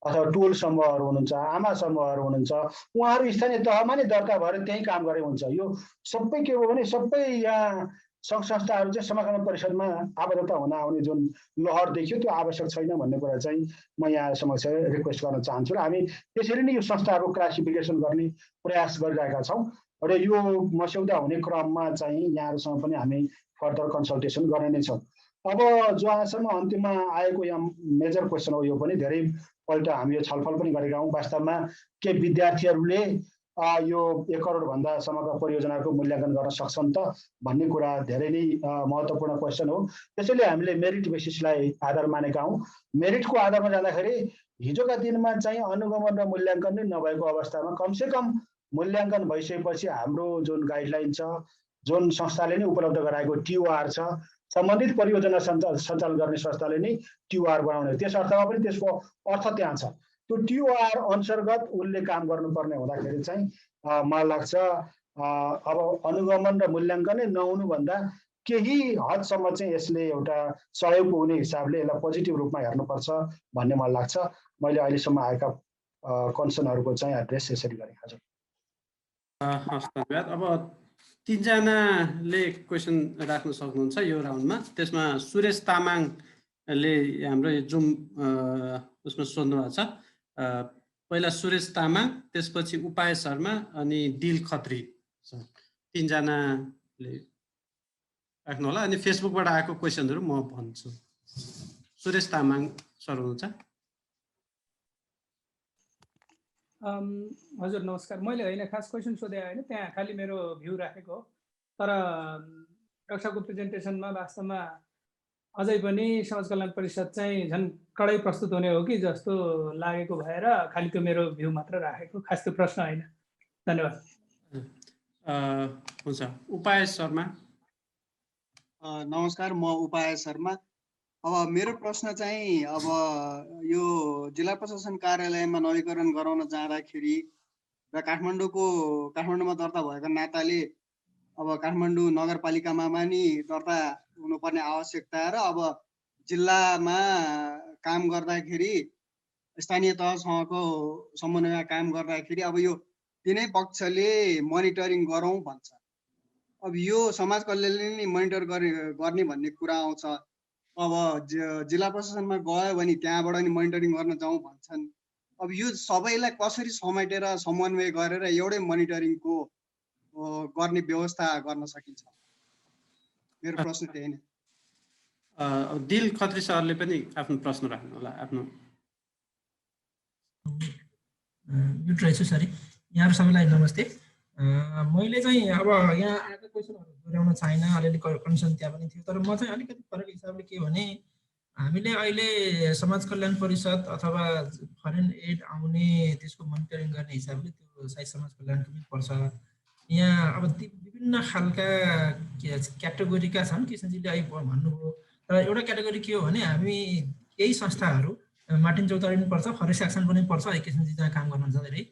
अथवा टोल समूहहरू हुनुहुन्छ, आमा समूहहरू हुनुहुन्छ, उहाँहरू स्थानीय तहमा नै दर्ता भएर त्यही काम गरे हुन्छ। यो सबै के हो भने सबै यहाँ सङ्घ संस्थाहरू चाहिँ समाजकल्याण परिषदमा आबद्धता हुन आउने जुन लहर देखियो त्यो आवश्यक छैन भन्ने कुरा चाहिँ म यहाँ समक्ष रिक्वेस्ट गर्न चाहन्छु। र हामी त्यसरी नै यो संस्थाहरूको क्लासिफिकेसन गर्ने प्रयास गरिरहेका छौँ र यो मस्यौदा हुने क्रममा चाहिँ यहाँहरूसँग पनि हामी फर्दर कन्सल्टेसन गर्ने नै छौँ। अब जो आजसम्म अन्तिममा आएको यहाँ मेजर क्वेसन हो, यो पनि धेरैपल्ट हामी यो छलफल पनि गरेका हौँ। वास्तवमा के विद्यार्थीहरूले यो 1 करोड भन्दा सम्मका परियोजनाको मूल्याङ्कन गर्न सक्छन् त भन्ने कुरा धेरै नै महत्त्वपूर्ण क्वेसन हो। त्यसैले हामीले मेरिट बेसिसलाई आधार मानेका हौँ। मेरिटको आधारमा जाँदाखेरि हिजोका दिनमा चाहिँ अनुगमन र मूल्याङ्कन नै नभएको अवस्थामा कमसेकम मूल्याङ्कन भइसकेपछि हाम्रो जुन गाइडलाइन छ, जुन संस्थाले नै उपलब्ध गराएको TOR छ, सम्बन्धित परियोजना सञ्चालन गर्ने संस्थाले नै TOR बनाउने, त्यस अर्थमा पनि त्यसको अर्थ त्यहाँ छ। त्यो TOR अन्तर्गत उसले काम गर्नुपर्ने हुँदाखेरि चाहिँ मलाई लाग्छ अब अनुगमन र मूल्याङ्कन नै नहुनुभन्दा केही हदसम्म चाहिँ यसले एउटा सहयोग पुग्ने हिसाबले यसलाई पोजिटिभ रूपमा हेर्नुपर्छ भन्ने मलाई लाग्छ। मैले अहिलेसम्म आएका कन्सर्नहरूको चाहिँ एड्रेस यसरी गरेका छु। हस्, धन्यवाद। अब 3 जनाले क्वेसन राख्न सक्नुहुन्छ यो राउन्डमा। त्यसमा सुरेश तामाङले हाम्रो जुम उसमा सोध्नु भएको छ। पहिला सुरेश तामाङ, त्यसपछि उपाय शर्मा अनि दिल खत्री। 3 जनाले राख्नु होला। अनि फेसबुकबाट आएको क्वेसनहरू म भन्छु। सुरेश तामाङ सर हुनुहुन्छ। हजुर नमस्कार। मैले होइन खास क्वेसन सोधे होइन, त्यहाँ खालि मेरो भ्यू राखेको हो। तर कक्षाको प्रेजेन्टेसनमा वास्तवमा अझै पनि समाज कल्याण परिषद चाहिँ झन् कडै प्रस्तुत हुने हो कि जस्तो लागेको भएर खालि त्यो मेरो भ्यू मात्र राखेको, खास त्यो प्रश्न होइन। धन्यवाद। हुन्छ, उपाय शर्मा। नमस्कार, म उपाय शर्मा। अब मेरो प्रश्न चाहिँ अब यो जिल्ला प्रशासन कार्यालयमा नवीकरण गराउन जाँदाखेरि र काठमाडौँमा दर्ता भएको नाताले अब काठमाडौँ नगरपालिकामा नि दर्ता हुनुपर्ने आवश्यकता र अब जिल्लामा काम गर्दाखेरि स्थानीय तहसँगको समन्वयमा काम गर्दाखेरि अब यो तिनै पक्षले मोनिटरिङ गरौँ भन्छ। अब यो समाज कल्याणले नै मोनिटर गर्ने भन्ने कुरा आउँछ। अब जिल्ला प्रशासनमा गयो भने त्यहाँबाट नि मोनिटरिङ गर्न जाउँ भन्छन्। अब यो सबैलाई कसरी समेटेर समन्वय गरेर एउटै मोनिटरिङको गर्ने व्यवस्था गर्न सकिन्छ? मेरो प्रश्न त्यही नै। दिल खत्री सरले पनि आफ्नो प्रश्न राख्नु होला। आफ्नो म्युट रहेछु, सरी। यहाँहरू सबैलाई नमस्ते। मैले चाहिँ अब यहाँ आएको क्वेसनहरू दोहोऱ्याउन चाहिन, अलिअलि कन्सर्न त्यहाँ पनि थियो। तर म चाहिँ अलिकति फरक हिसाबले के भने हामीले अहिले समाज कल्याण परिषद अथवा फरेन एड आउने त्यसको मोनिटरिङ गर्ने हिसाबले त्यो सायद समाज कल्याणको पनि पर्छ। यहाँ अब विभिन्न खालका क्याटेगोरीका छन्, किशनजीले अहिले भन्नुभयो। तर एउटा क्याटेगोरी के हो भने हामी केही संस्थाहरू मार्टिन चौतारी पनि पर्छ, फरेस्ट एक्सन पनि पर्छ, किशनजी जहाँ काम गर्नुहुन्छ धेरै।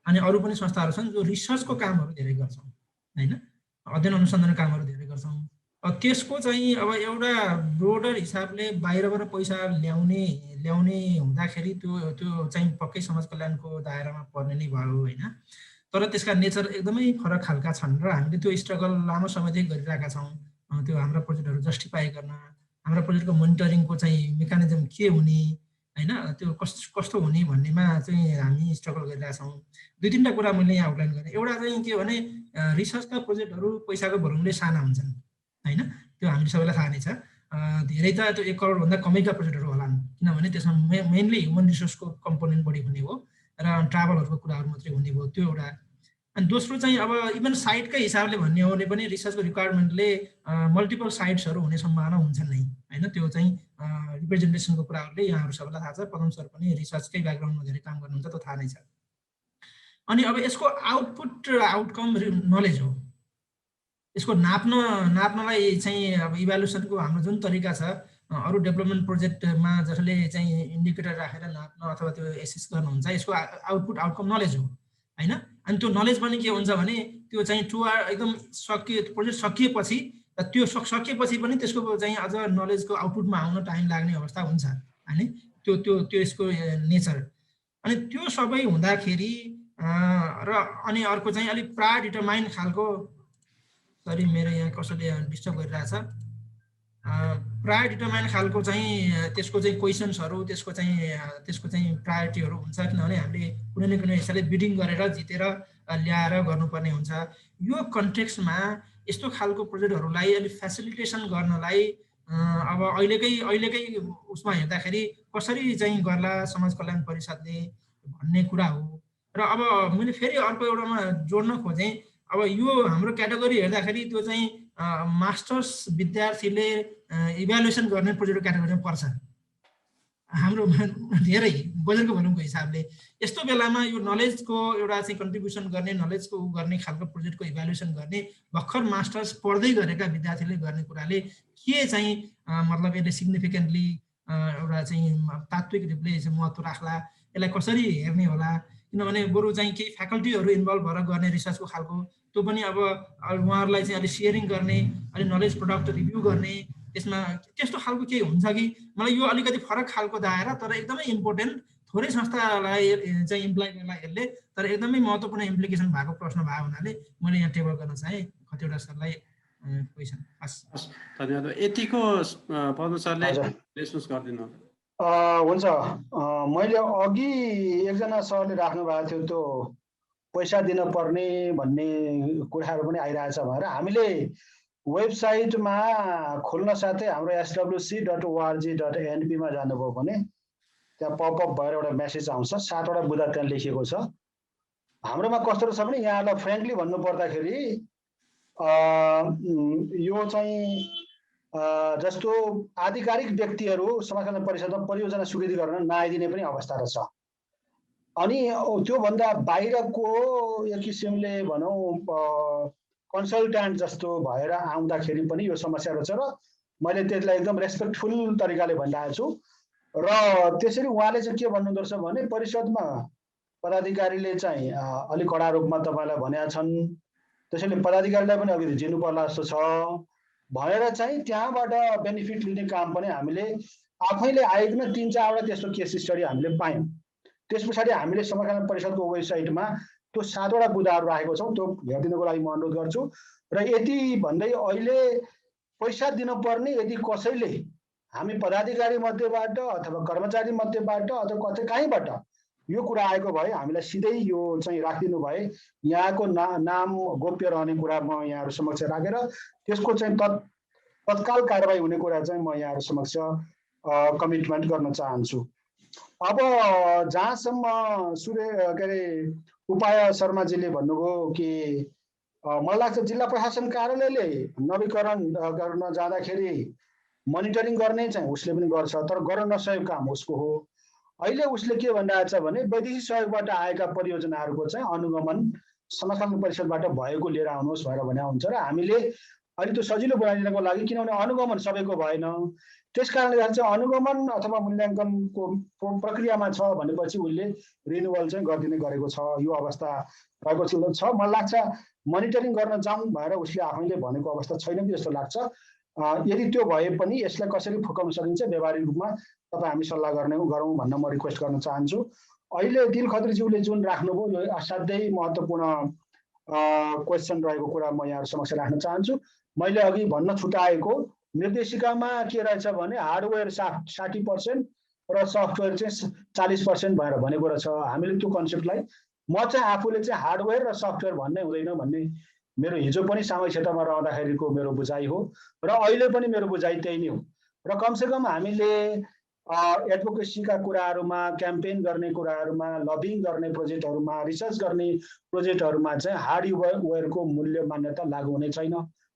अनि अरू पनि संस्थाहरू छन् जो रिसर्चको कामहरू धेरै गर्छौँ होइन, अध्ययन अनुसन्धानको कामहरू धेरै गर्छौँ। त्यसको चाहिँ अब एउटा ब्रोडर हिसाबले बाहिरबाट पैसा ल्याउने हुँदाखेरि त्यो चाहिँ पक्कै समाज कल्याणको दायरामा पर्ने नै भयो होइन। तर त्यसका नेचर एकदमै फरक खालका छन् र हामीले त्यो स्ट्रगल लामो समयदेखि गरिरहेका छौँ। त्यो हाम्रा प्रोजेक्टहरू जस्टिफाई गर्न, हाम्रा प्रोजेक्टको मोनिटरिङको चाहिँ मेकानिजम के हुने होइन, त्यो कस्तो हुने भन्नेमा चाहिँ हामी स्ट्रगल गरिरहेका छौँ। 2-3टा कुरा मैले यहाँ आउटलाइन गरेँ। एउटा चाहिँ के भने रिसर्चका प्रोजेक्टहरू पैसाको भलुङले साना हुन्छन् होइन, त्यो हामीले सबैलाई थाहा नै छ। धेरै त त्यो 1 करोडभन्दा कमैका प्रोजेक्टहरू होलान्, किनभने त्यसमा मेनली ह्युमन रिसोर्सको कम्पोनेन्ट बढी हुने हो र ट्राभलहरूको कुराहरू मात्रै हुने भयो, त्यो एउटा। अनि दोस्रो चाहिँ अब इभन साइटकै हिसाबले भन्ने हो भने पनि रिसर्चको रिक्वायरमेन्टले मल्टिपल साइट्सहरू हुने सम्भावना हुन्छन् नै होइन। त्यो चाहिँ रिप्रेजेन्टेसनको कुराहरूले यहाँहरू सबैलाई थाहा छ, पदम सर पनि रिसर्चकै ब्याकग्राउन्डमा धेरै काम गर्नुहुन्छ, त्यो थाहा नै छ। अनि अब यसको आउटपुट र आउटकम नलेज हो। यसको नाप्नलाई चाहिँ अब इभ्यालुएसनको हाम्रो जुन तरिका छ, अरू डेभलपमेन्ट प्रोजेक्टमा जसले चाहिँ इन्डिकेटर राखेर नाप्न अथवा त्यो एसेस गर्नुहुन्छ, यसको आउटपुट आउटकम नलेज हो होइन। अनि त्यो नलेज पनि के हुन्छ भने त्यो चाहिँ एकदम प्रोजेक्ट सकिएपछि र त्यो सकिएपछि पनि त्यसको चाहिँ अझ नलेजको आउटपुटमा आउन टाइम लाग्ने अवस्था हुन्छ होइन। त्यो यसको नेचर। अनि त्यो सबै हुँदाखेरि र अनि अर्को चाहिँ अलिक डिटरमाइन खालको, सरी मेरो यहाँ कसैले डिस्टर्ब गरिरहेछ, डिटरमाइन खालको चाहिँ त्यसको चाहिँ क्वेसन्सहरू, त्यसको चाहिँ प्रायोरिटीहरू हुन्छ, किनभने हामीले कुनै न कुनै हिसाबले बिडिङ गरेर जितेर ल्याएर गर्नुपर्ने हुन्छ। यो कन्टेक्स्टमा यस्तो खालको प्रोजेक्टहरूलाई अलिक फेसिलिटेसन गर्नलाई अब अहिलेकै उसमा हेर्दाखेरि कसरी चाहिँ गर्ला समाज कल्याण परिषदले भन्ने कुरा हो। र अब मैले फेरि अर्को एउटामा जोड्न खोजेँ, अब यो हाम्रो क्याटेगोरी हेर्दाखेरि त्यो चाहिँ मास्टर्स विद्यार्थीले इभ्यालुएसन गर्ने प्रोजेक्टको क्याटेगोरीमा पर्छ हाम्रो धेरै बजेटको भनौँको हिसाबले। यस्तो बेलामा यो नलेजको एउटा चाहिँ कन्ट्रिब्युसन गर्ने, नलेजको गर्ने खालको प्रोजेक्टको इभ्यालुएसन गर्ने भर्खर मास्टर्स पढ्दै गरेका विद्यार्थीले गर्ने कुराले के चाहिँ मतलब यसले सिग्निफिकेन्टली एउटा चाहिँ तात्विक रूपले महत्त्व राख्ला, यसलाई कसरी हेर्ने होला, किनभने बरु चाहिँ केही फ्याकल्टीहरू इन्भल्भ भएर गर्ने रिसर्चको खालको त्यो पनि अब उहाँहरूलाई चाहिँ अलिक सेयरिङ गर्ने, अलिक नलेज प्रोडक्ट रिभ्यू गर्ने, त्यसमा त्यस्तो खालको केही हुन्छ कि मलाई यो अलिकति फरक खालको दायरा, तर एकदमै इम्पोर्टेन्ट, थोरै संस्थालाई चाहिँ इम्प्लाइ गर्नलाई यसले तर एकदमै महत्त्वपूर्ण इम्प्लिकेसन भएको प्रश्न भएको हुनाले मैले यहाँ टेबल गर्न चाहेँ कतिवटा सरलाई क्वेसन। धन्यवाद। यतिको पद्म सरले रेस्पोन्स गरिदिनु। हुन्छ, मैले अघि एकजना सरले राख्नु भएको थियो त्यो पैसा दिन पर्ने भन्ने कुराहरू पनि आइरहेछ भनेर हामीले वेबसाइटमा खोल्न साथै हाम्रो swc.org.np मा जानुभयो भने त्यहाँ पपअप भएर एउटा मेसेज आउँछ, 7वटा बुँदा त्यहाँ लेखिएको छ। हाम्रोमा कस्तो छ भने यहाँलाई फ्रेङ्कली भन्नु पर्दाखेरि यो चाहिँ जस्तो आधिकारिक व्यक्तिहरू समाज कल्याण परिषदमा परियोजना स्वीकृति गर्न नआइदिने पनि अवस्था रहेछ। अनि त्योभन्दा बाहिरको एक किसिमले भनौँ कन्सल्ट्यान्ट जस्तो भएर आउँदाखेरि पनि यो समस्या रहेछ र मैले त्यसलाई एकदम रेस्पेक्टफुल तरिकाले भनिरहेको छु। र त्यसरी उहाँले चाहिँ के भन्नुहुँदो रहेछ भने परिषदमा पदाधिकारीले चाहिँ अलिक कडा रूपमा तपाईँलाई भनेका छन्, त्यसैले पदाधिकारीलाई पनि अघि जिन्नु पर्ला जस्तो छ भनेर चाहिँ त्यहाँबाट बेनिफिट लिने काम पनि हामीले आफैले आइकन 3-4वटा त्यस्तो केस स्टडी हामीले पायौँ। त्यस पछाडि हामीले समाज कल्याण परिषदको वेबसाइटमा त्यो 7वटा बुँदाहरू राखेको छौँ, त्यो हेरिदिनुको लागि म अनुरोध गर्छु। र यति भन्दै अहिले पैसा दिनुपर्ने यदि कसैले हामी पदाधिकारी मध्येबाट अथवा कर्मचारी मध्येबाट अथवा कतै कहीँबाट यो कुरा आएको भए हामीलाई सिधै यो चाहिँ राखिदिनु भए यहाँको नाम गोप्य रहने कुरा म यहाँहरू समक्ष राखेर त्यसको चाहिँ तत्काल कारबाही हुने कुरा चाहिँ म यहाँहरू समक्ष कमिटमेन्ट गर्न चाहन्छु। अब जहाँसम्म उपाय शर्माजीले भन्नुभयो कि मलाई लाग्छ जिल्ला प्रशासन कार्यालयले नवीकरण गर्न जाँदाखेरि मोनिटरिङ गर्ने चाहिँ उसले पनि गर्छ, तर गर्न नसकेको काम उसको हो। अहिले उसले के भनिरहेको छ भने वैदेशिक सहयोगबाट आएका परियोजनाहरूको चाहिँ अनुगमन समाज कल्याण परिषदबाट भएको लिएर आउनुहोस् भनेर भनेको हुन्छ र हामीले अहिले त्यो सजिलो बनाइदिनको लागि, किनभने अनुगमन सबैको भएन। त्यस कारणले गर्दा चाहिँ अनुगमन अथवा मूल्याङ्कनको प्रक्रियामा छ भनेपछि उसले रिन्युअल चाहिँ गरिदिने गरेको छ। यो अवस्था रहेको छ। मलाई लाग्छ मोनिटरिङ गर्न जाउँ भनेर उसले आफैले भनेको अवस्था छैन कि जस्तो लाग्छ। यदि त्यो भए पनि यसलाई कसरी फुकाउन सकिन्छ व्यवहारिक रूपमा तपाईँ हामी सल्लाह गरौँ भन्न म रिक्वेस्ट गर्न चाहन्छु। अहिले दिल खत्रीज्यूले जुन राख्नुभयो यो असाध्यै महत्त्वपूर्ण क्वेसन रहेको कुरा म यहाँहरू समक्ष राख्न चाहन्छु। मैले अघि भन्न छुटाएको निर्देशिकामा के रहेछ भने हार्डवेयर 60% र सफ्टवेयर चाहिँ 40% भनेर भनेको रहेछ। हामीले त्यो कन्सेप्टलाई म चाहिँ आफूले चाहिँ हार्डवेयर र सफ्टवेयर भन्ने हुँदैन भन्ने मेरो हिजो पनि सामाजिक क्षेत्रमा रहँदाखेरिको मेरो बुझाइ हो र अहिले पनि मेरो बुझाइ त्यही नै हो। र कमसेकम हामीले एडभोकेसीका कुराहरूमा, क्याम्पेन गर्ने कुराहरूमा, लबिङ गर्ने प्रोजेक्टहरूमा, रिसर्च गर्ने प्रोजेक्टहरूमा चाहिँ हार्डवेयरको मूल्य मान्यता लागू हुने छैन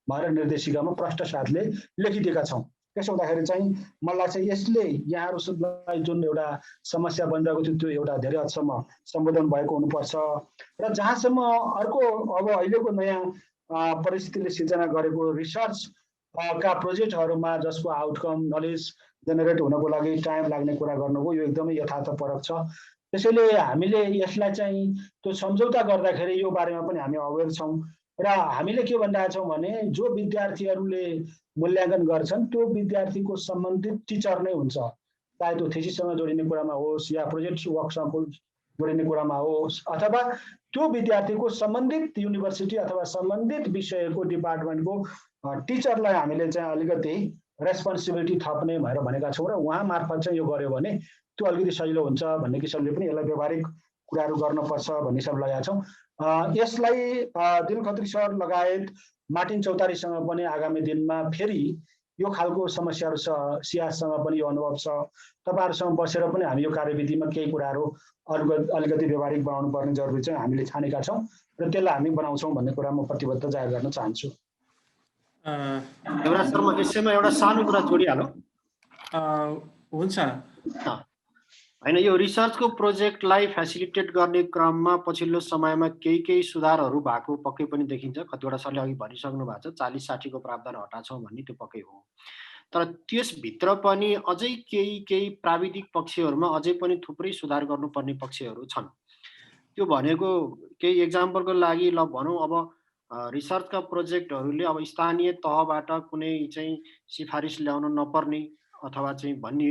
भनेर निर्देशिकामा प्रष्ट साथले लेखिदिएका छौँ। त्यसो हुँदाखेरि चाहिँ मलाई लाग्छ यसले यहाँहरूलाई जुन एउटा समस्या बनिरहेको थियो त्यो एउटा धेरै हदसम्म सम्बोधन भएको हुनुपर्छ। र जहाँसम्म अर्को अब अहिलेको नयाँ परिस्थितिले सिर्जना गरेको रिसर्च का प्रोजेक्टहरूमा जसको आउटकम नलेज जेनेरेट हुनको लागि टाइम लाग्ने कुरा गर्नुभयो, यो एकदमै यथार्थपरक छ। त्यसैले हामीले यसलाई चाहिँ त्यो सम्झौता गर्दाखेरि यो बारेमा पनि हामी अवेर छौँ र हामीले के भनिरहेका छौँ भने जो विद्यार्थीहरूले मूल्याङ्कन गर्छन् त्यो विद्यार्थीको सम्बन्धित टिचर नै हुन्छ, चाहे त्यो थेसिससँग जोडिने कुरामा होस् या प्रोजेक्ट वर्कसँग जोडिने कुरामा होस् अथवा त्यो विद्यार्थीको सम्बन्धित युनिभर्सिटी अथवा सम्बन्धित विषयको डिपार्टमेन्टको टिचरलाई हामीले चाहिँ अलिकति रेस्पोन्सिबिलिटी थप्ने भनेर भनेका छौँ र उहाँ मार्फत चाहिँ यो गर्यो भने त्यो अलिकति सजिलो हुन्छ भन्ने किसिमले पनि यसलाई व्यवहारिक कुराहरू गर्नुपर्छ भन्ने हिसाबले लगाएका छौँ। यसलाई दिल खत्री सर लगायत मार्टिन चौतारीसँग पनि आगामी दिनमा फेरि यो खालको समस्याहरू छ, सियासँग पनि यो अनुभव छ, तपाईँहरूसँग बसेर पनि हामी यो कार्यविधिमा केही कुराहरू अलिकति व्यवहारिक बनाउनु पर्ने जरुरी चाहिँ हामीले ठानेका छौँ र त्यसलाई हामी बनाउँछौँ भन्ने कुरा म प्रतिबद्धता जाहेर गर्न चाहन्छु। देवराज सर, म यसैमा एउटा सानो कुरा जोडिहालौँ। हुन्छ। होइन, यो रिसर्चको प्रोजेक्टलाई फेसिलिटेट गर्ने क्रममा पछिल्लो समयमा केही सुधारहरू भएको पक्कै पनि देखिन्छ। कतिवटा सरले अघि भनिसक्नु भएको छ 40-60 को प्रावधान हटाछौँ भन्ने, त्यो पक्कै हो। तर त्यसभित्र पनि अझै केही प्राविधिक पक्षहरूमा अझै पनि थुप्रै सुधार गर्नुपर्ने पक्षहरू छन्। त्यो भनेको केही एक्जाम्पलको लागि ल भनौँ, अब रिसर्चका प्रोजेक्टहरूले अब स्थानीय तहबाट कुनै चाहिँ सिफारिस ल्याउन नपर्ने अथवा चाहिँ भन्ने,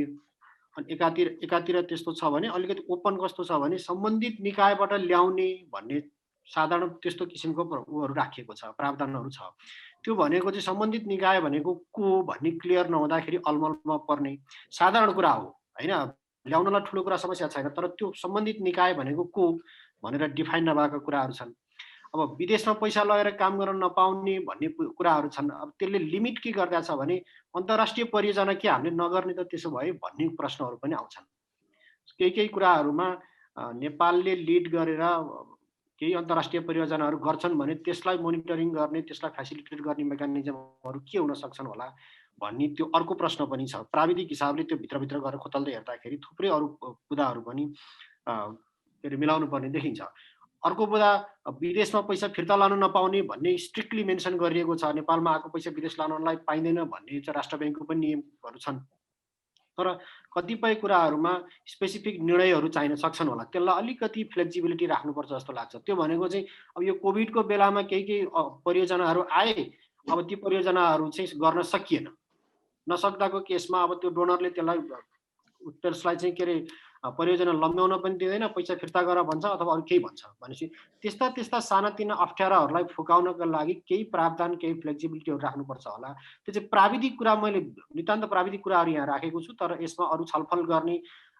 अनि एकातिर त्यस्तो छ भने अलिकति ओपन कस्तो छ भने सम्बन्धित निकायबाट ल्याउने भन्ने साधारण त्यस्तो किसिमको उहरू राखिएको छ, प्रावधानहरू छ। त्यो भनेको चाहिँ सम्बन्धित निकाय भनेको को भन्ने क्लियर नहुँदाखेरि अलमलमा पर्ने साधारण कुरा हो होइन। ल्याउनलाई ठुलो कुरा समस्या छैन, तर त्यो सम्बन्धित निकाय भनेको को भनेर डिफाइन नभएका कुराहरू छन्। अब विदेशमा पैसा लगेर काम गर्न नपाउने भन्ने कुराहरू छन्। अब त्यसले लिमिट के गर्दा छ भने अन्तर्राष्ट्रिय परियोजना के हामीले नगर्ने त त्यसो भए भन्ने प्रश्नहरू पनि आउँछन्। केही कुराहरूमा नेपालले लिड गरेर केही अन्तर्राष्ट्रिय परियोजनाहरू गर्छन् भने त्यसलाई मोनिटरिङ गर्ने, त्यसलाई फेसिलिटेट गर्ने मेकानिजमहरू के हुन सक्छन् होला भन्ने त्यो अर्को प्रश्न पनि छ। प्राविधिक हिसाबले त्यो भित्रभित्र गएर खोतल्दै हेर्दाखेरि थुप्रै अरू बुदाहरू पनि मिलाउनु पर्ने देखिन्छ। अर्को बुदा विदेशमा पैसा फिर्ता लान नपाउने भन्ने स्ट्रिक्टली मेन्सन गरिएको छ। नेपालमा आएको पैसा विदेश लानलाई पाइँदैन भन्ने चाहिँ राष्ट्र ब्याङ्कको पनि नियमहरू छन्। तर कतिपय कुराहरूमा स्पेसिफिक निर्णयहरू चाहिन सक्छन् होला, त्यसलाई अलिकति फ्लेक्सिबिलिटी राख्नुपर्छ जस्तो लाग्छ। त्यो भनेको चाहिँ अब यो कोभिडको बेलामा केही परियोजनाहरू आए, अब ती परियोजनाहरू चाहिँ गर्न सकिएन। नसक्दाको केसमा अब त्यो डोनरले त्यसलाई चाहिँ के अरे परियोजना लम्ब्याउन पनि दिँदैन, पैसा फिर्ता गर भन्छ अथवा अरू केही भन्छ भनेपछि त्यस्ता सानातिना अप्ठ्याराहरूलाई फुकाउनका लागि केही प्रावधान, केही फ्लेक्सिबिलिटीहरू राख्नुपर्छ होला। त्यो चाहिँ प्राविधिक कुरा, मैले नितान्त प्राविधिक कुराहरू यहाँ राखेको छु, तर यसमा अरू छलफल गर्ने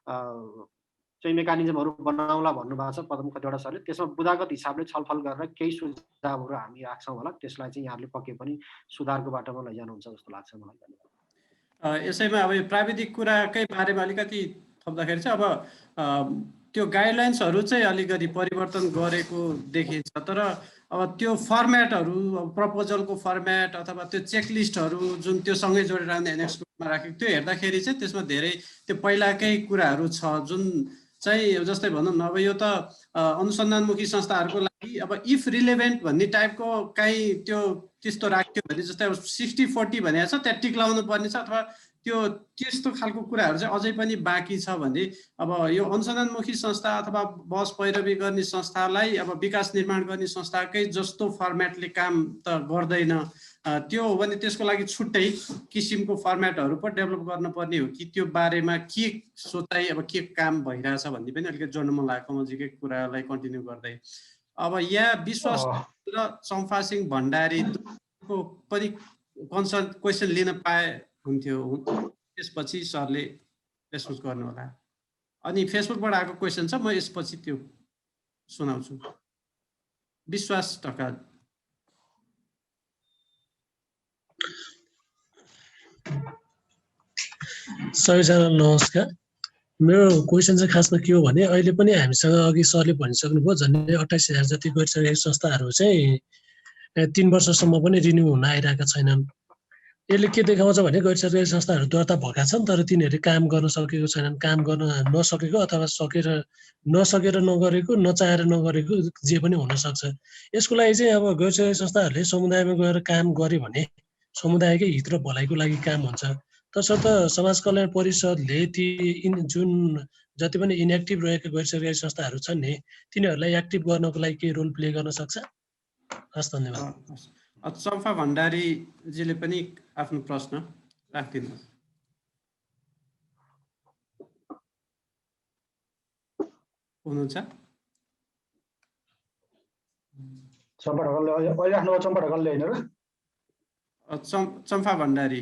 चाहिँ मेकानिजमहरू बनाउला भन्नुभएको छ पदम कतिवटा सरले। त्यसमा बुदागत हिसाबले छलफल गरेर केही सुझावहरू हामी राख्छौँ होला, त्यसलाई चाहिँ यहाँले पक्कै पनि सुधारको बाटोमा लैजानुहुन्छ जस्तो लाग्छ मलाई। यसैमा अब यो प्राविधिक कुराकै बारेमा अलिकति थप्दाखेरि चाहिँ अब त्यो गाइडलाइन्सहरू चाहिँ अलिकति परिवर्तन गरेको देखिन्छ, तर अब त्यो फर्मेटहरू, प्रपोजलको फर्मेट अथवा त्यो चेकलिस्टहरू जुन त्यो सँगै जोडेर आउने एनेक्समा राखेको त्यो हेर्दाखेरि चाहिँ त्यसमा धेरै त्यो पहिलाकै कुराहरू छ जुन चाहिँ जस्तै भनौँ न, अब यो त अनुसन्धानमुखी संस्थाहरूको लागि अब इफ रिलेभेन्ट भन्ने टाइपको काहीँ त्यो त्यस्तो राख्यो भने जस्तै अब 60-40 भनेको छ त्यहाँ टिक लगाउनु पर्ने छ अथवा त्यो त्यस्तो खालको कुराहरू चाहिँ अझै पनि बाँकी छ भने अब यो अनुसन्धानमुखी संस्था अथवा बस पैरवी गर्ने संस्थालाई अब विकास निर्माण गर्ने संस्थाकै जस्तो फर्मेटले काम त गर्दैन त्यो हो भने त्यसको लागि छुट्टै किसिमको फर्मेटहरू पो डेभलप गर्नुपर्ने हो कि त्यो बारेमा के सोचाइ अब के काम भइरहेछ भन्ने पनि अलिकति जोड्न मन लाग्यो कमलजीकै कुरालाई कन्टिन्यू गर्दै अब यहाँ विश्वास र चम्फासिंह भण्डारीको पनि कन्सर्न क्वेसन लिन पाए हुन्थ्यो त्यसपछि सरले रेस्पोन्स गर्नु होला अनि फेसबुकबाट आएको क्वेसन छ म यसपछि त्यो सुनाउँछु विश्वास ढकाल सबैजना नमस्कार मेरो क्वेसन चाहिँ खासमा के हो भने अहिले पनि हामीसँग अघि सरले भनिसक्नुभयो झन्डै 28,000 जति गैरसरकारी संस्थाहरू चाहिँ 3 वर्षसम्म पनि रिन्यू हुन आइरहेका छैनन् यसले के देखाउँछ भने गैरसरकारी संस्थाहरू दर्ता भएका छन् तर तिनीहरूले काम गर्न सकेको छैनन् काम गर्न नसकेको अथवा नसकेर नगरेको नचाहेर नगरेको जे पनि हुन सक्छ यसको लागि चाहिँ अब गैरसरकारी संस्थाहरूले समुदायमा गएर काम गरे भने समुदायकै हित र भलाइको लागि काम हुन्छ तसर्थ समाज कल्याण परिषदले ती जुन जति पनि इनएक्टिभ रहेका गैरसरकारी संस्थाहरू छन् नि तिनीहरूलाई एक्टिभ गर्नको लागि के रोल प्ले गर्न सक्छ हस् धन्यवाद चम्फा भण्डारीजीले पनि आफ्नो प्रश्न राखिदिनुहोस् हुनुहुन्छ चम्पा ढकालले अहिले राख्नुभयो चम्पा ढकालले होइन र चम्फा भण्डारी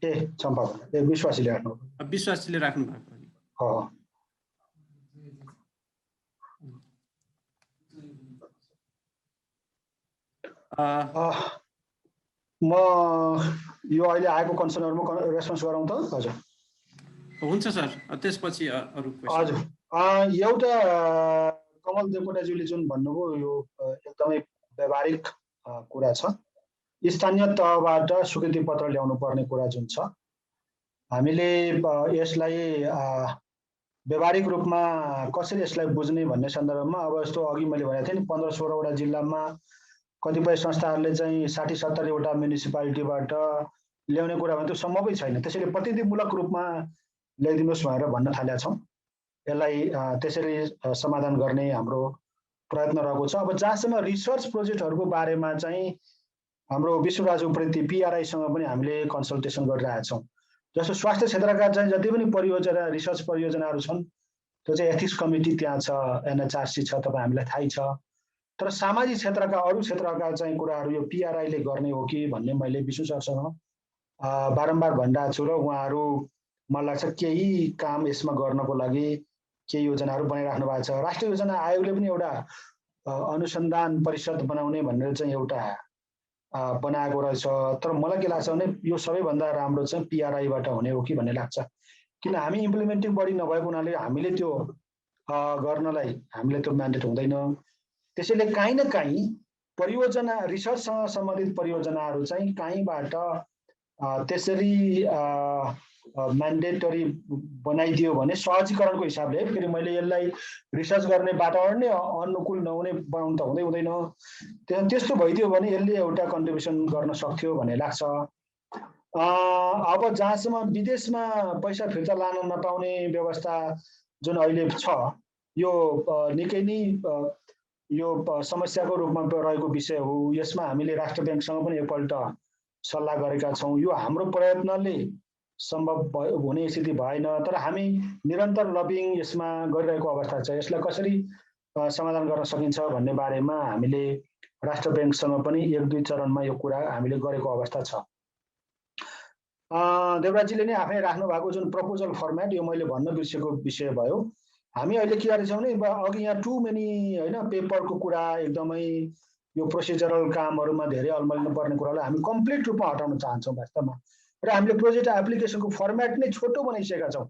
ए चम्पा भण्डारी ए विश्वासीले राख्नु विश्वासीले राख्नु भएको हो म यो अहिले आएको कन्सर्नहरुमा रेस्पोन्स गराउँ त हजुर हुन्छ सर त्यसपछि अरु हजुर एउटा कमल देवकोटाज्यूले जुन भन्नुभयो यो एकदमै व्यावहारिक कुरा छ स्थानीय तहबाट स्वीकृति पत्र ल्याउनु पर्ने कुरा जुन छ हामीले यसलाई व्यावहारिक रूपमा कसरी यसलाई बुझ्ने भन्ने सन्दर्भमा अब यस्तो अघि मैले भनेको थिएँ नि 15-16 वटा जिल्लामा कतिपय संस्थाहरूले चाहिँ 60-70 वटा म्युनिसिपालिटीबाट ल्याउने कुरा भने त्यो सम्भवै छैन त्यसैले प्रतिनिधिमूलक रूपमा ल्याइदिनुस् भनेर भन्न थालेका छौँ यसलाई त्यसरी समाधान गर्ने हाम्रो प्रयत्न रहेको छ अब जहाँसम्म रिसर्च प्रोजेक्टहरूको बारेमा चाहिँ हाम्रो विश्वराज उप्रेती पीआरआईसँग पनि हामीले कन्सल्टेसन गरिरहेका छौँ जस्तो स्वास्थ्य क्षेत्रका चाहिँ जति पनि परियोजना रिसर्च परियोजनाहरू छन् त्यो चाहिँ एथिक्स कमिटी त्यहाँ छ एनएचआरसी छ तपाईँ हामीलाई थाहै छ तर सामाजिक क्षेत्रका अरू क्षेत्रका चाहिँ कुराहरू यो पीआरआईले गर्ने हो कि भन्ने मैले विष्णु सरसँग बारम्बार भनिरहेको छु र उहाँहरू मलाई लाग्छ केही काम यसमा गर्नको लागि केही योजनाहरू बनाइराख्नु भएको छ राष्ट्रिय योजना आयोगले पनि एउटा अनुसन्धान परिषद बनाउने भनेर चाहिँ एउटा बनाएको रहेछ तर मलाई के लाग्छ भने यो सबैभन्दा राम्रो चाहिँ पीआरआईबाट हुने हो कि भन्ने लाग्छ किन हामी इम्प्लिमेन्टिङ बडी नभएको हुनाले हामीले त्यो गर्नलाई हामीले त्यो म्यान्डेट हुँदैन त्यसैले काहीँ न काहीँ परियोजना रिसर्चसँग सम्बन्धित परियोजनाहरू चाहिँ काहीँबाट त्यसरी म्यान्डेटरी बनाइदियो भने सहजीकरणको हिसाबले फेरि मैले यसलाई रिसर्च गर्ने वातावरण नै अनुकूल नहुने बनाउनु त हुँदैन त्यस्तो भइदियो भने यसले एउटा कन्ट्रिब्युसन गर्न सक्थ्यो भन्ने लाग्छ अब जहाँसम्म विदेशमा पैसा फिर्ता लान नपाउने व्यवस्था जुन अहिले छ यो निकै नै यो समस्याको रूपमा रहेको विषय हो यसमा हामीले राष्ट्र ब्याङ्कसँग पनि एकपल्ट सल्लाह गरेका छौँ यो हाम्रो प्रयत्नले सम्भव हुने स्थिति भएन तर हामी निरन्तर लबिङ यसमा गरिरहेको अवस्था छ यसलाई कसरी समाधान गर्न सकिन्छ भन्ने बारेमा हामीले राष्ट्र ब्याङ्कसँग पनि 1-2 चरणमा यो कुरा हामीले गरेको अवस्था छ देवराजजीले नै आफै राख्नु भएको जुन प्रपोजल फर्मेट यो मैले भन्न बिर्सेको विषय भयो हामी अहिले के गर्छौँ नि अघि यहाँ टु मेनी हैन पेपरको कुरा एकदमै यो प्रोसिजरल कामहरुमा धेरै अल्मलिनु पर्ने कुरालाई हामी कम्प्लिट रूपमा हटाउन चाहन्छौँ वास्तवमा र हामीले प्रोजेक्ट एप्लिकेसनको फर्मेट नै छोटो बनाइसकेका छौँ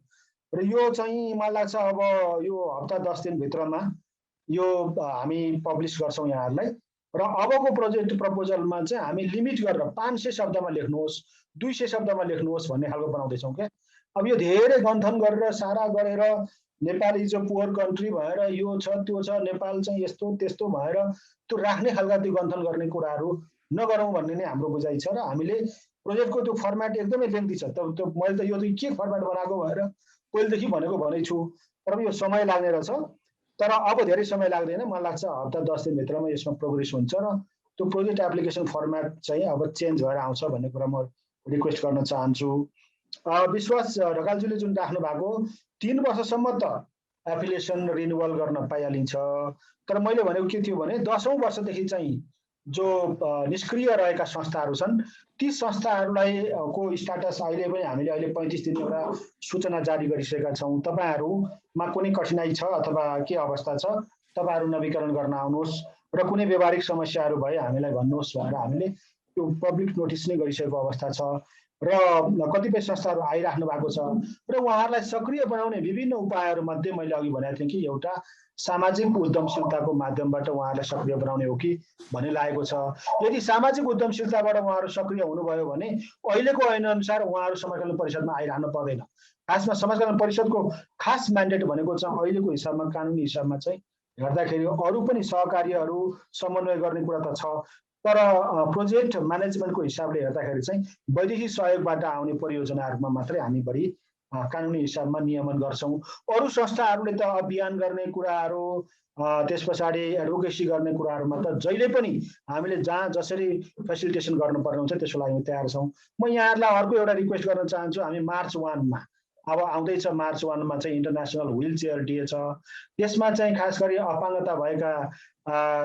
र यो चाहिँ मलाई लाग्छ अब यो हप्ता 10 दिन भित्रमा यो हामी पब्लिस गर्छौँ यहाँहरूलाई र अबको प्रोजेक्ट प्रपोजलमा चाहिँ हामी लिमिट गरेर 500 शब्दमा लेख्नुहोस् 200 शब्दमा लेख्नुहोस् भन्ने खालको बनाउँदै छौँ के अब यो धेरै गन्थन गरेर सारा गरेर Nepal is a poor country भएर यो छ त्यो छ, नेपाल चाहिँ यस्तो त्यस्तो भएर त्यो राख्ने खालका त्यो गन्थन गर्ने कुराहरू नगरौँ भन्ने नै हाम्रो बुझाइ छ। र हामीले प्रोजेक्टको त्यो फर्मेट एकदमै लेन्थी छ। त मैले त यो चाहिँ के फर्मेट बनाएको भएर पहिलेदेखि भनेको भनेको छु, तर यो समय लाग्ने रहेछ। तर अब धेरै समय लाग्दैन, मलाई लाग्छ हप्ता 10 दिनभित्रमा यसमा प्रोग्रेस हुन्छ र त्यो प्रोजेक्ट एप्लिकेसन फर्मेट चाहिँ अब चेन्ज भएर आउँछ भन्ने कुरा म रिक्वेस्ट गर्न चाहन्छु। विश्वास ढकालज्यूले जुन राख्नु भएको 3 वर्षसम्म त एफिलिएसन रिन्युअल गर्न पाइहालिन्छ। तर मैले भनेको के थियो भने 10औं वर्षदेखि चाहिँ जो निष्क्रिय रहेका संस्थाहरू छन् ती संस्थाहरूलाई को स्ट्याटस अहिले पनि हामीले अहिले 35 दिन एउटा सूचना जारी गरिसकेका छौँ। तपाईँहरूमा कुनै कठिनाइ छ अथवा के अवस्था छ तपाईँहरू नवीकरण गर्न आउनुहोस् र कुनै व्यवहारिक समस्याहरू भए हामीलाई भन्नुहोस् भनेर हामीले त्यो पब्लिक नोटिस नै गरिसकेको अवस्था छ। र कतिपय संस्थाहरू आइराख्नु भएको छ र उहाँहरूलाई सक्रिय बनाउने विभिन्न उपायहरू मध्ये मैले अघि भनेको थिएँ कि एउटा सामाजिक उद्यमशीलताको माध्यमबाट उहाँहरूलाई सक्रिय बनाउने हो कि भन्ने लागेको छ। यदि सामाजिक उद्यमशीलताबाट उहाँहरू सक्रिय हुनुभयो भने अहिलेको ऐन अनुसार उहाँहरू समाजकल्याण परिषदमा आइराख्नु पर्दैन। खासमा समाजकल्याण परिषदको खास म्यान्डेट भनेको चाहिँ अहिलेको हिसाबमा कानुनी हिसाबमा चाहिँ हेर्दाखेरि अरू पनि सहकार्यहरू समन्वय गर्ने कुरा त छ, तर प्रोजेक्ट म्यानेजमेन्टको हिसाबले हेर्दाखेरि चाहिँ वैदेशिक सहयोगबाट आउने परियोजनाहरूमा मात्रै हामी बढी कानुनी हिसाबमा नियमन गर्छौँ। अरू संस्थाहरूले त अभियान गर्ने कुराहरू त्यस पछाडि एडभोकेसी गर्ने कुराहरूमा त जहिले पनि हामीले जहाँ जसरी फेसिलिटेसन गर्नुपर्ने हुन्छ त्यसको लागि हामी तयार छौँ। म यहाँहरूलाई अर्को एउटा रिक्वेस्ट गर्न चाहन्छु। हामी मार्च 1 मा अब आउँदैछ मार्च 1 मा चाहिँ इन्टरनेसनल व्हील चेयर डे छ। त्यसमा चाहिँ खास गरी अपाङ्गता भएका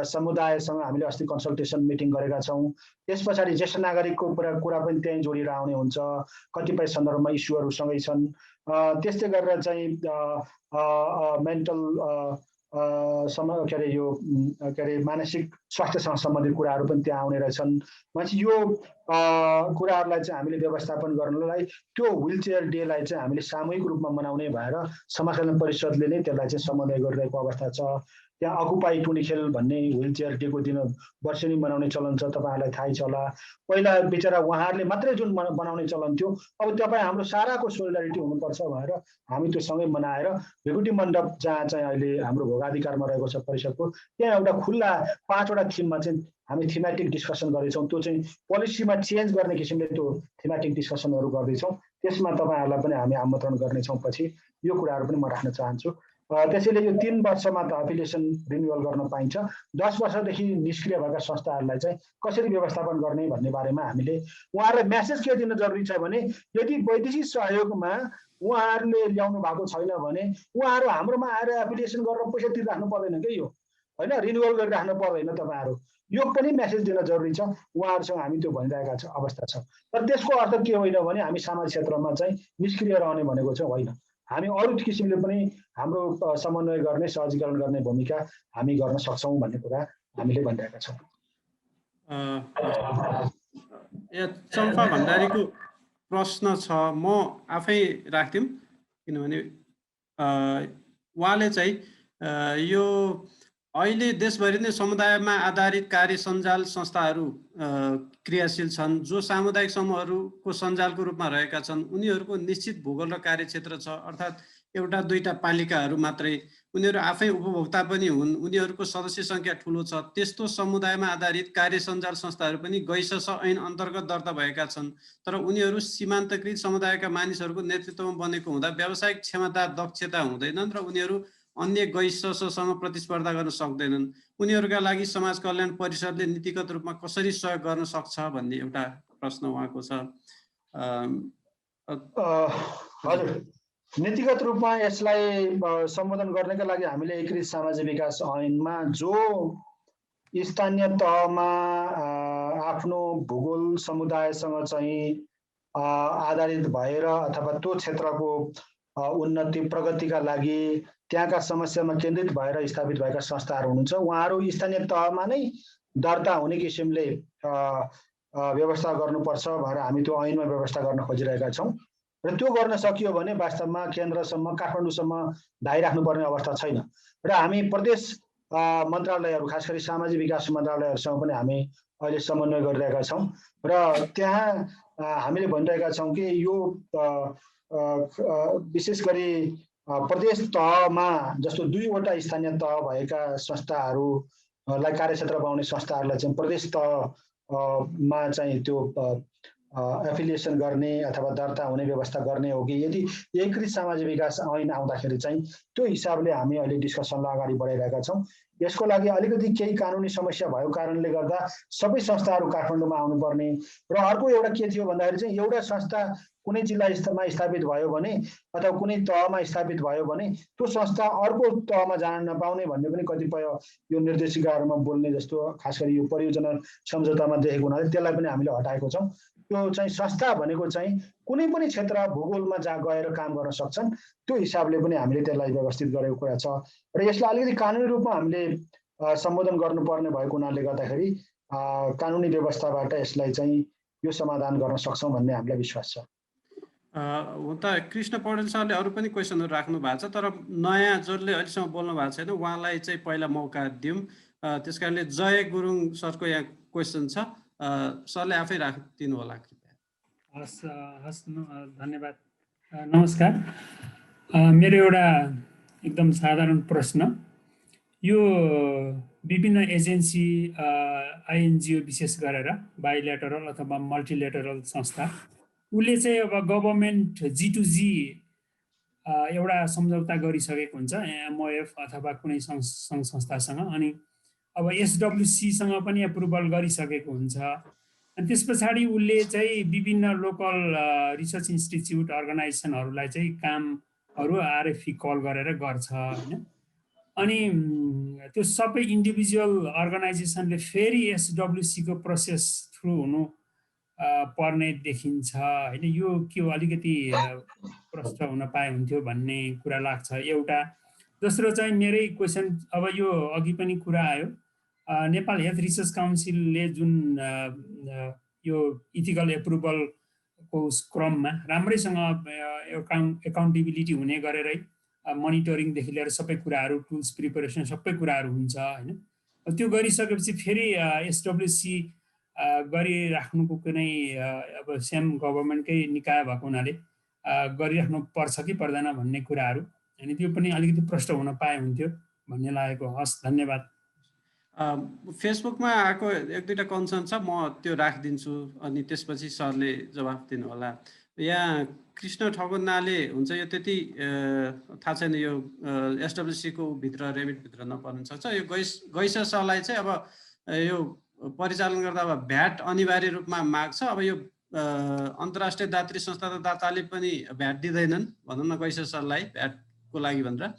समुदायसँग हामीले अस्ति कन्सल्टेसन मिटिङ गरेका छौँ। त्यस पछाडि ज्येष्ठ नागरिकको कुरा पनि त्यहीँ जोडिएर आउने हुन्छ। कतिपय सन्दर्भमा इस्युहरू सँगै छन्। त्यस्तै गरेर चाहिँ मेन्टल मानसिक स्वास्थ्यसँग सम्बन्धित कुराहरू पनि त्यहाँ आउने रहेछन्। मान्छे यो कुराहरूलाई चाहिँ हामीले व्यवस्थापन गर्नलाई त्यो व्हील चेयर डेलाई चाहिँ हामीले सामूहिक रूपमा मनाउने भएर समाजकल्याण परिषदले नै त्यसलाई चाहिँ समन्वय गरिरहेको अवस्था छ। त्यहाँ अकुपाई टुनिखेल भन्ने व्हील चेयर डेको दिन वर्षेनी मनाउने चलन छ, तपाईँहरूलाई थाहै छ होला। पहिला बिचरा उहाँहरूले मात्रै जुन बनाउने चलन थियो, अब तपाईँ हाम्रो साराको सोलिडारिटी हुनुपर्छ भनेर हामी त्यो सँगै मनाएर भेगुटी मण्डप जहाँ चाहिँ अहिले हाम्रो भोगाधिकारमा रहेको छ परिषदको, त्यहाँ एउटा खुल्ला 5 वटा थिममा चाहिँ हामी थीमेटिक डिस्कसन गर्दैछौँ। त्यो चाहिँ पोलिसीमा चेन्ज गर्ने किसिमले त्यो थीमेटिक डिस्कसनहरू गर्दैछौँ। त्यसमा तपाईँहरूलाई पनि हामी आमन्त्रण गर्नेछौँ। पछि यो कुराहरू पनि म राख्न चाहन्छु। त्यसैले यो 3 वर्षमा त एफिलिएसन रिन्युअल गर्न पाइन्छ। 10 वर्षदेखि निष्क्रिय भएका संस्थाहरूलाई चाहिँ कसरी व्यवस्थापन गर्ने भन्ने बारेमा हामीले उहाँहरूलाई म्यासेज के दिन जरुरी छ भने यदि वैदेशिक सहयोगमा उहाँहरूले ल्याउनु भएको छैन भने उहाँहरू हाम्रोमा आएर एफिलिएसन गरेर पैसा तिरिराख्नु पर्दैन के, यो होइन, रिन्युअल गरिराख्नु पर्दैन। तपाईँहरू यो पनि म्यासेज दिन जरुरी छ। उहाँहरूसँग हामी त्यो भनिरहेका छ अवस्था छ। तर त्यसको अर्थ के होइन भने हामी सामाजिक क्षेत्रमा चाहिँ निष्क्रिय रहने भनेको चाहिँ होइन। हामी अरू किसिमले पनि हाम्रो समन्वय गर्ने सहजीकरण गर्ने भूमिका हामी गर्न सक्छौँ भन्ने कुरा हामीले भनिरहेका छौँ। चम्पा भण्डारीको प्रश्न छ, म आफै राख्दिउँ, किनभने उहाँले चाहिँ यो अहिले देशभरि नै समुदायमा आधारित कार्य सञ्जाल संस्थाहरू क्रियाशील छन् जो सामुदायिक समूहहरूको सञ्जालको रूपमा रहेका छन्। उनीहरूको निश्चित भूगोल र कार्यक्षेत्र छ, अर्थात् एउटा दुईटा पालिकाहरू मात्रै। उनीहरू आफै उपभोक्ता पनि हुन्, उनीहरूको सदस्य सङ्ख्या ठुलो छ। त्यस्तो समुदायमा आधारित कार्य सञ्जाल संस्थाहरू पनि गैसस ऐन अन्तर्गत दर्ता भएका छन्, तर उनीहरू सीमान्तकृत समुदायका मानिसहरूको नेतृत्वमा बनेको हुँदा व्यावसायिक क्षमता दक्षता हुँदैनन् र उनीहरू अन्य गैससँग प्रतिस्पर्धा गर्न सक्दैनन्। उनीहरूका लागि समाज कल्याण परिषदले नीतिगत रूपमा कसरी सहयोग गर्न सक्छ भन्ने एउटा प्रश्न उहाँको छ। हजुर, नीतिगत रूपमा यसलाई सम्बोधन गर्नका लागि हामीले एकीकृत सामाजिक विकास ऐनमा जो स्थानीय तहमा आफ्नो भूगोल समुदायसँग चाहिँ आधारित भएर अथवा त्यो क्षेत्रको उन्नति प्रगतिका लागि त्यहाँका समस्यामा केन्द्रित भएर स्थापित भएका संस्थाहरू हुनुहुन्छ, उहाँहरू स्थानीय तहमा नै दर्ता हुने किसिमले व्यवस्था गर्नुपर्छ भनेर हामी त्यो ऐनमा व्यवस्था गर्न खोजिरहेका छौँ। र त्यो गर्न सकियो भने वास्तवमा केन्द्रसम्म काठमाडौँसम्म धाइराख्नुपर्ने अवस्था छैन। र हामी प्रदेश मन्त्रालयहरू खास गरी सामाजिक विकास मन्त्रालयहरूसँग पनि हामी अहिले समन्वय गरिरहेका छौँ र त्यहाँ हामीले भनिरहेका छौँ कि यो विशेष गरी प्रदेश तहमा जस्तो 2वटा स्थानीय तह भएका संस्थाहरूलाई कार्यक्षेत्र बनाउने संस्थाहरूलाई चाहिँ प्रदेश तहमा चाहिँ त्यो एफिलिएसन गर्ने अथवा दर्ता हुने व्यवस्था गर्ने हो कि यदि एकीकृत सामाजिक विकास ऐन आउँदाखेरि चाहिँ त्यो हिसाबले हामी अहिले डिस्कसनलाई अगाडि बढाइरहेका छौँ। यसको लागि अलिकति केही कानुनी समस्या भएको कारणले गर्दा सबै संस्थाहरू काठमाडौँमा आउनुपर्ने र अर्को एउटा के थियो भन्दाखेरि चाहिँ एउटा संस्था कुनै जिल्ला स्तरमा स्थापित भयो भने अथवा कुनै तहमा स्थापित भयो भने त्यो संस्था अर्को तहमा जान नपाउने भन्ने पनि कतिपय यो निर्देशिकाहरूमा बोल्ने जस्तो खास गरी यो परियोजना सम्झौतामा देखेको हुनाले त्यसलाई पनि हामीले हटाएको छौँ। त्यो चाहिँ संस्था भनेको चाहिँ कुनै पनि क्षेत्र भूगोलमा जहाँ गएर काम गर्न सक्छन् त्यो हिसाबले पनि हामीले त्यसलाई व्यवस्थित गरेको कुरा छ र यसलाई अलिकति कानुनी रूपमा हामीले सम्बोधन गर्नुपर्ने भएको हुनाले गर्दाखेरि कानुनी व्यवस्थाबाट यसलाई चाहिँ यो समाधान गर्न सक्छौँ भन्ने हामीलाई विश्वास छ। हुन त कृष्ण पौडेल सरले अरू पनि क्वेसनहरू राख्नु भएको छ, तर नयाँ जसले अहिलेसम्म बोल्नु भएको छैन उहाँलाई चाहिँ पहिला मौका दिउँ। त्यस कारणले जय गुरुङ सरको यहाँ क्वेसन छ, सरले आफै राखिदिनु होला कृपया। हस् धन्यवाद। नमस्कार, मेरो एउटा एकदम साधारण प्रश्न, यो विभिन्न एजेन्सी आइएनजिओ विशेष गरेर बाइलेटरल अथवा मल्टिलेटरल संस्था उसले चाहिँ अब गभर्मेन्ट G2G एउटा सम्झौता गरिसकेको हुन्छ एमओएफ अथवा कुनै सङ्घ संस्थासँग, अनि अब SWCसँग पनि एप्रुभल गरिसकेको हुन्छ। अनि त्यस पछाडि उसले चाहिँ विभिन्न लोकल रिसर्च इन्स्टिच्युट अर्गनाइजेसनहरूलाई चाहिँ कामहरू RFP कल गरेर गर्छ होइन। अनि त्यो सबै इन्डिभिजुअल अर्गनाइजेसनले फेरि SWCको प्रोसेस थ्रु हुनु पर्ने देखिन्छ होइन। यो के हो, अलिकति प्रश्न हुन पाए हुन्थ्यो भन्ने कुरा लाग्छ एउटा। दोस्रो चाहिँ मेरै क्वेसन, अब यो अघि पनि कुरा आयो, नेपाल हेल्थ रिसर्च काउन्सिलले जुन यो इथिकल एप्रुभलको क्रममा राम्रैसँग एकाउन्टेबिलिटी हुने गरेरै मोनिटरिङदेखि लिएर सबै कुराहरू, टुल्स प्रिपरेसन सबै कुराहरू हुन्छ होइन। त्यो गरिसकेपछि फेरि SWC गरिराख्नुको कुनै अब सेम गभर्मेन्टकै निकाय भएको हुनाले गरिराख्नु पर्छ कि पर्दैन भन्ने कुराहरू, अनि त्यो पनि अलिकति प्रश्न हुन पाए हुन्थ्यो भन्ने लागेको। हस्, धन्यवाद। फेसबुकमा आएको एक दुईवटा कन्सर्न छ, म त्यो राखिदिन्छु अनि त्यसपछि सरले जवाफ दिनु होला। यहाँ कृष्ण ठकुनाले हुन्छ यो त्यति थाहा छैन, यो SWCको भित्र रेमिटभित्र नपर्नु सक्छ। यो गैस सरलाई चाहिँ अब यो परिचालन गर्दा अब भ्याट अनिवार्य रूपमा माग्छ। अब यो अन्तर्राष्ट्रिय दात्री संस्था त दाताले पनि भ्याट दिँदैनन् भनौँ न गैस सरलाई भ्याटको लागि भनेर।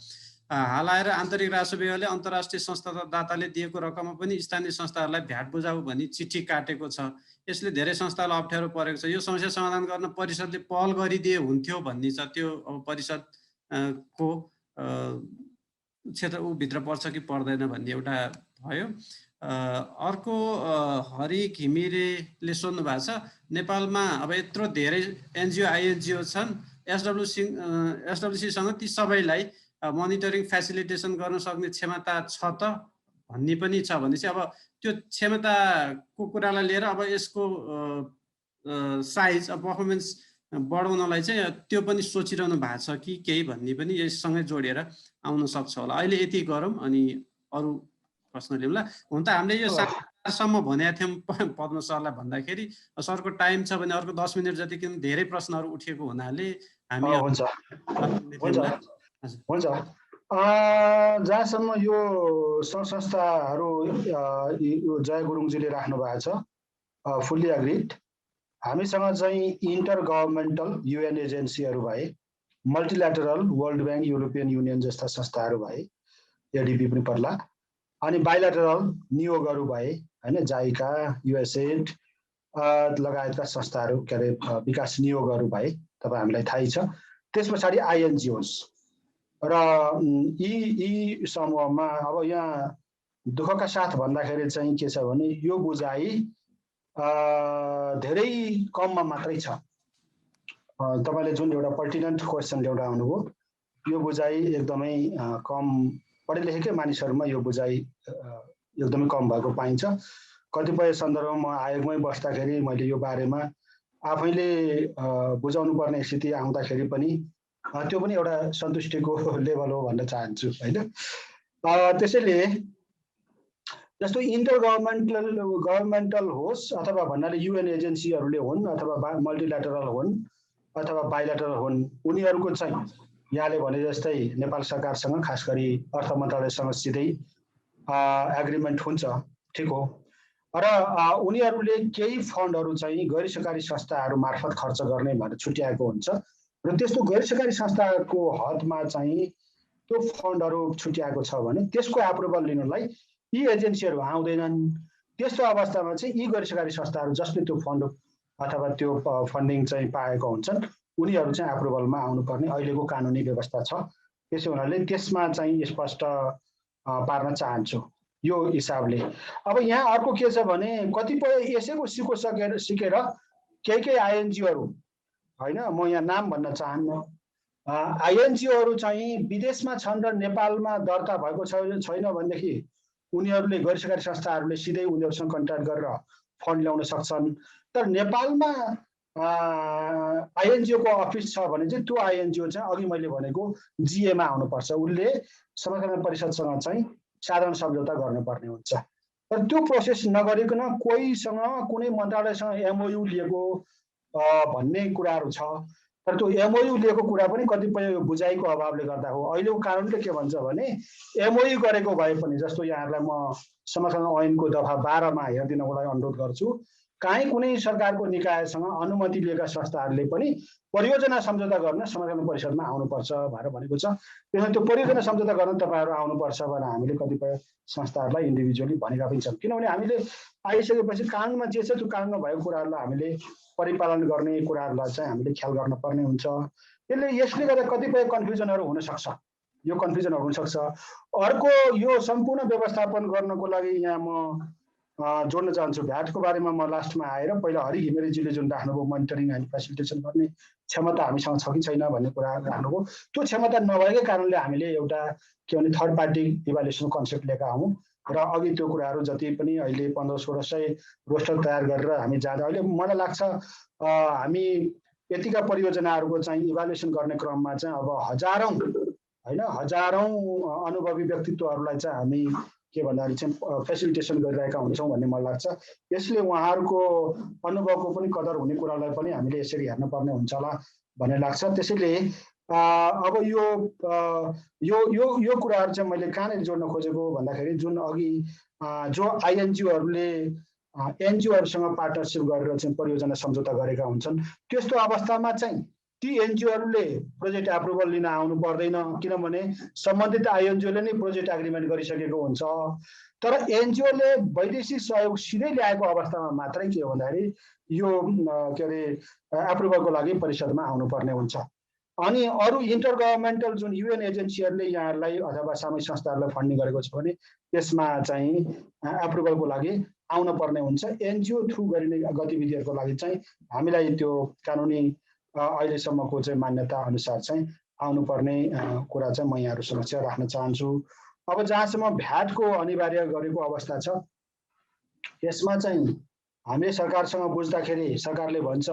हाल आएर आन्तरिक राजस्व विभागले अन्तर्राष्ट्रिय संस्था त दाताले दिएको रकममा पनि स्थानीय संस्थाहरूलाई भ्याट बुझाऊ भनी चिठी काटेको छ। यसले धेरै संस्थालाई अप्ठ्यारो परेको छ। यो समस्या समाधान गर्न परिषदले पहल गरिदिए हुन्थ्यो भन्ने छ। त्यो अब परिषदको क्षेत्र भित्र पर्छ कि पर्दैन भन्ने एउटा भयो। अर्को हरि घिमिरेले सोध्नु भएको छ, नेपालमा अब यत्रो धेरै एनजिओ आइएनजिओ छन्, SWCसँग ती सबैलाई मोनिटरिङ फेसिलिटेसन गर्न सक्ने क्षमता छ त भन्ने पनि छ भने चाहिँ अब त्यो क्षमताको कुरालाई लिएर अब यसको साइज अब पर्फर्मेन्स बढाउनलाई चाहिँ त्यो पनि सोचिरहनु भएको छ कि केही भन्ने पनि यससँगै जोडेर आउन सक्छ होला। अहिले यति गरौँ अनि अरू प्रश्न लिउँला। हुन त हामीले यो 7:30 भनेका थियौँ पद्म सरलाई भन्दाखेरि सरको टाइम छ भने अर्को 10 मिनट जति किन धेरै प्रश्नहरू उठेको हुनाले हामी हुन्छ। जहाँसम्म यो संस्थाहरू जय गुरुङजीले राख्नु भएको छ, फुल्ली एग्रिड। हामीसँग चाहिँ इन्टर गभर्मेन्टल UN एजेन्सीहरू भए, multilateral world bank, European union जस्ता संस्थाहरू भए, ADB पनि पर्ला, अनि बाइल्याटरल नियोगहरू भए होइन, जाइका, USAID लगायतका संस्थाहरू के अरे विकास नियोगहरू भए, तपाईँ हामीलाई थाहै छ। त्यस पछाडि INGOs र यी समूहमा अब यहाँ दुःखका साथ भन्दाखेरि चाहिँ के छ भने यो बुझाइ धेरै कममा मात्रै छ। तपाईँले जुन एउटा पर्टिनेन्ट क्वेसन ल्याउँदा आउनुभयो, यो बुझाइ एकदमै कम, पढे लेखेकै मानिसहरूमा यो बुझाइ एकदमै कम भएको पाइन्छ। कतिपय सन्दर्भमा म आयोगमै बस्दाखेरि मैले यो बारेमा आफैले बुझाउनु पर्ने स्थिति आउँदाखेरि पनि त्यो पनि एउटा सन्तुष्टिको लेभल हो भन्न चाहन्छु होइन। त्यसैले जस्तो इन्टर गभर्मेन्टल होस् अथवा भन्नाले युएन एजेन्सीहरूले हुन् अथवा मल्टिल्याटरल हुन् अथवा बाइल्याटरल हुन्, उनीहरूको चाहिँ यहाँले भने जस्तै नेपाल सरकारसँग खास गरी अर्थ मन्त्रालयसँग सिधै एग्रिमेन्ट हुन्छ, ठिक हो। र उनीहरूले केही फन्डहरू चाहिँ गैर सरकारी संस्थाहरू मार्फत खर्च गर्ने भनेर छुट्याएको हुन्छ र त्यस्तो गैर सरकारी संस्थाको हदमा चाहिँ त्यो फन्डहरू छुट्याएको छ भने त्यसको एप्रुभल लिनलाई यी एजेन्सीहरू आउँदैनन्। त्यस्तो अवस्थामा चाहिँ यी गैर सरकारी संस्थाहरू जसले त्यो फन्ड अथवा त्यो फन्डिङ चाहिँ पाएको हुन्छन् उनीहरू चाहिँ एप्रुभलमा आउनुपर्ने अहिलेको कानुनी व्यवस्था छ। त्यसो हुनाले त्यसमा चाहिँ स्पष्ट पार्न चाहन्छु यो हिसाबले। अब यहाँ अर्को के छ भने कतिपय यसैको सिको सिकेर केही आइएनजिओहरू होइन, म यहाँ नाम भन्न चाहन्न, आइएनजिओहरू चाहिँ विदेशमा छन् र नेपालमा दर्ता भएको छैन भनेदेखि उनीहरूले गैर सरकारी संस्थाहरूले सिधै उनीहरूसँग कन्ट्याक्ट गरेर फन्ड ल्याउन सक्छन्। तर नेपालमा आइएनजिओ को अफिस छ भने चाहिँ त्यो आइएनजिओ चाहिँ अघि मैले भनेको जिएमा आउनुपर्छ, उसले समाज कल्याण परिषदसँग चाहिँ साधारण सम्झौता गर्नुपर्ने हुन्छ। तर त्यो प्रोसेस नगरिकन कोहीसँग कुनै मन्त्रालयसँग एमओयू लिएको भन्ने कुराहरू छ। तर त्यो एमओयू लिएको कुरा पनि कतिपय बुझाइको अभावले गर्दा हो। अहिलेको कानुनले के भन्छ भने एमओयू गरेको भए पनि, जस्तो यहाँहरूलाई म समाज कल्याण ऐनको दफा 12 मा हेरिदिनको लागि अनुरोध गर्छु, काहीँ कुनै सरकारको निकायसँग अनुमति लिएका संस्थाहरूले पनि परियोजना सम्झौता गर्न समाज कल्याण परिषदमा आउनुपर्छ भनेर भनेको छ। त्यसमा त्यो परियोजना सम्झौता गर्न तपाईँहरू आउनुपर्छ भनेर हामीले कतिपय संस्थाहरूलाई इन्डिभिजुअली भनेका पनि छन्। किनभने हामीले आइसकेपछि कानुनमा जे छ त्यो कानुनमा भएको कुराहरूलाई हामीले परिपालन गर्ने कुराहरूलाई चाहिँ हामीले ख्याल गर्नुपर्ने हुन्छ। यसले गर्दा कतिपय कन्फ्युजनहरू हुनसक्छ, यो कन्फ्युजनहरू हुनसक्छ। अर्को यो सम्पूर्ण व्यवस्थापन गर्नको लागि यहाँ म जोड्न चाहन्छु, भ्याटको बारेमा म लास्टमा आएर पहिला हरि घिमिरेजीले जुन राख्नुभयो मोनिटरिङ एन्ड फेसिलिटेसन गर्ने क्षमता हामीसँग छ कि छैन भन्ने कुरा राख्नुभयो। त्यो क्षमता नभएकै कारणले हामीले एउटा के भने थर्ड पार्टी इभ्यालुएसन कन्सेप्ट लिएका हौँ र अघि त्यो कुराहरू जति पनि अहिले 1500-1600 रोस्टर तयार गरेर हामी जाँदा अहिले मलाई लाग्छ हामी यतिका परियोजनाहरूको चाहिँ इभ्यालुएसन गर्ने क्रममा चाहिँ अब हजारौं अनुभवी व्यक्तित्वहरूलाई चाहिँ हामी के भन्दाखेरि चाहिँ फेसिलिटेसन गरिरहेका हुन्छौँ भन्ने मलाई लाग्छ। यसले उहाँहरूको अनुभवको पनि कदर हुने कुरालाई पनि हामीले यसरी हेर्नुपर्ने हुन्छ होला भन्ने लाग्छ। त्यसैले अब यो कुराहरू चाहिँ मैले कहाँनिर जोड्न खोजेको भन्दाखेरि जुन अघि जो आइएनजिओहरूले एनजिओहरूसँग पार्टनरसिप गरेर चाहिँ परियोजना सम्झौता गरेका हुन्छन्, त्यस्तो अवस्थामा चाहिँ ती एनजिओहरूले प्रोजेक्ट एप्रुभल लिन आउनु पर्दैन, किनभने सम्बन्धित आइएनजिओले नै प्रोजेक्ट एग्रिमेन्ट गरिसकेको हुन्छ। तर एनजिओले वैदेशिक सहयोग सिधै ल्याएको अवस्थामा मात्रै के हो भन्दाखेरि यो के अरे एप्रुभलको लागि परिषदमा आउनुपर्ने हुन्छ। अनि अरू इन्टर गभर्मेन्टल जुन युएन एजेन्सीहरूले यहाँहरूलाई अथवा सामाजिक संस्थाहरूलाई फन्डिङ गरेको छ भने त्यसमा चाहिँ एप्रुभलको लागि आउन पर्ने हुन्छ। एनजिओ थ्रु गरिने गतिविधिहरूको लागि चाहिँ हामीलाई त्यो कानुनी अहिलेसम्मको चाहिँ मान्यता अनुसार चाहिँ आउनुपर्ने कुरा चाहिँ म यहाँहरू समक्ष राख्न चाहन्छु। अब जहाँसम्म भ्याटको अनिवार्य गरेको अवस्था छ, यसमा चाहिँ हामीले सरकारसँग बुझ्दाखेरि सरकारले भन्छ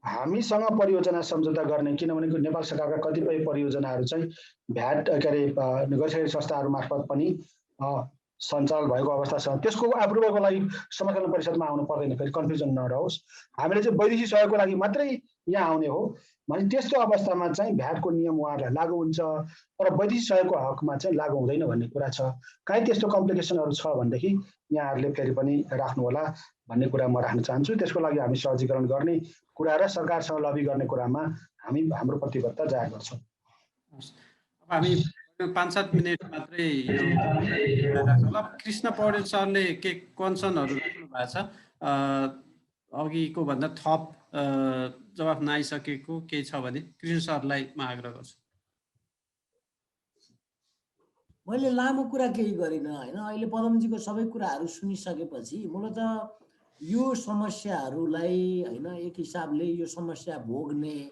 हामीसँग परियोजना सम्झौता गर्ने, किनभने नेपाल सरकारका कतिपय परियोजनाहरू चाहिँ भ्याट के अरे गैर सरकारी संस्थाहरू मार्फत पनि सञ्चालन भएको अवस्था छ। त्यसको एप्रुभलको लागि समाज कल्याण परिषदमा आउनु पर्दैन, फेरि कन्फ्युजन नरहोस्। हामीले चाहिँ वैदेशिक सहयोगको लागि मात्रै यहाँ आउने हो भने त्यस्तो अवस्थामा चाहिँ भ्याटको नियम उहाँहरूलाई लागू हुन्छ, तर वैदेशिक सहयोगको हकमा चाहिँ लागू हुँदैन भन्ने कुरा छ। काहीँ त्यस्तो कम्प्लिकेसनहरू छ भनेदेखि यहाँहरूले फेरि पनि राख्नु होला भन्ने कुरा म राख्न चाहन्छु। त्यसको लागि हामी सहजीकरण गर्ने कुरा र सरकारसँग लबी गर्ने कुरामा हामी हाम्रो प्रतिबद्धता जाहेर गर्छौँ। अब हामी 5-7 मिनट मात्रै होला। कृष्ण पौडेल सरले के कन्सर्नहरू राख्नु भएको छ, अघिको भन्दा थप जवाफ नआइसकेको केही छ भने कृष्ण सरलाई म आग्रह गर्छु। मैले लामो कुरा केही गरिनँ होइन। अहिले पदमजीको सबै कुराहरू सुनिसकेपछि मूलत यो समस्याहरूलाई होइन एक हिसाबले यो समस्या भोग्ने,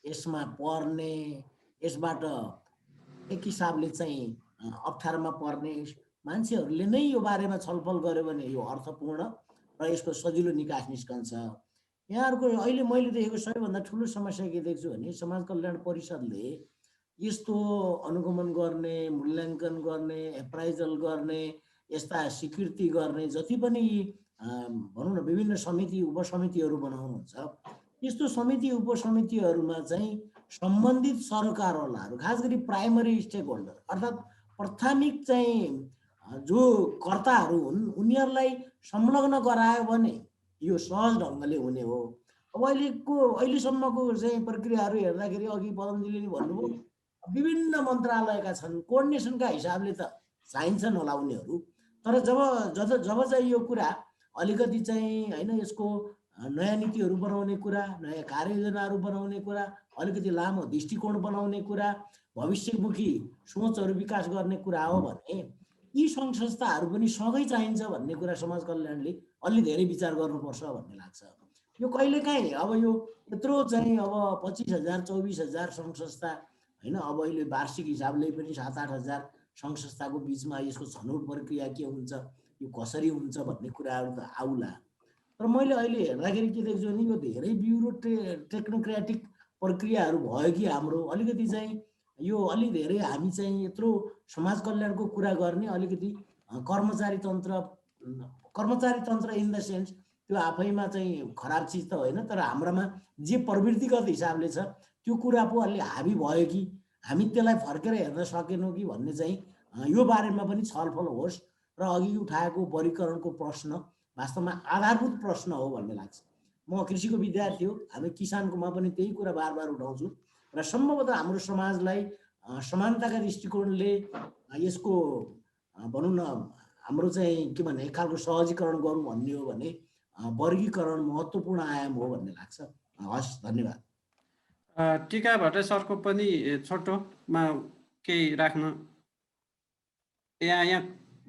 यसमा पर्ने, यसबाट एक हिसाबले चाहिँ अप्ठ्यारोमा पर्ने मान्छेहरूले नै यो बारेमा छलफल गर्यो भने यो अर्थपूर्ण र यसको सजिलो निकास निस्कन्छ। यहाँहरूको अहिले मैले देखेको सबैभन्दा ठुलो समस्या के देख्छु भने समाज कल्याण परिषदले यस्तो अनुगमन गर्ने, मूल्याङ्कन गर्ने, एप्राइजल गर्ने, यस्ता स्वीकृति गर्ने जति पनि भनौँ न विभिन्न समिति उपसमितिहरू बनाउनुहुन्छ, यस्तो समिति उपसमितिहरूमा चाहिँ सम्बन्धित सरकारवालाहरू खास गरी प्राइमरी स्टेक होल्डर अर्थात् प्राथमिक चाहिँ जो कर्ताहरू हुन् उनीहरूलाई संलग्न गरायो भने यो सहज ढङ्गले हुने हो। अब अहिलेसम्मको चाहिँ प्रक्रियाहरू हेर्दाखेरि अघि पदमजीले नि भन्नुभयो विभिन्न मन्त्रालयका छन्, कोअर्डिनेसनका हिसाबले त चाहिन्छन् होला उनीहरू, तर जब चाहिँ यो कुरा अलिकति चाहिँ होइन यसको नयाँ नीतिहरू बनाउने कुरा, नयाँ कार्ययोजनाहरू बनाउने कुरा, अलिकति लामो दृष्टिकोण बनाउने कुरा, भविष्यमुखी सोचहरू विकास गर्ने कुरा हो भने यी सङ्घ संस्थाहरू पनि सँगै चाहिन्छ भन्ने कुरा समाज कल्याणले अलि धेरै विचार गर्नुपर्छ भन्ने लाग्छ। यो कहिलेकाहीँ अब यो यत्रो चाहिँ अब 25,000 24,000 सङ्घ संस्था होइन, अब अहिले वार्षिक हिसाबले पनि 7-8 हजार सङ्घ संस्थाको बिचमा यसको छनौट प्रक्रिया के हुन्छ, यो कसरी हुन्छ भन्ने कुराहरू त आउला। तर मैले अहिले हेर्दाखेरि के देख्छु भने यो धेरै टेक्नोक्रेटिक प्रक्रियाहरू भयो कि हाम्रो अलिकति चाहिँ यो अलि धेरै हामी चाहिँ यत्रो समाज कल्याणको कुरा गर्ने अलिकति कर्मचारी तन्त्र इन द सेन्स त्यो आफैमा चाहिँ खराब चिज त होइन, तर हाम्रामा जे प्रवृत्तिगत हिसाबले छ त्यो कुरा पो अलि हाबी भयो कि हामी त्यसलाई फर्केर हेर्न सकेनौँ कि भन्ने चाहिँ यो बारेमा पनि छलफल होस् र अघि उठाएको वर्गीकरणको प्रश्न वास्तवमा आधारभूत प्रश्न हो भन्ने लाग्छ। म कृषिको विद्यार्थी हो, हामी किसानकोमा पनि त्यही कुरा बार बार उठाउँछु र सम्भवतः हाम्रो समाजलाई समानताका दृष्टिकोणले यसको भनौँ न हाम्रो चाहिँ के भने एक खालको सहजीकरण गरौँ भन्ने हो भने वर्गीकरण महत्त्वपूर्ण आयाम हो भन्ने लाग्छ। हस्, धन्यवाद। टिका भट्टराई सरको पनि छोटोमा केही राख्न, यहाँ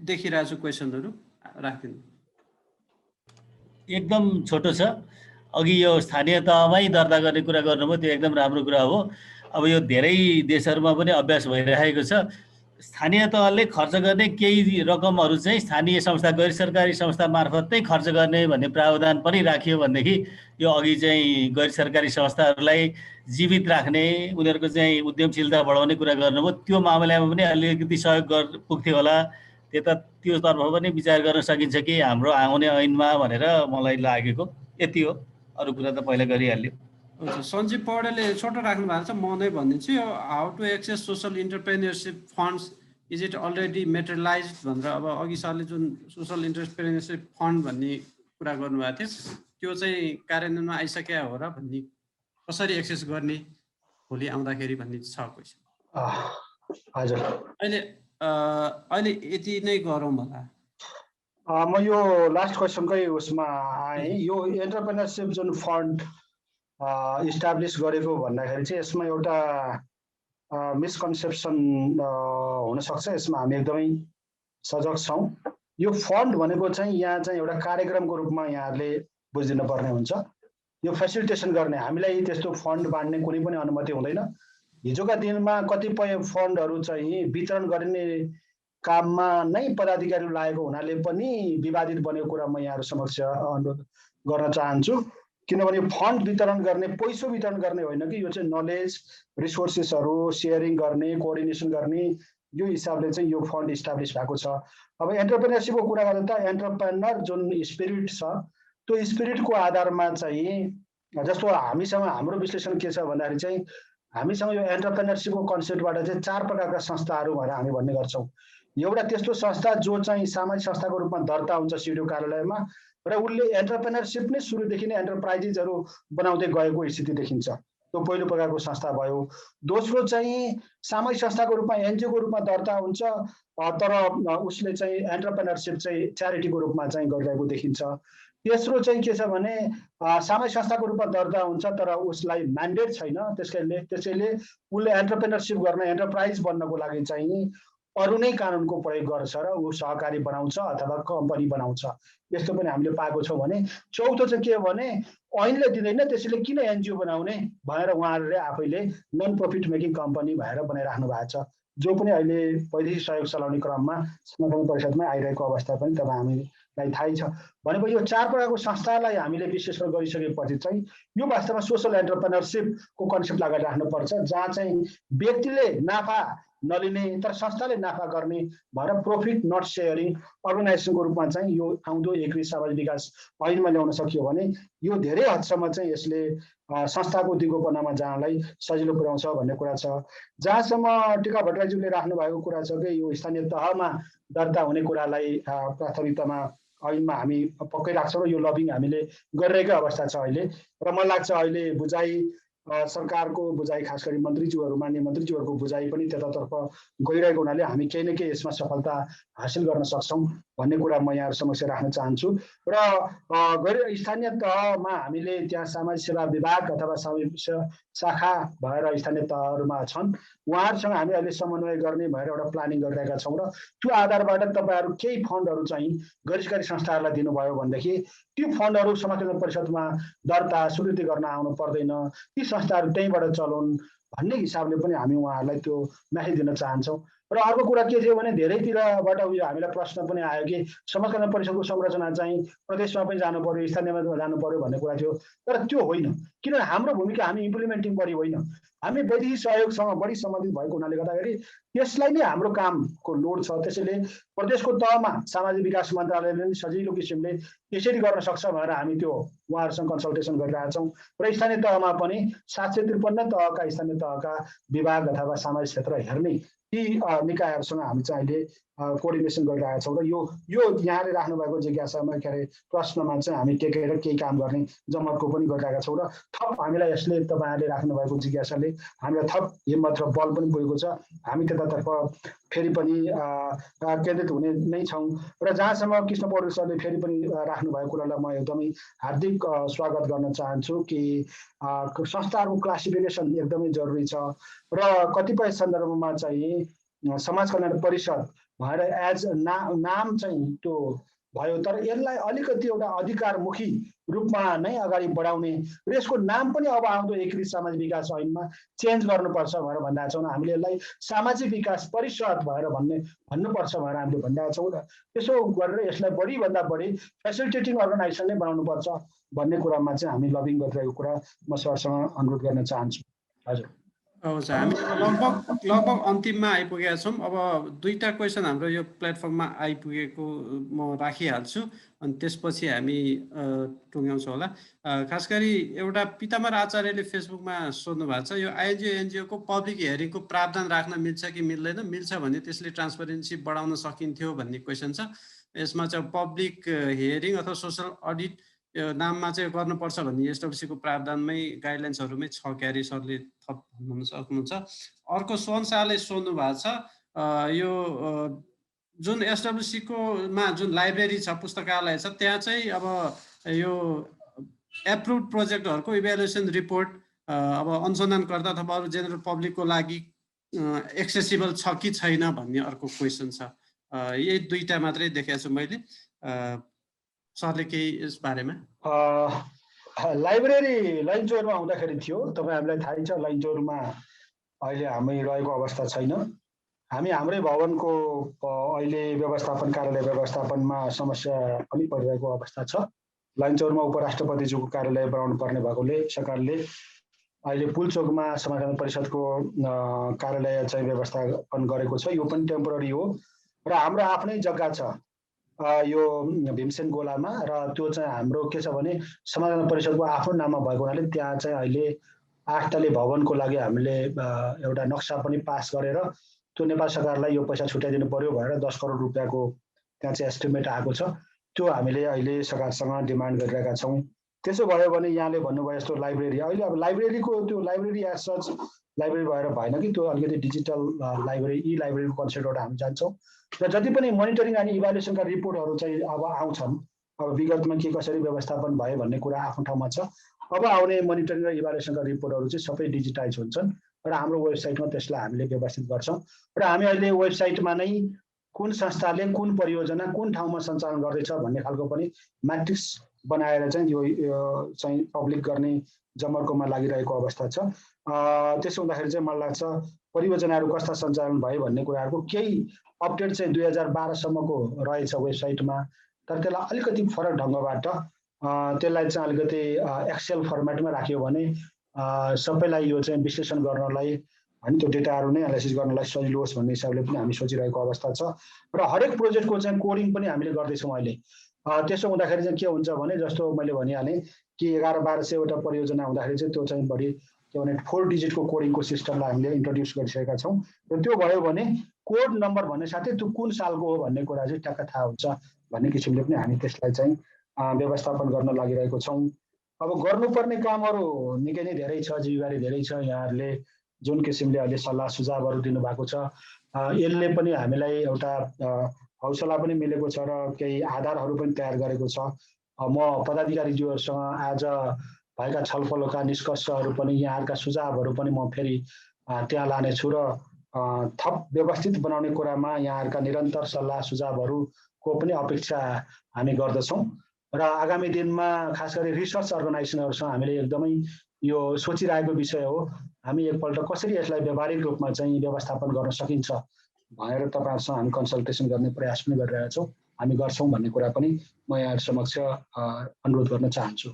देखिरहेको छु क्वेसनहरू राखिदिनु। एकदम छोटो छ। अघि यो स्थानीय तहमै दर्ता गर्ने कुरा गर्नुभयो, त्यो एकदम राम्रो कुरा हो। अब यो धेरै देशहरूमा पनि अभ्यास भइरहेको छ। स्थानीय तहले खर्च गर्ने केही रकमहरू चाहिँ स्थानीय संस्था गैर सरकारी संस्था मार्फत नै खर्च गर्ने भन्ने प्रावधान पनि राखियो भनेदेखि यो अघि चाहिँ गैर सरकारी संस्थाहरूलाई जीवित राख्ने, उनीहरूको चाहिँ उद्यमशीलता बढाउने कुरा गर्नुभयो, त्यो मामलामा पनि अलिकति सहयोग पुग्थ्यो होला। त्योतर्फ पनि विचार गर्न सकिन्छ कि हाम्रो आउने ऐनमा भनेर मलाई लागेको। यति हो, अरू कुरा त पहिला गरिहाल्यो। सञ्जीव पौडेलले छोटो राख्नु भएको छ, म नै भनिदिन्छु। यो how to access social entrepreneurship funds, is it already materialised भनेर अब अघि सरले जुन सोसल इन्टरप्रेन्योरसिप फन्ड भन्ने कुरा गर्नुभएको थियो त्यो चाहिँ कार्यान्वयनमा आइसक्यो हो र भन्ने, कसरी एक्सेस गर्ने भोलि आउँदाखेरि भन्ने छ क्वेसन। हजुर, अहिले यति नै गरौँ होला। म यो लास्ट क्वेसनकै उसमा आएँ। यो एन्टरप्रेन्योरसिप जुन फन्ड इस्टाब्लिस गरेको भन्दाखेरि चाहिँ यसमा एउटा मिसकन्सेप्सन हुनसक्छ, यसमा हामी एकदमै सजग छौँ। यो फन्ड भनेको चाहिँ यहाँ चाहिँ एउटा कार्यक्रमको रूपमा यहाँहरूले बुझिदिनु पर्ने हुन्छ। यो फेसिलिटेसन गर्ने, हामीलाई त्यस्तो फन्ड बाँड्ने कुनै पनि अनुमति हुँदैन। हिजोका दिनमा कतिपय फन्डहरू चाहिँ वितरण गरिने काममा नै पदाधिकारी लागेको हुनाले पनि विवादित बनेको कुरा म यहाँहरू समक्ष अनुरोध गर्न चाहन्छु। किनभने फन्ड वितरण गर्ने, पैसो वितरण गर्ने होइन कि, यो चाहिँ नलेज रिसोर्सेसहरू सेयरिङ गर्ने, कोअर्डिनेसन गर्ने, यो हिसाबले चाहिँ यो फन्ड इस्टाब्लिस भएको छ। अब एन्टरप्रेन्योरसिपको कुरा गर्दा त एन्टरप्रेन्योर जुन स्पिरिट छ त्यो स्पिरिटको आधारमा चाहिँ जस्तो हामीसँग हाम्रो विश्लेषण के छ भन्दाखेरि चाहिँ हामीसँग यो एन्टरप्रेन्योरसिपको कन्सेप्टबाट चाहिँ 4 प्रकारका संस्थाहरू भनेर हामी भन्ने गर्छौँ। एउटा त्यस्तो संस्था जो चाहिँ सामाजिक संस्थाको रूपमा दर्ता हुन्छ सिडिओ कार्यालयमा र उसले एन्टरप्रेन्योरसिप नै सुरुदेखि नै एन्टरप्राइजेसहरू बनाउँदै गएको स्थिति देखिन्छ। त्यो पहिलो प्रकारको संस्था भयो। दोस्रो चाहिँ सामाजिक संस्थाको रूपमा एनजिओको रूपमा दर्ता हुन्छ तर उसले चाहिँ एन्टरप्रेन्योरसिप चाहिँ च्यारिटीको रूपमा चाहिँ गरिरहेको देखिन्छ। तेस्रो चाहिँ के छ भने सामाजिक संस्थाको रूपमा दर्ता हुन्छ तर उसलाई म्यान्डेट छैन, त्यसैले उसले एन्टरप्रेन्योरसिप गर्न, एन्टरप्राइज बन्नको लागि चाहिँ अरू नै कानुनको प्रयोग गर्छ र ऊ सहकारी बनाउँछ अथवा कम्पनी बनाउँछ। यस्तो पनि हामीले पाएको छौँ। भने चौथो चाहिँ के हो भने ऐनले दिँदैन, त्यसैले किन एनजिओ बनाउने भनेर उहाँहरूले आफैले नन प्रफिट मेकिङ कम्पनी भएर बनाइराख्नु भएको छ। जो पनि अहिले वैदेशिक सहयोग चलाउने क्रममा संरक्षण परिषदमा आइरहेको अवस्था पनि तपाईँ हामीलाई थाहै छ। भनेको यो 4 प्रकारको संस्थालाई हामीले विश्लेषण गरिसकेपछि चाहिँ यो वास्तवमा सोसल एन्टरप्रेन्योरसिपको कन्सेप्ट अगाडि राख्नुपर्छ, जहाँ चाहिँ व्यक्तिले नाफा नलिने तर संस्थाले नाफा गर्ने भएर प्रॉफिट नट सेयरिङ अर्गनाइजेसनको रूपमा चाहिँ यो आउँदो एकीकृत सामाजिक विकास ऐनमा ल्याउन सकियो भने यो धेरै हदसम्म चाहिँ यसले संस्थाको दिगोपनामा जानलाई सजिलो पुर्याउँछ भन्ने कुरा छ। जहाँसम्म टीका भट्टराईज्यूले राख्नु भएको कुरा छ कि यो स्थानीय तहमा दर्ता हुने कुरालाई प्राथमिकतामा ऐनमा हामी पक्कै राख्छौँ र यो लबिङ हामीले गरिरहेकै अवस्था छ अहिले। र मलाई लाग्छ अहिले बुझाइ सरकारको बुझाइ खास गरी मन्त्रीज्यूहरू मान्य मन्त्रीज्यूहरूको बुझाइ पनि त्यतातर्फ गइरहेको हुनाले हामी केही न केही यसमा सफलता हासिल गर्न सक्छौँ भन्ने कुरा म यहाँ समक्ष राख्न चाहन्छु। र गैर स्थानीय तहमा हामीले त्यहाँ सामाजिक सेवा विभाग अथवा सामाजिक शाखा भएर स्थानीय तहहरूमा छन्, उहाँहरूसँग हामी अहिले समन्वय गर्ने भएर एउटा प्लानिङ गरिरहेका छौँ र त्यो आधारबाट तपाईँहरू केही फन्डहरू चाहिँ गैर सरकारी संस्थाहरूलाई दिनुभयो भनेदेखि त्यो फन्डहरू समाजकल्याण परिषदमा दर्ता स्वीकृति गर्न आउनु पर्दैन, ती संस्थाहरू त्यहीँबाट चलाउन् भन्ने हिसाबले पनि हामी उहाँहरूलाई त्यो म्यासेज दिन चाहन्छौँ। र अर्को कुरा के थियो भने धेरैतिरबाट उयो हामीलाई प्रश्न पनि आयो कि समाजकल्याण परिषदको संरचना चाहिँ प्रदेशमा पनि जानु पर्यो, स्थानीयमा जानु पर्यो भन्ने कुरा थियो। तर त्यो होइन, किनभने हाम्रो भूमिका हामी इम्प्लिमेन्टिङ बडी होइन, हामी वैदेशिक सहयोगसँग बढी सम्बन्धित भएको हुनाले गर्दाखेरि त्यसलाई नै हाम्रो कामको लोड छ। त्यसैले प्रदेशको तहमा सामाजिक विकास मन्त्रालयले पनि सजिलो किसिमले यसरी गर्न सक्छ भनेर हामी त्यो उहाँहरूसँग कन्सल्टेसन गरिरहेका छौँ। र स्थानीय तहमा पनि 753 तहका स्थानीय तहका विभाग अथवा सामाजिक क्षेत्र हेर्ने ती निकायहरूसँग हामी चाहिँ अहिले कोअर्डिनेसन गरिरहेका छौँ। र यो यहाँले राख्नुभएको जिज्ञासामा के अरे प्रश्नमा चाहिँ हामी टेकेर केही काम गर्ने जमतको पनि गरिरहेका छौँ। र थप हामीलाई यसले तपाईँहरूले राख्नुभएको जिज्ञासाले हामीलाई थप हिम्मत र बल पनि पुगेको छ। हामी त्यतातर्फ फेरि पनि केन्द्रित हुने नै छौँ। र जहाँसम्म कृष्ण पौडेल सरले फेरि पनि राख्नुभएको कुरालाई म एकदमै हार्दिक स्वागत गर्न चाहन्छु कि संस्थाहरूको क्लासिफिकेसन एकदमै जरुरी छ र कतिपय सन्दर्भमा चाहिँ समाज कल्याण परिषद भएर एज नाम चाहिँ त्यो भयो, तर यसलाई अलिकति एउटा अधिकारमुखी रूपमा नै अगाडि बढाउने र यसको नाम पनि अब आउँदो एकीकृत सामाजिक विकास ऐनमा चेन्ज गर्नुपर्छ भनेर भनिरहेका छौँ। हामीले यसलाई सामाजिक विकास परिषद भएर भन्नुपर्छ भनेर हामीले भनिरहेका छौँ। र त्यसो गरेर यसलाई बढीभन्दा बढी फेसिलिटेटिङ अर्गनाइजेसन नै बनाउनुपर्छ भन्ने कुरामा चाहिँ हामी लबिङ गरिरहेको कुरा म सरसँग अनुरोध गर्न चाहन्छु। हजुर हवस्, हामी लगभग अन्तिममा आइपुगेका छौँ। अब 2टा क्वेसन हाम्रो यो प्लेटफर्ममा आइपुगेको म राखिहाल्छु अनि त्यसपछि हामी टुङ्ग्याउँछौँ होला। खास गरी एउटा पिताम्बर आचार्यले फेसबुकमा सोध्नु भएको छ, यो एनजिओको पब्लिक हियरिङको प्रावधान राख्न मिल्छ कि मिल्दैन, मिल्छ भने त्यसले ट्रान्सपरेन्सी बढाउन सकिन्थ्यो भन्ने क्वेसन छ। यसमा चाहिँ पब्लिक हियरिङ अथवा सोसल अडिट यो नाममा चाहिँ गर्नुपर्छ भन्ने एसडब्ल्युसीको प्रावधानमै गाइडलाइन्सहरूमै छ क्यारे सरले थप भन्नु सक्नुहुन्छ। अर्को सोन शाहले सोध्नु भएको छ, यो जुन एसडब्ल्युसीको मा जुन लाइब्रेरी छ पुस्तकालय छ त्यहाँ चाहिँ अब यो एप्रुभड प्रोजेक्टहरूको इभ्यालुएसन रिपोर्ट अब अनुसन्धानकर्ता अथवा अरू जेनरल पब्लिकको लागि एक्सेसिबल छ कि छैन भन्ने अर्को क्वेसन छ। यही 2टा मात्रै देखेको छु मैले। सरले केही यस बारेमा? लाइब्रेरी लाइनचौरमा हुँदाखेरि थियो, तपाईँ हामीलाई थाहै छ लाइनचौरमा अहिले हामी रहेको अवस्था छैन। हामी हाम्रै भवनको अहिले व्यवस्थापन कार्यालय व्यवस्थापनमा समस्या पनि परिरहेको अवस्था छ। लाइनचौरमा उपराष्ट्रपतिज्यूको कार्यालय बनाउनु पर्ने भएकोले सरकारले अहिले पुलचोकमा समाजकल्याण परिषदको कार्यालय चाहिँ व्यवस्थापन गरेको छ। यो पनि टेम्पोररी हो र हाम्रो आफ्नै जग्गा छ यो भीमसेन गोलामा, र त्यो चाहिँ हाम्रो के छ भने समाजकल्याण परिषदको आफ्नो नाममा भएको हुनाले त्यहाँ चाहिँ अहिले 8 तले भवनको लागि हामीले एउटा नक्सा पनि पास गरेर त्यो नेपाल सरकारलाई यो पैसा छुट्याइदिनु पर्यो भनेर 10 करोड रुपियाँको त्यहाँ चाहिँ एस्टिमेट आएको छ। त्यो हामीले अहिले सरकारसँग डिमान्ड गरिरहेका छौँ। त्यसो भयो भने यहाँले भन्नुभयो जस्तो लाइब्रेरी, अहिले अब लाइब्रेरीको त्यो लाइब्रेरी एज सच लाइब्रेरी भएर भएन कि त्यो अलिकति डिजिटल लाइब्रेरी ई लाइब्रेरीको कन्सेप्टबाट हामी जान्छौँ। र जति पनि मोनिटरिङ अनि इभ्यालुएसनका रिपोर्टहरू चाहिँ अब आउँछन्, अब विगतमा के कसरी व्यवस्थापन भयो भन्ने कुरा आफ्नो ठाउँमा छ। अब आउने मोनिटरिङ र इभ्यालुएसनका रिपोर्टहरू चाहिँ सबै डिजिटाइज हुन्छन् र हाम्रो वेबसाइटमा त्यसलाई हामीले व्यवस्थित गर्छौँ। र हामी अहिले वेबसाइटमा नै कुन संस्थाले कुन परियोजना कुन ठाउँमा सञ्चालन गर्दैछ भन्ने खालको पनि म्याट्रिक्स बनाएर चाहिँ यो चाहिँ पब्लिक गर्ने जमर्कोमा लागिरहेको अवस्था छ। त्यसो हुँदाखेरि चाहिँ मलाई लाग्छ परियोजनाहरू कस्ता सञ्चालन भयो भन्ने कुराहरूको केही अपडेट चाहिँ 2012 सम्मको रहेछ वेबसाइटमा, तर त्यसलाई अलिकति फरक ढङ्गबाट त्यसलाई चाहिँ अलिकति एक्सेल फर्मेटमा राख्यो भने सबैलाई यो चाहिँ विश्लेषण गर्नलाई अनि त्यो डेटाहरू नै एनालाइसिस गर्नलाई सजिलो होस् भन्ने हिसाबले पनि हामी सोचिरहेको अवस्था छ। र हरेक प्रोजेक्टको चाहिँ कोडिङ पनि हामीले गर्दैछौँ अहिले। त्यसो हुँदाखेरि चाहिँ के हुन्छ भने जस्तो मैले भनिहालेँ कि 1100-1200 परियोजना हुँदाखेरि चाहिँ त्यो चाहिँ बढी के भने 4 डिजिटको कोडिङको सिस्टमलाई हामीले इन्ट्रोड्युस गरिसकेका छौँ। र त्यो भयो भने कोड नम्बर भन्ने साथै त्यो कुन सालको हो भन्ने कुरा चाहिँ ट्याक्क थाहा हुन्छ भन्ने किसिमले पनि हामी त्यसलाई चाहिँ व्यवस्थापन गर्न लागिरहेको छौँ। अब गर्नुपर्ने कामहरू निकै नै धेरै छ, जिम्मेवारी धेरै छ। यहाँहरूले जुन किसिमले अहिले सल्लाह सुझावहरू दिनुभएको छ यसले पनि हामीलाई एउटा हौसला पनि मिलेको छ र केही आधारहरू पनि तयार गरेको छ। म पदाधिकारीज्यूहरूसँग आज भएका छलफलका निष्कर्षहरू पनि यहाँहरूका सुझावहरू पनि म फेरि त्यहाँ लानेछु र थप व्यवस्थित बनाउने कुरामा यहाँहरूका निरन्तर सल्लाह सुझावहरूको पनि अपेक्षा हामी गर्दछौँ। र आगामी दिनमा खास गरी रिसर्च अर्गनाइजेसनहरूसँग हामीले एकदमै यो सोचिरहेको विषय हो। हामी एकपल्ट कसरी यसलाई व्यावहारिक रूपमा चाहिँ व्यवस्थापन गर्न सकिन्छ भनेर तपाईँहरूसँग हामी कन्सल्टेसन गर्ने प्रयास पनि गरिरहेका छौँ। हामी गर्छौँ भन्ने कुरा पनि म यहाँहरू समक्ष अनुरोध गर्न चाहन्छु।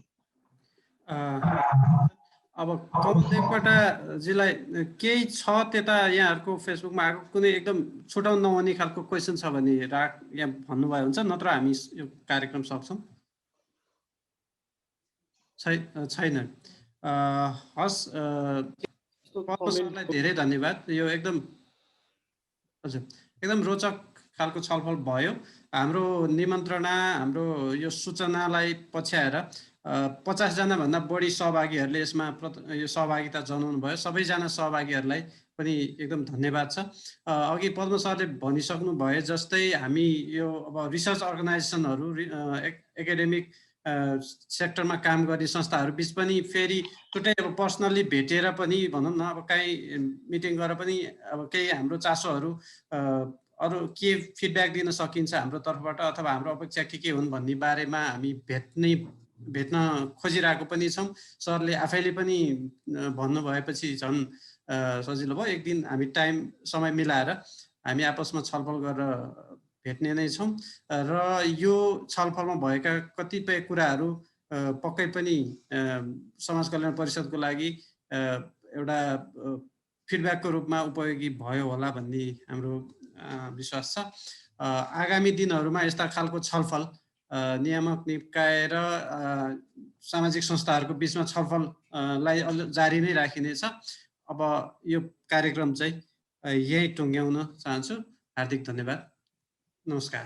अब कमल देवकोटाजीलाई केही छ त्यता यहाँहरूको फेसबुकमा आएको कुनै एकदम छुटाउन नहुने खालको क्वेसन छ भने यहाँ भन्नुभयो हुन्छ, नत्र हामी यो कार्यक्रम सक्छौँ। छैन। हस्, सरलाई धेरै धन्यवाद। यो एकदम हजुर एकदम रोचक खालको छलफल भयो। हाम्रो निमन्त्रणा, हाम्रो यो सूचनालाई पछ्याएर 50 जनाभन्दा बढी सहभागीहरूले यसमा यो सहभागिता जनाउनु भयो। सबैजना सहभागीहरूलाई पनि एकदम धन्यवाद छ। अघि पद्म सरले भनिसक्नु भए जस्तै हामी यो अब रिसर्च अर्गनाइजेसनहरू एकाडेमिक सेक्टरमा काम गर्ने संस्थाहरू बिच पनि फेरि छुट्टै अब पर्सनल्ली भेटेर पनि भनौँ न, अब काहीँ मिटिङ गरेर पनि अब केही हाम्रो चासोहरू अरू के फिडब्याक दिन सकिन्छ हाम्रो तर्फबाट अथवा हाम्रो अपेक्षा के हुन् भन्ने बारेमा हामी भेट्न खोजिरहेको पनि छौँ। सरले आफैले पनि भन्नुभएपछि झन् सजिलो भयो। एक दिन हामी समय मिलाएर हामी आपसमा छलफल गरेर भेट्ने नै छौँ र यो छलफलमा भएका कतिपय कुराहरू पक्कै पनि समाज कल्याण परिषदको लागि एउटा फिडब्याकको रूपमा उपयोगी भयो होला भन्ने हाम्रो विश्वास छ। आगामी दिनहरूमा यस्ता खालको छलफल नियामक निकाय र सामाजिक संस्थाहरूको बिचमा छलफललाई जारी नै राखिनेछ। अब यो कार्यक्रम चाहिँ यही टुङ्ग्याउन चाहन्छु। हार्दिक धन्यवाद। नमस्कार।